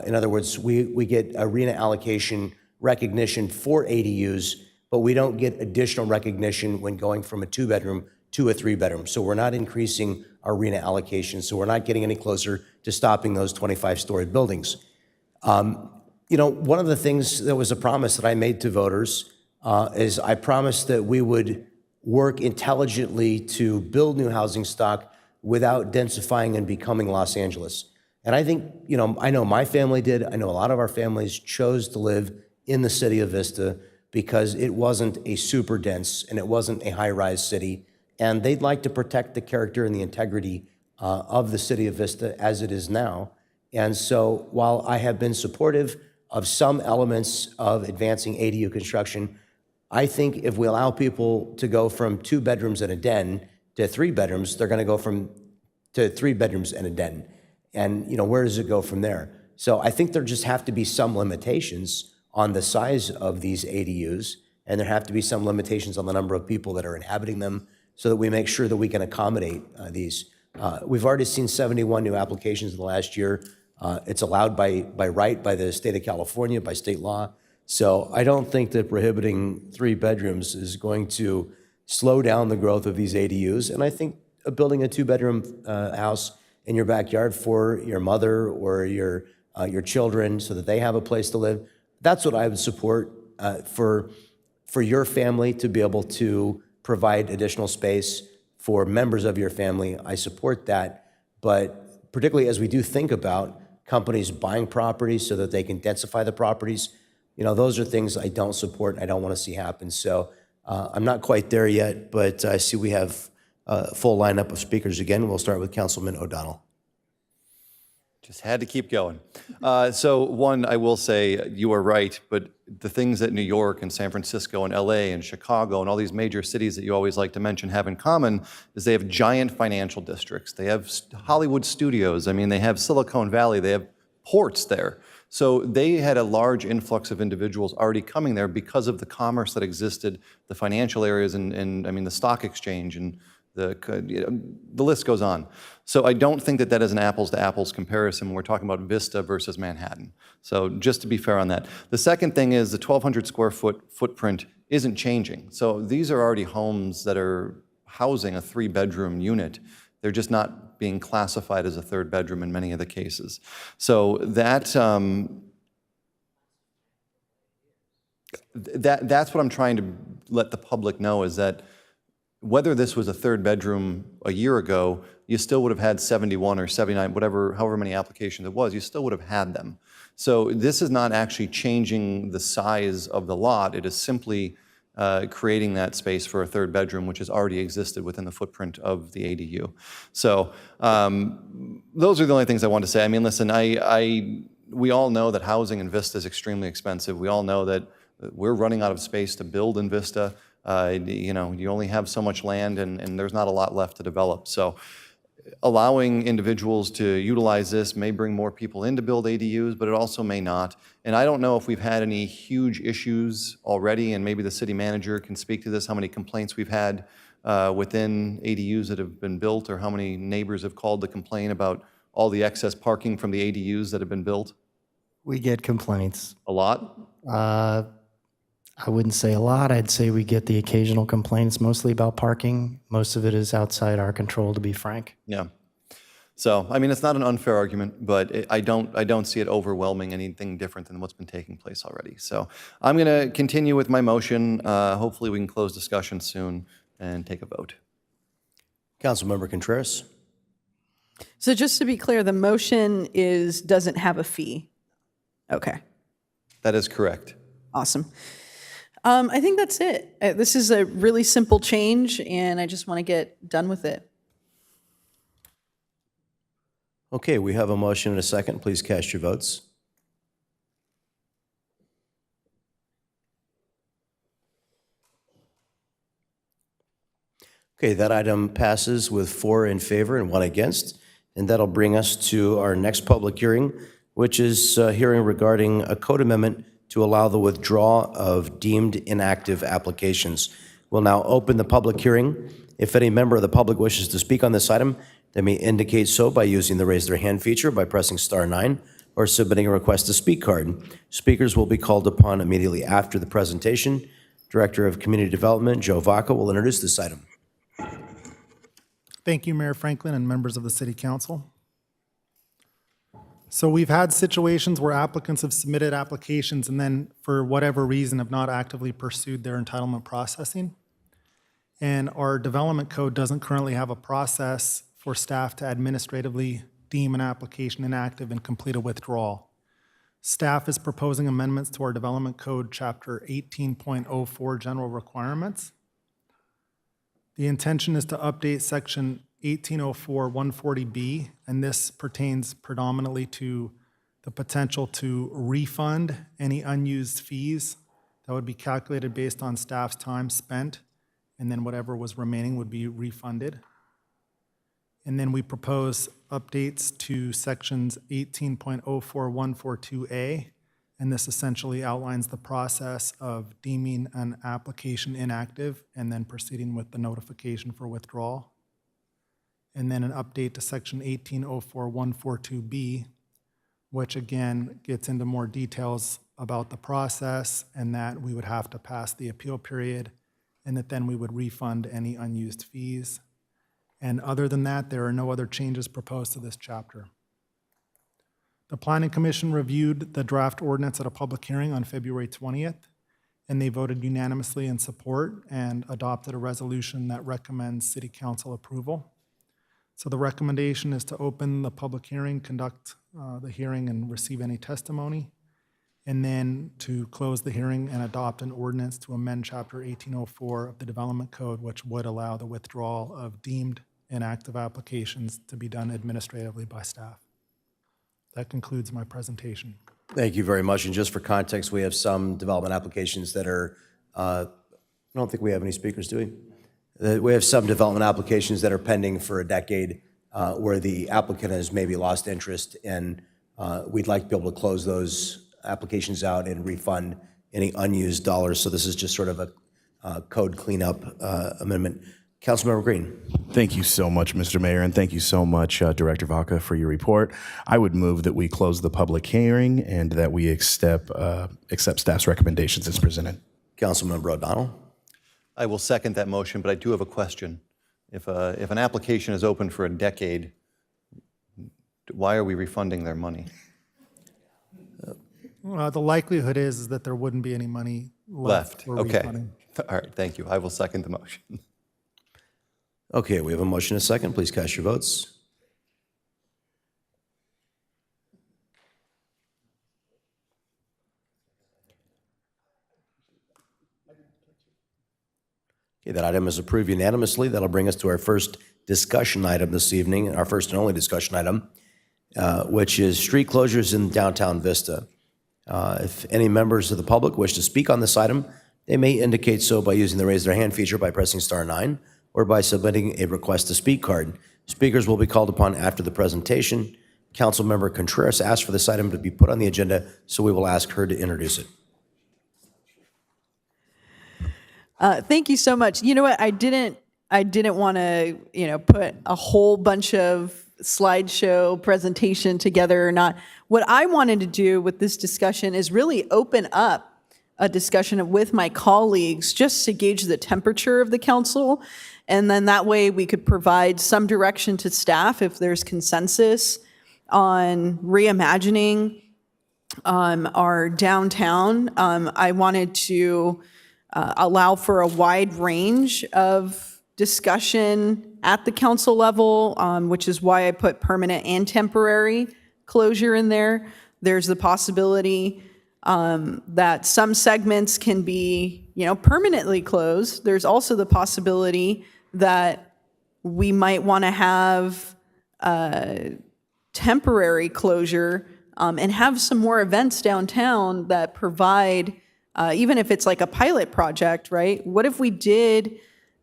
In other words, we get arena allocation recognition for ADUs, but we don't get additional recognition when going from a 2-bedroom to a 3-bedroom. So we're not increasing our arena allocation, so we're not getting any closer to stopping those 25-story buildings. One of the things that was a promise that I made to voters is I promised that we would work intelligently to build new housing stock without densifying and becoming Los Angeles. And I think, I know my family did. I know a lot of our families chose to live in the city of Vista because it wasn't a super dense and it wasn't a high-rise city. And they'd like to protect the character and the integrity of the city of Vista as it is now. And so while I have been supportive of some elements of advancing ADU construction, I think if we allow people to go from 2 bedrooms and a den to 3 bedrooms, they're going to go to 3 bedrooms and a den. And where does it go from there? So I think there just have to be some limitations on the size of these ADUs, and there have to be some limitations on the number of people that are inhabiting them so that we make sure that we can accommodate these. We've already seen 71 new applications in the last year. It's allowed by right by the state of California, by state law. So I don't think that prohibiting 3 bedrooms is going to slow down the growth of these ADUs. And I think building a 2-bedroom house in your backyard for your mother or your children so that they have a place to live, that's what I would support for your family to be able to provide additional space for members of your family. I support that. But particularly as we do think about companies buying properties so that they can densify the properties, those are things I don't support and I don't want to see happen. So I'm not quite there yet, but I see we have a full lineup of speakers again. We'll start with Councilman O'Donnell. Just had to keep going. So one, I will say you are right, but the things that New York and San Francisco and LA and Chicago and all these major cities that you always like to mention have in common is they have giant financial districts. They have Hollywood studios. I mean, they have Silicon Valley. They have ports there. So they had a large influx of individuals already coming there because of the commerce that existed, the financial areas, and I mean, the stock exchange and the list goes on. So I don't think that is an apples to apples comparison when we're talking about Vista versus Manhattan. So just to be fair on that. The second thing is the 1,200 square foot footprint isn't changing. So these are already homes that are housing a 3-bedroom unit. They're just not being classified as a 3rd bedroom in many of the cases. So that's what I'm trying to let the public know is that whether this was a 3rd bedroom a year ago, you still would have had 71 or 79, however many applications it was, you still would have had them. So this is not actually changing the size of the lot. It is simply creating that space for a 3rd bedroom, which has already existed within the footprint of the ADU. So those are the only things I want to say. I mean, listen, we all know that housing in Vista is extremely expensive. We all know that we're running out of space to build in Vista. You only have so much land and there's not a lot left to develop. So allowing individuals to utilize this may bring more people in to build ADUs, but it also may not. And I don't know if we've had any huge issues already, and maybe the city manager can speak to this, how many complaints we've had within ADUs that have been built, or how many neighbors have called to complain about all the excess parking from the ADUs that have been built. We get complaints. A lot? I wouldn't say a lot. I'd say we get the occasional complaints, mostly about parking. Most of it is outside our control, to be frank. Yeah. So, I mean, it's not an unfair argument, but I don't see it overwhelming anything different than what's been taking place already. So I'm going to continue with my motion. Hopefully we can close discussion soon and take a vote. Councilmember Contreras. So just to be clear, the motion doesn't have a fee. Okay, That is correct. awesome. I think that's it. This is a really simple change, and I just want to get done with it. Okay, we have a motion and a second. Please cast your votes. Okay, that item passes with 4 in favor and 1 against, and that'll bring us to our next public hearing, which is a hearing regarding a code amendment to allow the withdrawal of deemed inactive applications. We'll now open the public hearing. If any member of the public wishes to speak on this item, they may indicate so by using the raise their hand feature by pressing *9 or submitting a request to speak card. Speakers will be called upon immediately after the presentation. Director of Community Development, Joe Vaca, will introduce this item. Thank you, Mayor Franklin and members of the City Council. So we've had situations where applicants have submitted applications and then, for whatever reason, have not actively pursued their entitlement processing. And our development code doesn't currently have a process for staff to administratively deem an application inactive and complete a withdrawal. Staff is proposing amendments to our development code, chapter 18.04, general requirements. The intention is to update section 1804-140B, and this pertains predominantly to the potential to refund any unused fees that would be calculated based on staff's time spent, and then whatever was remaining would be refunded. And then we propose updates to sections 18.04-142A, and this essentially outlines the process of deeming an application inactive and then proceeding with the notification for withdrawal. And then an update to section 18.04-142B, which again gets into more details about the process and that we would have to pass the appeal period and that then we would refund any unused fees. And other than that, there are no other changes proposed to this chapter. The Planning Commission reviewed the draft ordinance at a public hearing on February 20th, and they voted unanimously in support and adopted a resolution that recommends City Council approval. So the recommendation is to open the public hearing, conduct the hearing, and receive any testimony, and then to close the hearing and adopt an ordinance to amend Chapter 1804 of the Development Code, which would allow the withdrawal of deemed inactive applications to be done administratively by staff. That concludes my presentation. Thank you very much. And just for context, we have some development applications that are, I don't think we have any speakers, do we? We have some development applications that are pending for a decade where the applicant has maybe lost interest, and we'd like to be able to close those applications out and refund any unused dollars. So this is just sort of a code cleanup amendment. Councilmember Green. Thank you so much, Mr. Mayor, and thank you so much, Director Vaca, for your report. I would move that we close the public hearing and that we accept staff's recommendations as presented. Councilmember O'Donnell. I will second that motion, but I do have a question. If an application is open for a decade, why are we refunding their money? The likelihood is that there wouldn't be any money left for Okay. refunding. All right, thank you. I will second the motion. Okay, we have a motion and a second. Please cast your votes. Okay, that item is approved unanimously. That'll bring us to our first discussion item this evening, our first and only discussion item, which is street closures in downtown Vista. If any members of the public wish to speak on this item, they may indicate so by using the raise their hand feature by pressing *9 or by submitting a request to speak card. Speakers will be called upon after the presentation. Councilmember Contreras asked for this item to be put on the agenda, so we will ask her to introduce it. Thank you so much. You know what? I didn't want to, put a whole bunch of slideshow presentation together or not. What I wanted to do with this discussion is really open up a discussion with my colleagues just to gauge the temperature of the council And then that way we could provide some direction to staff if there's consensus on reimagining our downtown. I wanted to allow for a wide range of discussion at the council level, which is why I put permanent and temporary closure in there. There's the possibility that some segments can be, permanently closed. There's also the possibility that we might want to have temporary closure and have some more events downtown that provide, even if it's like a pilot project, right? What if we did,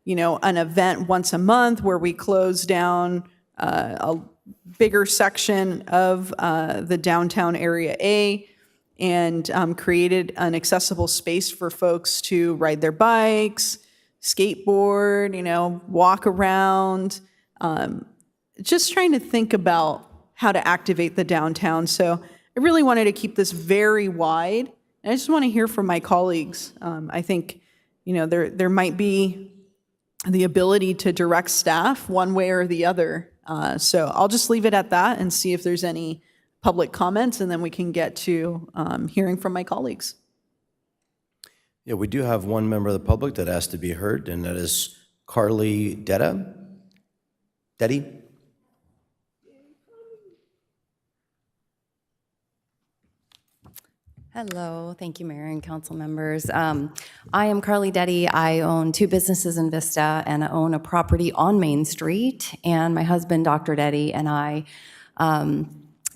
an event once a month where we close down a bigger section of the downtown area A and created an accessible space for folks to ride their bikes, skateboard, walk around, just trying to think about how to activate the downtown. So I really wanted to keep this very wide. And I just want to hear from my colleagues. I think, there might be the ability to direct staff one way or the other. So I'll just leave it at that and see if there's any public comments, and then we can get to hearing from my colleagues. Yeah, we do have one member of the public that asked to be heard, and that is Carly Deddy. Hello, thank you, Mayor and council members. I am Carly Deddy. I own 2 businesses in Vista, and I own a property on Main Street. And my husband, Dr. Deddy, and I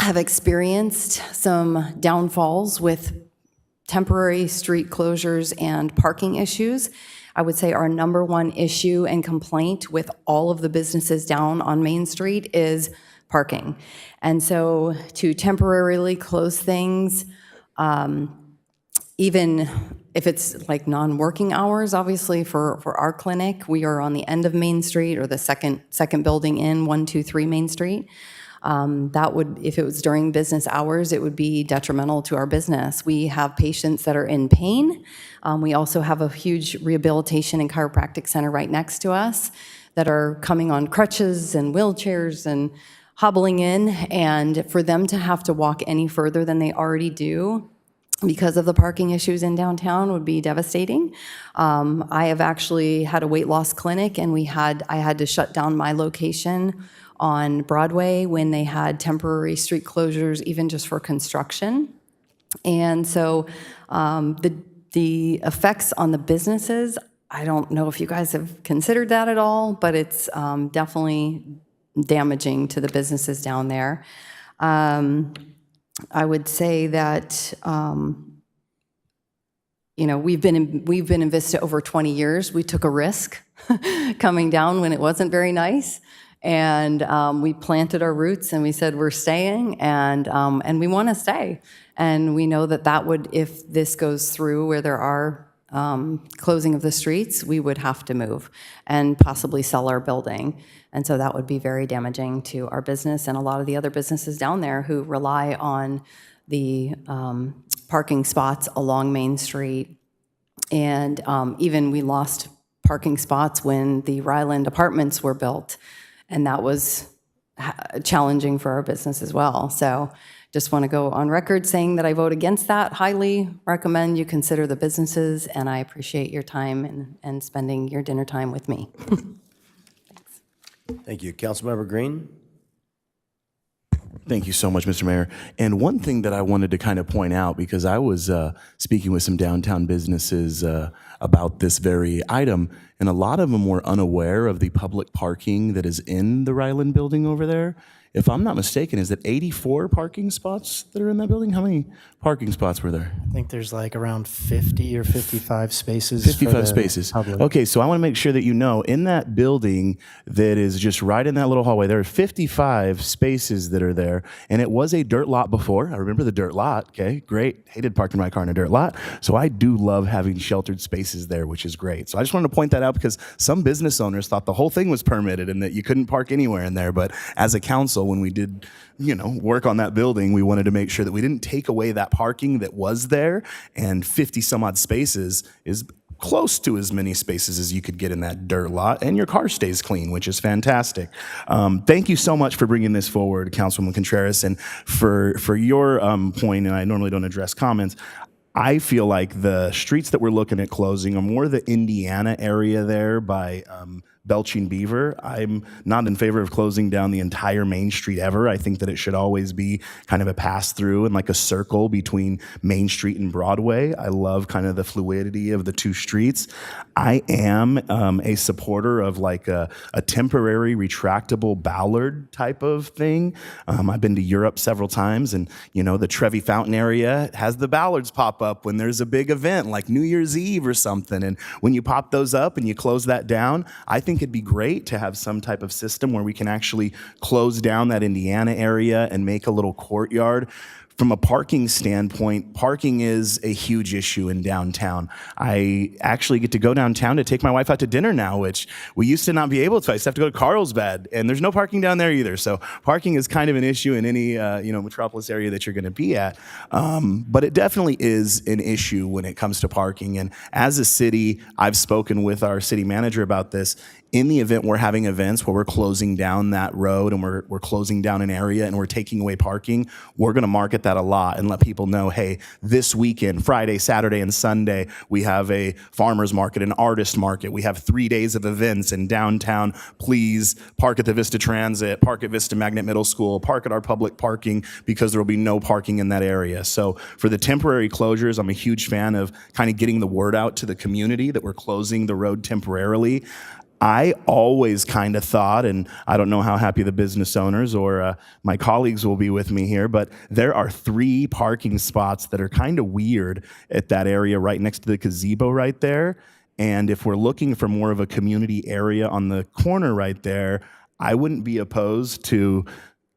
have experienced some downfalls with temporary street closures and parking issues. I would say our number one issue and complaint with all of the businesses down on Main Street is parking. And so to temporarily close things, even if it's like non-working hours, obviously for our clinic, we are on the end of Main Street, or the second building in 123 Main Street. That would, if it was during business hours, it would be detrimental to our business. We have patients that are in pain. We also have a huge rehabilitation and chiropractic center right next to us that are coming on crutches and wheelchairs and hobbling in, and for them to have to walk any further than they already do because of the parking issues in downtown would be devastating. I have actually had a weight loss clinic, and I had to shut down my location on Broadway when they had temporary street closures, even just for construction. And so the effects on the businesses, I don't know if you guys have considered that at all, but it's definitely damaging to the businesses down there. I would say that we've been in Vista over 20 years. We took a risk coming down when it wasn't very nice, and we planted our roots and we said we're staying, and we want to stay. And we know that would, if this goes through where there are closing of the streets, we would have to move and possibly sell our building. And so that would be very damaging to our business and a lot of the other businesses down there who rely on the parking spots along Main Street. And even we lost parking spots when the Ryland apartments were built, and that was challenging for our business as well. So just want to go on record saying that I vote against that. Highly recommend you consider the businesses, and I appreciate your time and spending your dinner time with me. Thank you. Councilmember Green? Thank you so much, Mr. Mayor. And one thing that I wanted to kind of point out, because I was speaking with some downtown businesses about this very item, and a lot of them were unaware of the public parking that is in the Ryland building over there. If I'm not mistaken, is it 84 parking spots that are in that building? How many parking spots were there? I think there's like around 50 or 55 spaces. 55 spaces. Public. Okay, so I want to make sure that you know, in that building that is just right in that little hallway, there are 55 spaces that are there, and it was a dirt lot before. I remember the dirt lot. Okay, great. Hated parking my car in a dirt lot. So I do love having sheltered spaces there, which is great. So I just wanted to point that out because some business owners thought the whole thing was permitted and that you couldn't park anywhere in there. But as a council, when we did, work on that building, we wanted to make sure that we didn't take away that parking that was there, and 50 some odd spaces is close to as many spaces as you could get in that dirt lot, and your car stays clean, which is fantastic. Thank you so much for bringing this forward, Councilwoman Contreras, and for your point, and I normally don't address comments, I feel like the streets that we're looking at closing are more the Indiana area there by Belching Beaver. I'm not in favor of closing down the entire Main Street ever. I think that it should always be kind of a pass through and like a circle between Main Street and Broadway. I love kind of the fluidity of the two streets. I am a supporter of like a temporary retractable Ballard type of thing. I've been to Europe several times, and you know, the Trevi Fountain area has the Ballards pop up when there's a big event like New Year's Eve or something. And when you pop those up and you close that down, I think it'd be great to have some type of system where we can actually close down that Indiana area and make a little courtyard. From a parking standpoint, parking is a huge issue in downtown. I actually get to go downtown to take my wife out to dinner now, which we used to not be able to. I used to have to go to Carlsbad, and there's no parking down there either. So parking is kind of an issue in any metropolis area that you're going to be at. But it definitely is an issue when it comes to parking. And as a city, I've spoken with our city manager about this. In the event we're having events where we're closing down that road and we're closing down an area and we're taking away parking, we're going to market that a lot and let people know, hey, this weekend, Friday, Saturday, and Sunday, we have a farmer's market, an artist market. We have 3 days of events in downtown. Please park at the Vista Transit, park at Vista Magnet Middle School, park at our public parking, because there will be no parking in that area. So for the temporary closures, I'm a huge fan of kind of getting the word out to the community that we're closing the road temporarily. I always kind of thought, and I don't know how happy the business owners or my colleagues will be with me here, but there are 3 parking spots that are kind of weird at that area right next to the gazebo right there. And if we're looking for more of a community area on the corner right there, I wouldn't be opposed to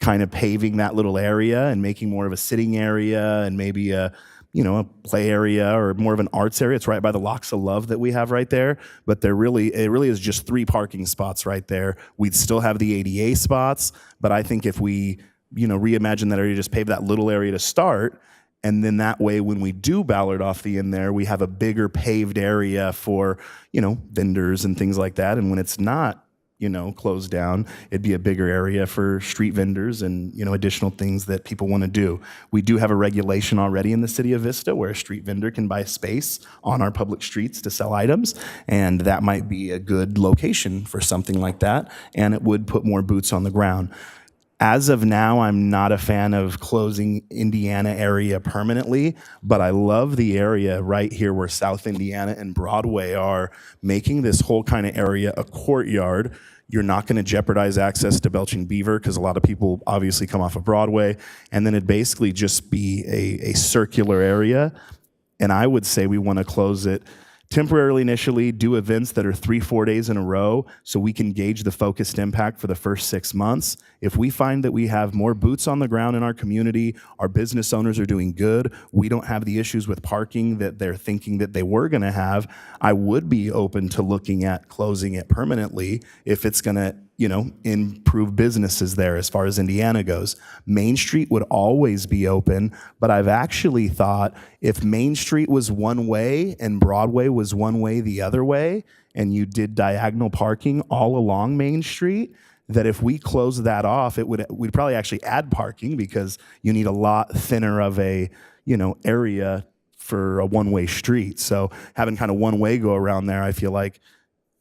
kind of paving that little area and making more of a sitting area and maybe a play area or more of an arts area. It's right by the Locks of Love that we have right there. But it really is just 3 parking spots right there. We'd still have the ADA spots, but I think if we, reimagine that area, just pave that little area to start, and then that way when we do Ballard off the end there, we have a bigger paved area for, vendors and things like that. And when it's not, closed down, it'd be a bigger area for street vendors and, additional things that people want to do. We do have a regulation already in the city of Vista where a street vendor can buy space on our public streets to sell items, and that might be a good location for something like that, and it would put more boots on the ground. As of now, I'm not a fan of closing Indiana area permanently, but I love the area right here where South Indiana and Broadway are, making this whole kind of area a courtyard. You're not going to jeopardize access to Belching Beaver because a lot of people obviously come off of Broadway, and then it'd basically just be a circular area. And I would say we want to close it temporarily initially, do events that are 3-4 days in a row so we can gauge the focused impact for the first 6 months. If we find that we have more boots on the ground in our community, our business owners are doing good, we don't have the issues with parking that they're thinking that they were going to have, I would be open to looking at closing it permanently if it's going to improve businesses there as far as Indiana goes. Main Street would always be open, but I've actually thought if Main Street was one way and Broadway was one way the other way, and you did diagonal parking all along Main Street, that if we close that off, we'd probably actually add parking because you need a lot thinner of a, area for a one-way street. So having kind of one way go around there, I feel like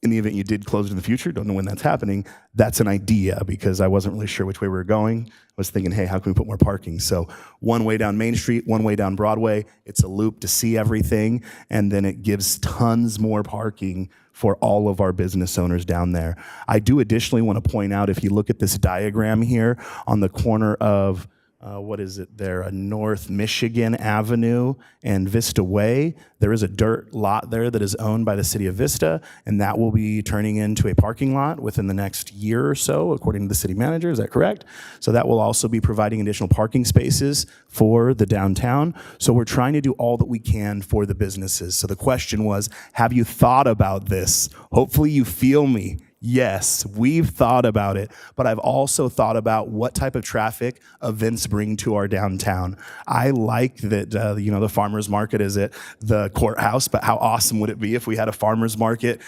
in the event you did close it in the future, don't know when that's happening, that's an idea because I wasn't really sure which way we were going. I was thinking, hey, how can we put more parking? So one way down Main Street, one way down Broadway, it's a loop to see everything, and then it gives tons more parking for all of our business owners down there. I do additionally want to point out, if you look at this diagram here on the corner of North Michigan Avenue and Vista Way. There is a dirt lot there that is owned by the city of Vista, and that will be turning into a parking lot within the next year or so, according to the city manager. Is that correct? So that will also be providing additional parking spaces for the downtown. So we're trying to do all that we can for the businesses. So the question was, have you thought about this? Hopefully you feel me. Yes, we've thought about it, but I've also thought about what type of traffic events bring to our downtown. I like that, the farmer's market is at the courthouse, but how awesome would it be if we had a farmer's market,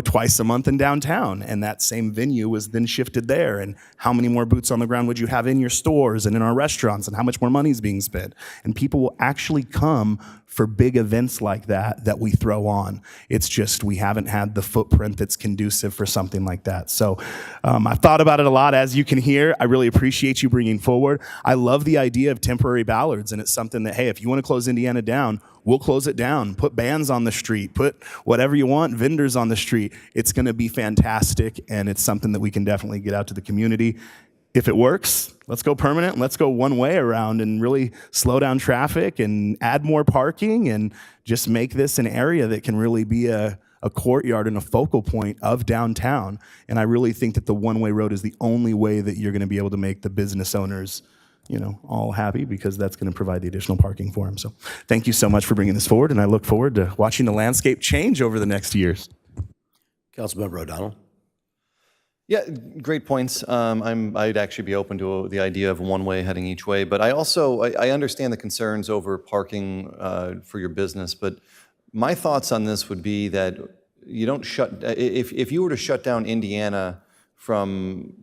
twice a month in downtown, and that same venue was then shifted there? And how many more boots on the ground would you have in your stores and in our restaurants, and how much more money is being spent? And people will actually come for big events like that we throw on. It's just we haven't had the footprint that's conducive for something like that. So I've thought about it a lot, as you can hear. I really appreciate you bringing forward. I love the idea of temporary ballards, and it's something that, hey, if you want to close Indiana down, we'll close it down. Put bands on the street, put whatever you want, vendors on the street. It's going to be fantastic, and it's something that we can definitely get out to the community. If it works, let's go permanent and let's go one way around and really slow down traffic and add more parking and just make this an area that can really be a courtyard and a focal point of downtown. And I really think that the one-way road is the only way that you're going to be able to make the business owners, all happy, because that's going to provide the additional parking for them. So thank you so much for bringing this forward, and I look forward to watching the landscape change over the next years. Councilmember O'Donnell. Yeah, great points. I'd actually be open to the idea of one way heading each way, but I understand the concerns over parking for your business. But my thoughts on this would be that you don't if you were to shut down Indiana from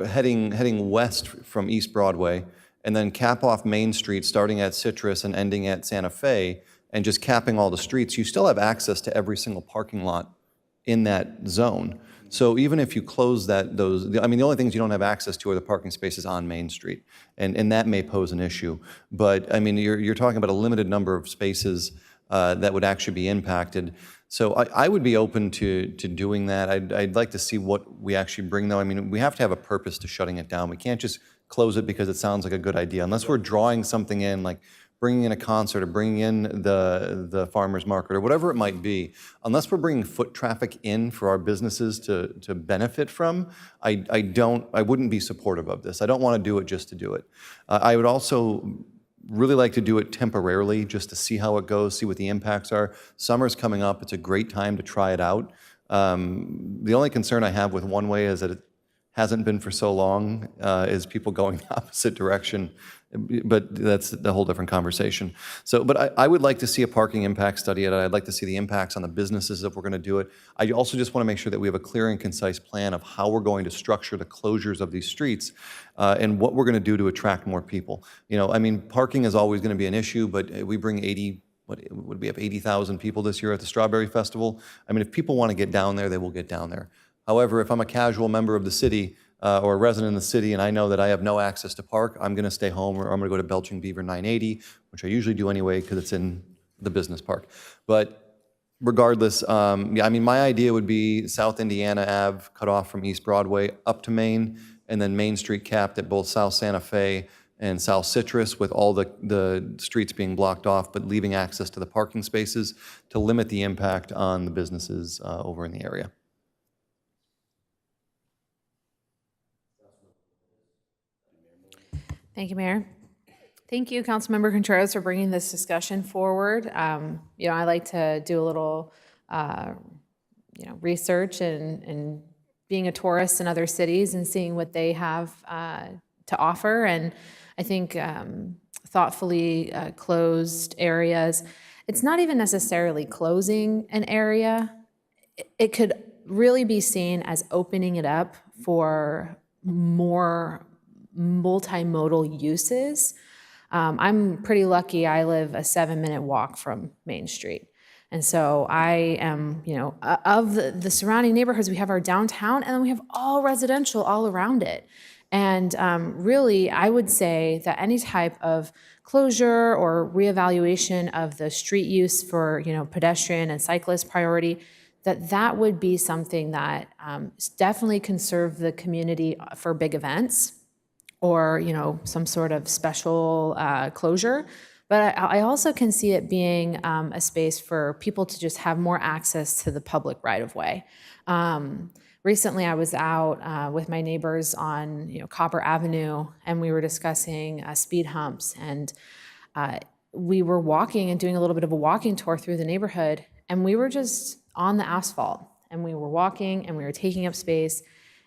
heading west from East Broadway and then cap off Main Street starting at Citrus and ending at Santa Fe and just capping all the streets, you still have access to every single parking lot in that zone. So even if you close the only things you don't have access to are the parking spaces on Main Street, and that may pose an issue. But you're talking about a limited number of spaces that would actually be impacted. So I would be open to doing that. I'd like to see what we actually bring, though. We have to have a purpose to shutting it down. We can't just close it because it sounds like a good idea, unless we're drawing something in, like bringing in a concert or bringing in the farmer's market or whatever it might be. Unless we're bringing foot traffic in for our businesses to benefit from, I wouldn't be supportive of this. I don't want to do it just to do it. I would also really like to do it temporarily just to see how it goes, see what the impacts are. Summer's coming up. It's a great time to try it out. The only concern I have with one way is that it hasn't been for so long, is people going the opposite direction. But that's a whole different conversation. But I would like to see a parking impact study. I'd like to see the impacts on the businesses if we're going to do it. I also just want to make sure that we have a clear and concise plan of how we're going to structure the closures of these streets and what we're going to do to attract more people. Parking is always going to be an issue, but we bring 80,000 people this year at the Strawberry Festival. If people want to get down there, they will get down there. However, if I'm a casual member of the city, or a resident in the city, and I know that I have no access to park, I'm going to stay home, or I'm going to go to Belching Beaver 980, which I usually do anyway because it's in the business park. But regardless, my idea would be South Indiana Ave cut off from East Broadway up to Main, and then Main Street capped at both South Santa Fe and South Citrus, with all the streets being blocked off, but leaving access to the parking spaces to limit the impact on the businesses over in the area. Thank you, Mayor. Thank you, Councilmember Contreras, for bringing this discussion forward. I like to do a little, research and being a tourist in other cities and seeing what they have to offer. And I think thoughtfully closed areas, it's not even necessarily closing an area. It could really be seen as opening it up for more multimodal uses. I'm pretty lucky. I live a 7-minute walk from Main Street. And so I am, of the surrounding neighborhoods, we have our downtown, and then we have all residential all around it. And really, I would say that any type of closure or reevaluation of the street use for, pedestrian and cyclist priority, that would be something that definitely can serve the community for big events, or some sort of special closure. But I also can see it being a space for people to just have more access to the public right-of-way. Recently, I was out with my neighbors on Copper Avenue, and we were discussing speed humps, and we were walking and doing a little bit of a walking tour through the neighborhood, and we were just on the asphalt. and we were walking and we were taking up space,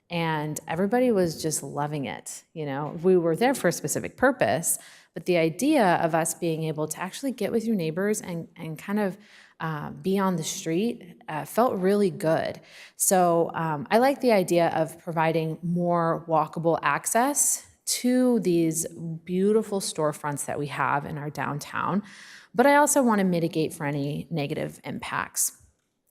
and everybody was just loving it. You know, we were there for a specific purpose, but the idea of us being able to actually get with your neighbors and kind of be on the street felt really good. So I like the idea of providing more walkable access to these beautiful storefronts that we have in our downtown, but I also want to mitigate for any negative impacts.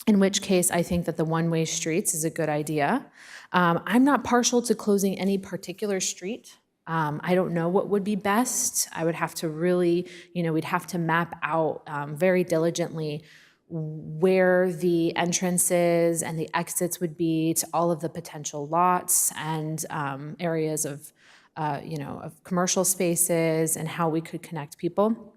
In which case, I think that the one-way streets is a good idea. I'm not partial to closing any particular street. I don't know what would be best. I would have to really, we'd have to map out very diligently where the entrances and the exits would be to all of the potential lots and areas of, of commercial spaces and how we could connect people.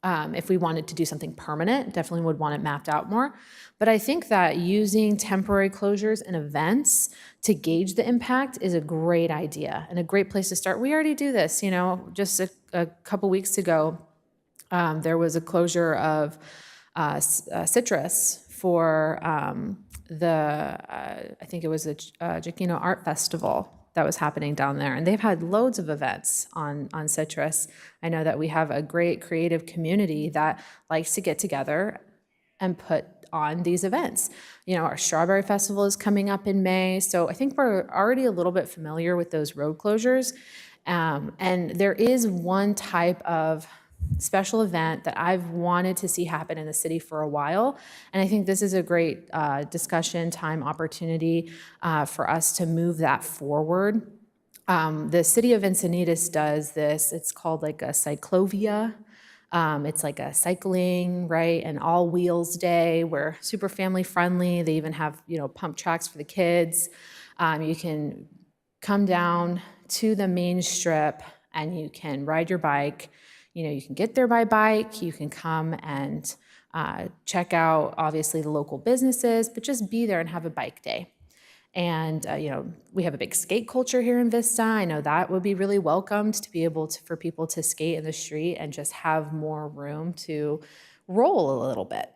If we wanted to do something permanent, definitely would want it mapped out more. But I think that using temporary closures and events to gauge the impact is a great idea and a great place to start. We already do this, just a couple weeks ago, there was a closure of Citrus for I think it was a Giacchino Art Festival that was happening down there. And they've had loads of events on Citrus. I know that we have a great creative community that likes to get together and put on these events. Our Strawberry Festival is coming up in May. So I think we're already a little bit familiar with those road closures. And there is one type of special event that I've wanted to see happen in the city for a while. And I think this is a great discussion time opportunity for us to move that forward. The city of Encinitas does this. It's called like a cyclovia. It's like a cycling, right, and all wheels day. We're super family friendly. They even have, pump tracks for the kids. You can come down to the main strip and you can ride your bike. You can get there by bike, you can come and check out, obviously, the local businesses, but just be there and have a bike day. And, we have a big skate culture here in Vista. I know that would be really welcomed to be able to, for people to skate in the street and just have more room to roll a little bit.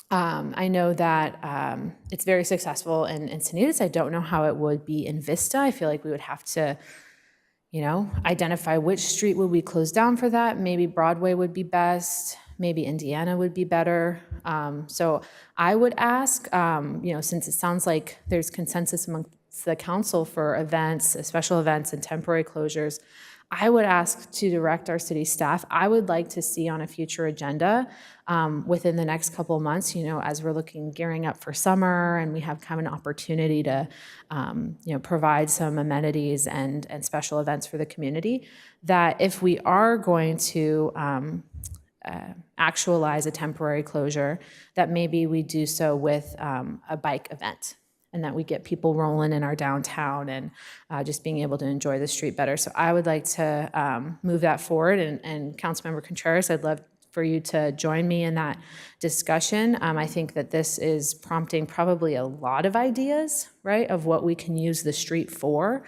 I know that it's very successful in Encinitas. I don't know how it would be in Vista. I feel like we would have to identify which street would we close down for that. Maybe Broadway would be best. Maybe Indiana would be better. So I would ask, since it sounds like there's consensus amongst the council for events, special events and temporary closures, I would ask to direct our city staff. I would like to see on a future agenda within the next couple of months, as we're gearing up for summer and we have kind of an opportunity to, provide some amenities and special events for the community, that if we are going to actualize a temporary closure, that maybe we do so with a bike event, and that we get people rolling in our downtown and just being able to enjoy the street better. So I would like to move that forward. And Councilmember Contreras, I'd love for you to join me in that discussion. I think that this is prompting probably a lot of ideas, right, of what we can use the street for,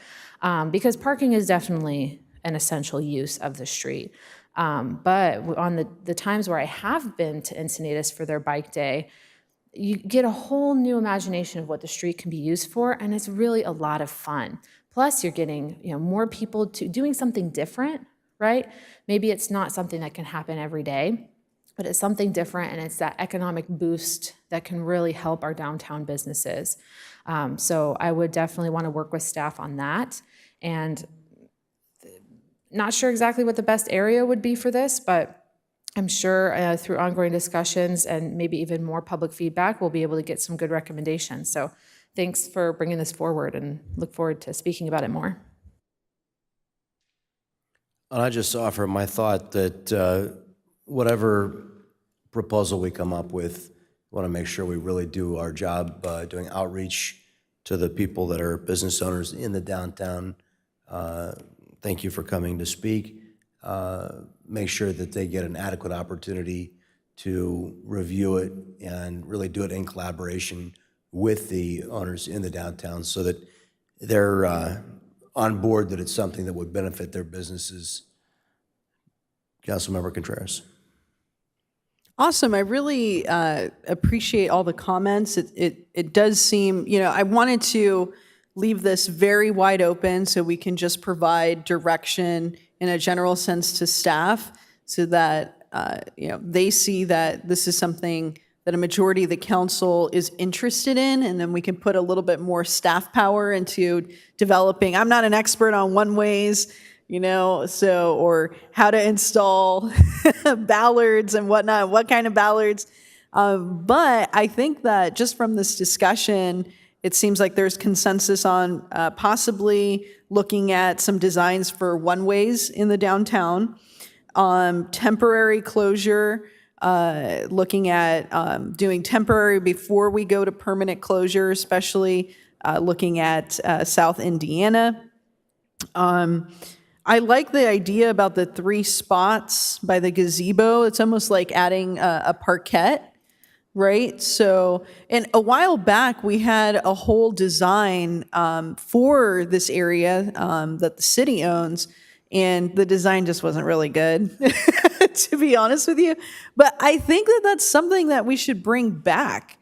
because parking is definitely an essential use of the street. But on the times where I have been to Encinitas for their bike day, you get a whole new imagination of what the street can be used for, and it's really a lot of fun. Plus, you're getting more people doing something different, right? Maybe it's not something that can happen every day, but it's something different, and it's that economic boost that can really help our downtown businesses. So I would definitely want to work with staff on that, and not sure exactly what the best area would be for this, but I'm sure through ongoing discussions and maybe even more public feedback, we'll be able to get some good recommendations. So thanks for bringing this forward, and look forward to speaking about it more. And I just offer my thought that whatever proposal we come up with, we want to make sure we really do our job doing outreach to the people that are business owners in the downtown. Thank you for coming to speak. Make sure that they get an adequate opportunity to review it and really do it in collaboration with the owners in the downtown so that they're on board that it's something that would benefit their businesses. Councilmember Contreras. Awesome. I really appreciate all the comments. It does seem, I wanted to leave this very wide open so we can just provide direction in a general sense to staff so that, they see that this is something that a majority of the council is interested in, and then we can put a little bit more staff power into developing. I'm not an expert on one-ways, or how to install ballards and whatnot, what kind of ballards. But I think that just from this discussion, it seems like there's consensus on possibly looking at some designs for one-ways in the downtown, temporary closure, looking at doing temporary before we go to permanent closure, especially looking at South Indiana. I like the idea about the 3 spots by the gazebo. It's almost like adding a parquet, right? So, and a while back, we had a whole design for this area that the city owns, and the design just wasn't really good, to be honest with you. But I think that that's something that we should bring back.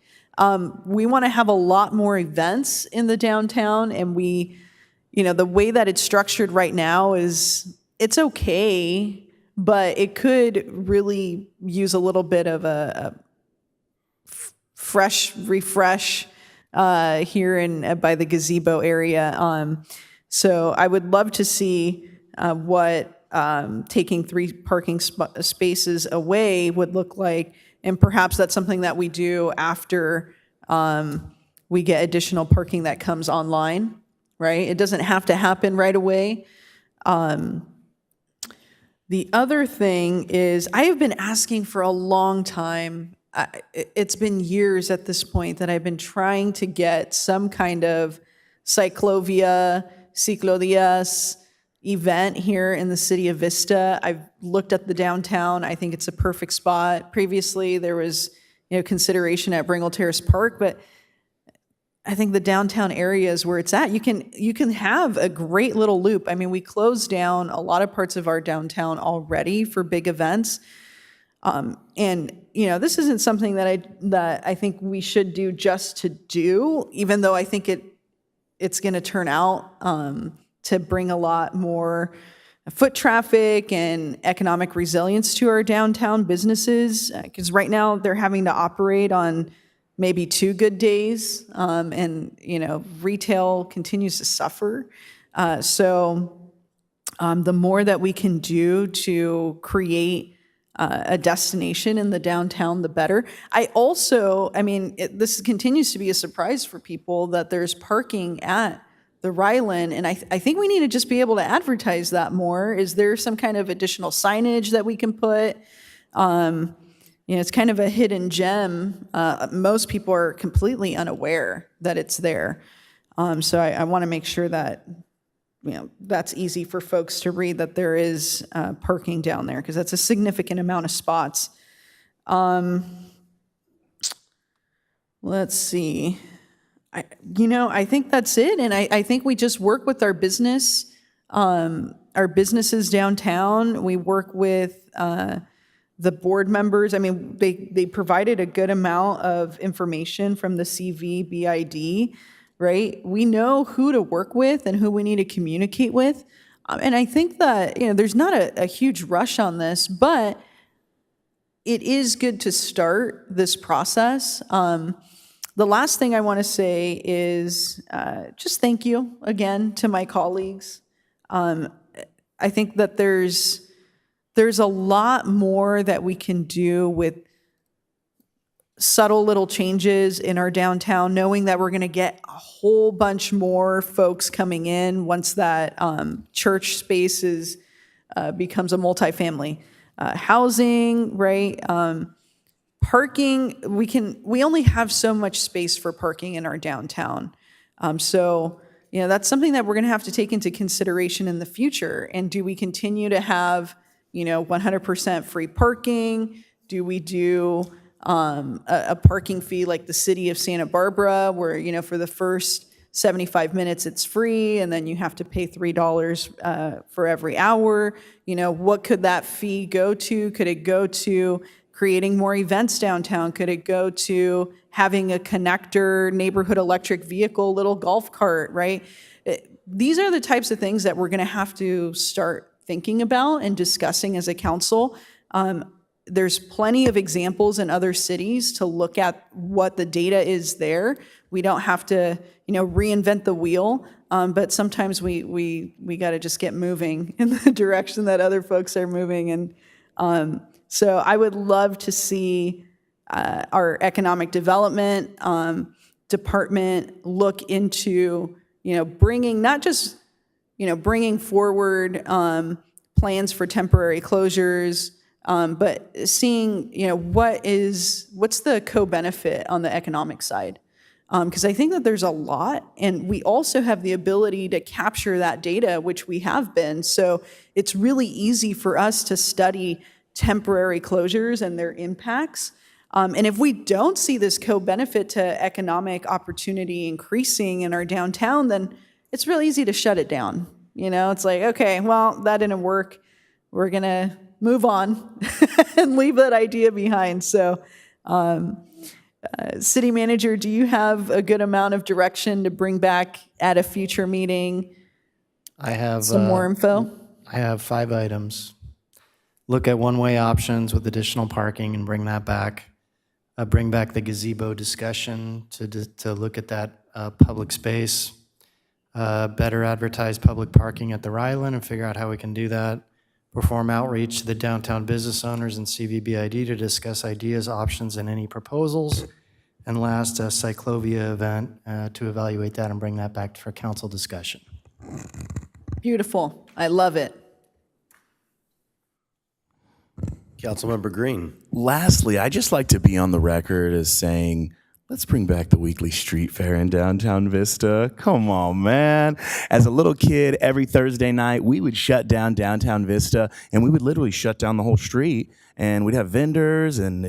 We want to have a lot more events in the downtown, and the way that it's structured right now it's okay, but it could really use a little bit of a fresh refresh here by the gazebo area. So I would love to see what taking 3 parking spaces away would look like, and perhaps that's something that we do after we get additional parking that comes online. Right? It doesn't have to happen right away. The other thing is, I have been asking for a long time, it's been years at this point, that I've been trying to get some kind of Ciclovia event here in the city of Vista. I've looked at the downtown. I think it's a perfect spot. Previously, there was consideration at Bringle Terrace Park, but I think the downtown area is where it's at. You can have a great little loop. I mean, we closed down a lot of parts of our downtown already for big events. And this isn't something that I think we should do just to do, even though I think it's going to turn out to bring a lot more foot traffic and economic resilience to our downtown businesses. Because right now they're having to operate on maybe 2 good days, and retail continues to suffer. So the more that we can do to create a destination in the downtown, the better. This continues to be a surprise for people that there's parking at the Ryland, and I think we need to just be able to advertise that more. Is there some kind of additional signage that we can put? It's kind of a hidden gem. Most people are completely unaware that it's there. So I want to make sure that that's easy for folks to read, that there is parking down there, because that's a significant amount of spots. Let's see. I think that's it, and I think we just work with our businesses downtown. We work with the board members. I mean, they provided a good amount of information from the CV BID, right? We know who to work with and who we need to communicate with. And I think that, there's not a huge rush on this, but it is good to start this process. The last thing I want to say is just thank you again to my colleagues. I think that there's a lot more that we can do with subtle little changes in our downtown, knowing that we're going to get a whole bunch more folks coming in once that church space becomes a multifamily housing, right? Parking, we only have so much space for parking in our downtown. So that's something that we're going to have to take into consideration in the future. And do we continue to have 100% free parking? Do we do a parking fee like the city of Santa Barbara, where for the first 75 minutes it's free, and then you have to pay $3 for every hour? What could that fee go to? Could it go to creating more events downtown? Could it go to having a connector neighborhood electric vehicle, little golf cart, right? These are the types of things that we're going to have to start thinking about and discussing as a council. There's plenty of examples in other cities to look at what the data is there. We don't have to, reinvent the wheel, but sometimes we got to just get moving in the direction that other folks are moving. And so I would love to see our economic development department look into, bringing not just, bringing forward plans for temporary closures, but seeing, what's the co-benefit on the economic side? Because I think that there's a lot, and we also have the ability to capture that data, which we have been. So it's really easy for us to study temporary closures and their impacts. And if we don't see this co-benefit to economic opportunity increasing in our downtown, then it's real easy to shut it down. It's like, okay, well, that didn't work. We're going to move on and leave that idea behind. So, City Manager, do you have a good amount of direction to bring back at a future meeting? I have some more info. I have 5 items. Look at one-way options with additional parking and bring that back. Bring back the gazebo discussion to look at that public space. Better advertise public parking at the Ryland and figure out how we can do that. Perform outreach to the downtown business owners and CVBID to discuss ideas, options, and any proposals. And last, a Cyclovia event to evaluate that and bring that back for council discussion. Beautiful. I love it. Councilmember Green. Lastly, I just like to be on the record as saying, let's bring back the weekly street fair in downtown Vista. Come on, man. As a little kid, every Thursday night, we would shut down downtown Vista, and we would literally shut down the whole street. And we'd have vendors and,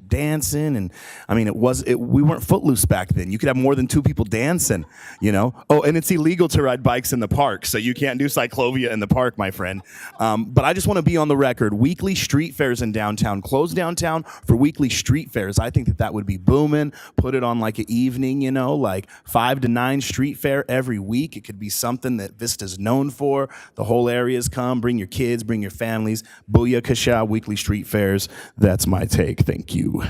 dancing. And I mean, we weren't footloose back then. You could have more than 2 people dancing, Oh, and it's illegal to ride bikes in the park. So you can't do Cyclovia in the park, my friend. But I just want to be on the record. Weekly street fairs in downtown. Close downtown for weekly street fairs. I think that would be booming. Put it on like an evening, like 5 to 9 street fair every week. It could be something that Vista's known for. The whole area's come. Bring your kids, bring your families. Booyah Kasha, weekly street fairs. That's my take. Thank you.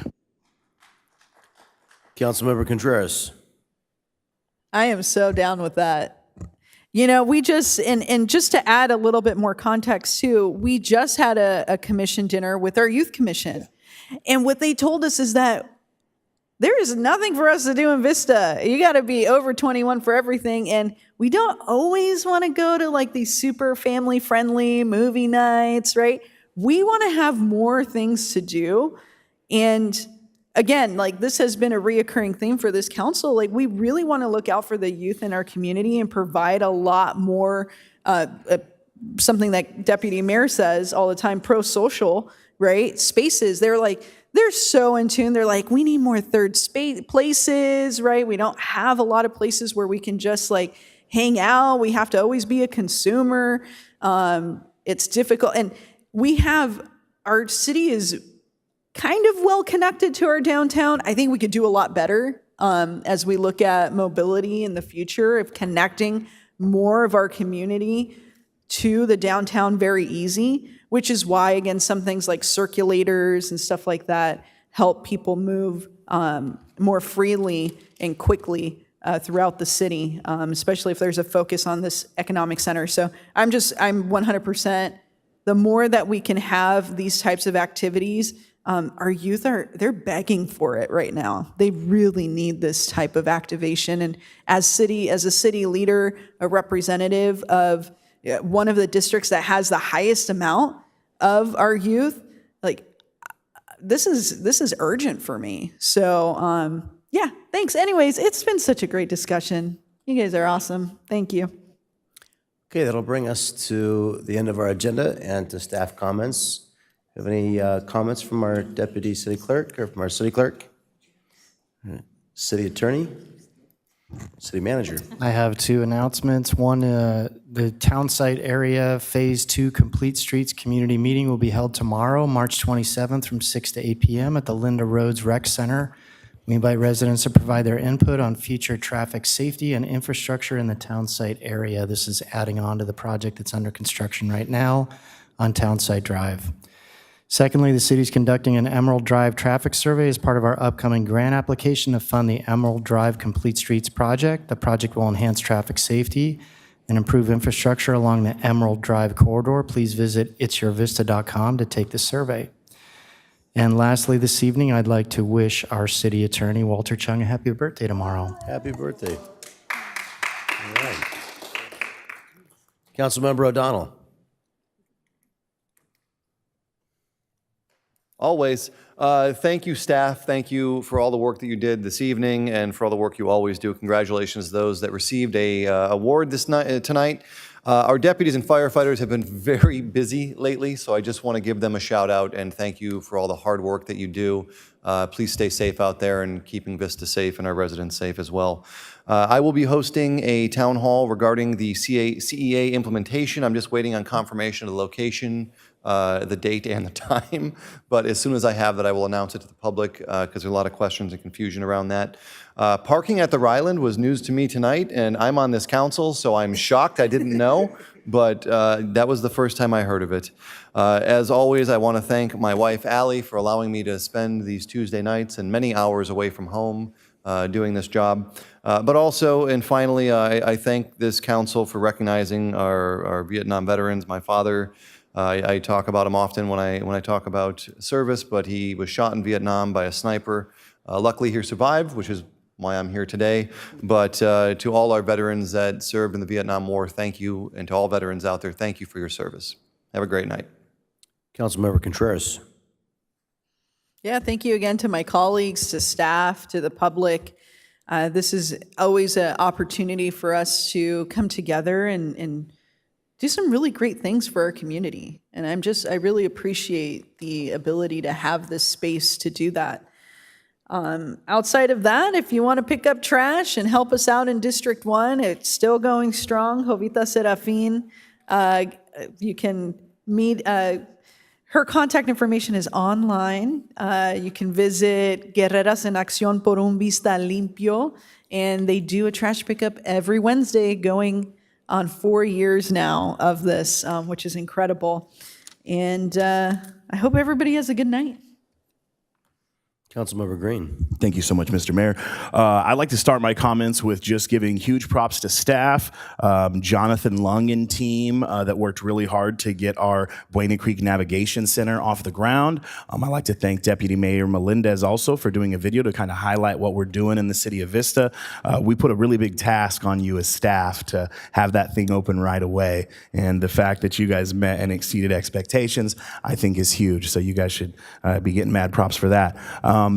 Councilmember Contreras. I am so down with that. We just, and just to add a little bit more context too, we just had a commission dinner with our youth commission. And what they told us is that there is nothing for us to do in Vista. You got to be over 21 for everything. And we don't always want to go to like these super family friendly movie nights, right? We want to have more things to do. And again, like this has been a reoccurring theme for this council. Like we really want to look out for the youth in our community and provide a lot more, something that Deputy Mayor says all the time, pro-social, right? Spaces. They're so in tune. They're like, we need more third space places, right? We don't have a lot of places where we can just like hang out. We have to always be a consumer. It's difficult. And our city is kind of well connected to our downtown. I think we could do a lot better as we look at mobility in the future of connecting more of our community to the downtown very easy, which is why, again, some things like circulators and stuff like that help people move more freely and quickly throughout the city, especially if there's a focus on this economic center. So I'm 100%, the more that we can have these types of activities, our youth they're begging for it right now. They really need this type of activation. And as a city leader, a representative of one of the districts that has the highest amount of our youth, like this is urgent for me. So yeah, thanks. Anyways, it's been such a great discussion. You guys are awesome. Thank you. Okay, that'll bring us to the end of our agenda and to staff comments. Do you have any comments from our Deputy City Clerk or from our City Clerk? City Attorney? City Manager? I have 2 announcements. One, The town site area Phase 2 Complete Streets Community Meeting will be held tomorrow, March 27th from 6 to 8 p.m. at the Linda Rhodes Rec Center. We invite residents to provide their input on future traffic safety and infrastructure in the town site area. This is adding on to the project that's under construction right now on Townsite Drive. Secondly, the city is conducting an Emerald Drive traffic survey as part of our upcoming grant application to fund the Emerald Drive Complete Streets project. The project will enhance traffic safety and improve infrastructure along the Emerald Drive corridor. Please visit itsyourvista.com to take the survey. And lastly, this evening, I'd like to wish our city attorney, Walter Chung, a happy birthday tomorrow. Happy birthday. All right. Councilmember O'Donnell. Always. Thank you, staff. Thank you for all the work that you did this evening and for all the work you always do. Congratulations to those that received a award tonight. Our deputies and firefighters have been very busy lately, so I just want to give them a shout out and thank you for all the hard work that you do. Please stay safe out there and keeping Vista safe and our residents safe as well. I will be hosting a town hall regarding the CEA implementation. I'm just waiting on confirmation of the location, the date and the time. But as soon as I have that, I will announce it to the public because there's a lot of questions and confusion around that. Parking at the Ryland was news to me tonight, and I'm on this council, so I'm shocked I didn't know, but that was the first time I heard of it. As always, I want to thank my wife, Allie, for allowing me to spend these Tuesday nights and many hours away from home doing this job. But also, and finally, I thank this council for recognizing our Vietnam veterans. My father, I talk about him often when I talk about service, but he was shot in Vietnam by a sniper. Luckily, he survived, which is why I'm here today. But to all our veterans that served in the Vietnam War, thank you. And to all veterans out there, thank you for your service. Have a great night. Councilmember Contreras. Yeah, thank you again to my colleagues, to staff, to the public. This is always an opportunity for us to come together and do some really great things for our community. And I really appreciate the ability to have this space to do that. Outside of that, if you want to pick up trash and help us out in District 1, it's still going strong. Jovita Serafin, you can meet, her contact information is online. You can visit Guerreras en Acción por un Vista Limpio, and they do a trash pickup every Wednesday going on 4 years now of this, which is incredible. And I hope everybody has a good night. Councilmember Green. Thank you so much, Mr. Mayor. I'd like to start my comments with just giving huge props to staff, Jonathan Lung and team that worked really hard to get our Buena Creek Navigation Center off the ground. I'd like to thank Deputy Mayor Melendez also for doing a video to kind of highlight what we're doing in the city of Vista. We put a really big task on you as staff to have that thing open right away. And the fact that you guys met and exceeded expectations, I think is huge. So you guys should be getting mad props for that.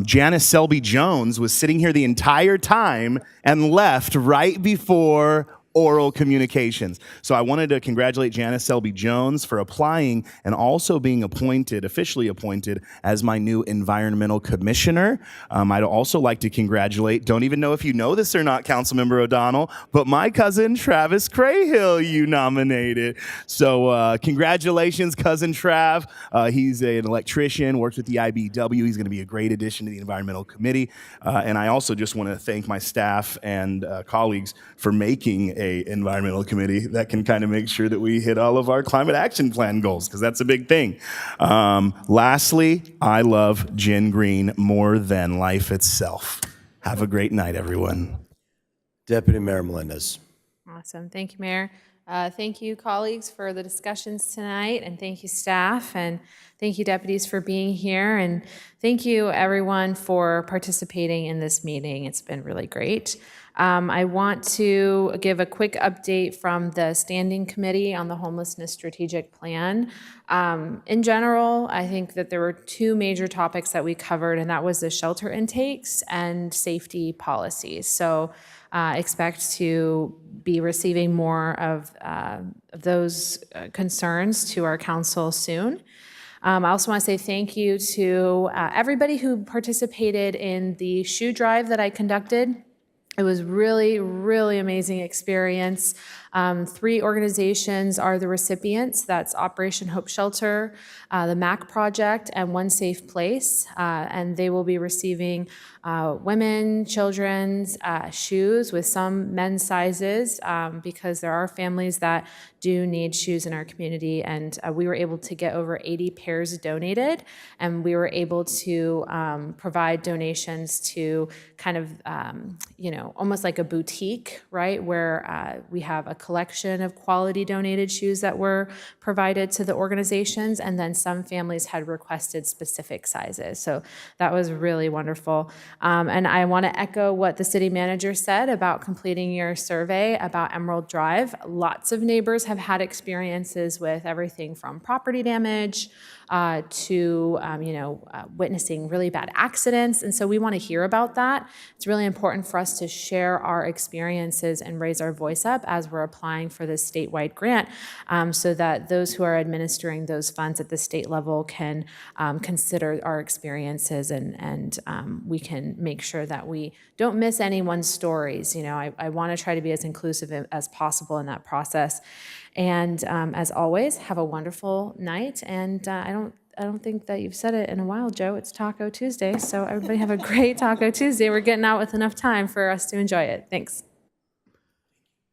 Janice Selby Jones was sitting here the entire time and left right before oral communications. So I wanted to congratulate Janice Selby Jones for applying and also being appointed, officially appointed, as my new environmental commissioner. I'd also like to congratulate, don't even know if you know this or not, Councilmember O'Donnell, but my cousin Travis Crahill you nominated. So congratulations, cousin Trav. He's an electrician, works with the IBW. He's going to be a great addition to the environmental committee. And I also just want to thank my staff and colleagues for making a environmental committee that can kind of make sure that we hit all of our climate action plan goals, because that's a big thing. Lastly, I love Jen Green more than life itself. Have a great night, everyone. Deputy Mayor Melendez. Awesome. Thank you, Mayor. Thank you, colleagues, for the discussions tonight, and thank you, staff, and thank you, deputies, for being here, and thank you, everyone, for participating in this meeting. It's been really great. I want to give a quick update from the Standing Committee on the Homelessness Strategic Plan. In general, I think that there were two major topics that we covered, and that was the shelter intakes and safety policies. So expect to be receiving more of those concerns to our council soon. I also want to say thank you to everybody who participated in the shoe drive that I conducted. It was really, really amazing experience. 3 organizations are the recipients. That's Operation Hope Shelter, the MAC Project, and One Safe Place. And they will be receiving women, children's shoes with some men's sizes because there are families that do need shoes in our community. And we were able to get over 80 pairs donated, and we were able to provide donations to kind of, almost like a boutique, right, where we have a collection of quality donated shoes that were provided to the organizations, and then some families had requested specific sizes. So that was really wonderful. And I want to echo what the city manager said about completing your survey about Emerald Drive. Lots of neighbors have had experiences with everything from property damage to witnessing really bad accidents. And so we want to hear about that. It's really important for us to share our experiences and raise our voice up as we're applying for this statewide grant so that those who are administering those funds at the state level can consider our experiences and we can make sure that we don't miss anyone's stories. I want to try to be as inclusive as possible in that process. And as always, have a wonderful night. And I don't think that you've said it in a while, Joe. It's Taco Tuesday. So everybody have a great Taco Tuesday. We're getting out with enough time for us to enjoy it. Thanks.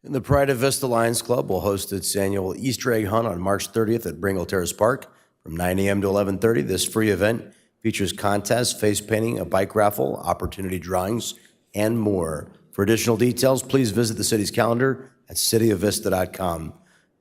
And the Pride of Vista Lions Club will host its annual Easter egg hunt on March 30th at Bringle Terrace Park from 9 a.m. to 11:30. This free event features contests, face painting, a bike raffle, opportunity drawings, and more. For additional details, please visit the city's calendar at cityofvista.com.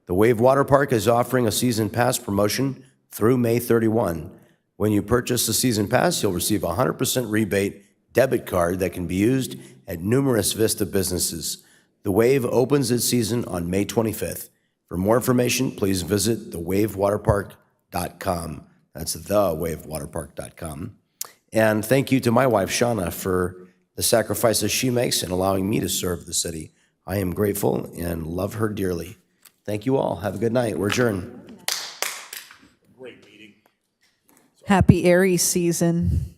The Wave Water Park is offering a season pass promotion through May 31. When you purchase a season pass, you'll receive a 100% rebate debit card that can be used at numerous Vista businesses. The Wave opens its season on May 25th. For more information, please visit thewavewaterpark.com. That's thewavewaterpark.com. And thank you to my wife, Shauna, for the sacrifices she makes in allowing me to serve the city. I am grateful and love her dearly. Thank you all. Have a good night. We're adjourned. Happy Aries season.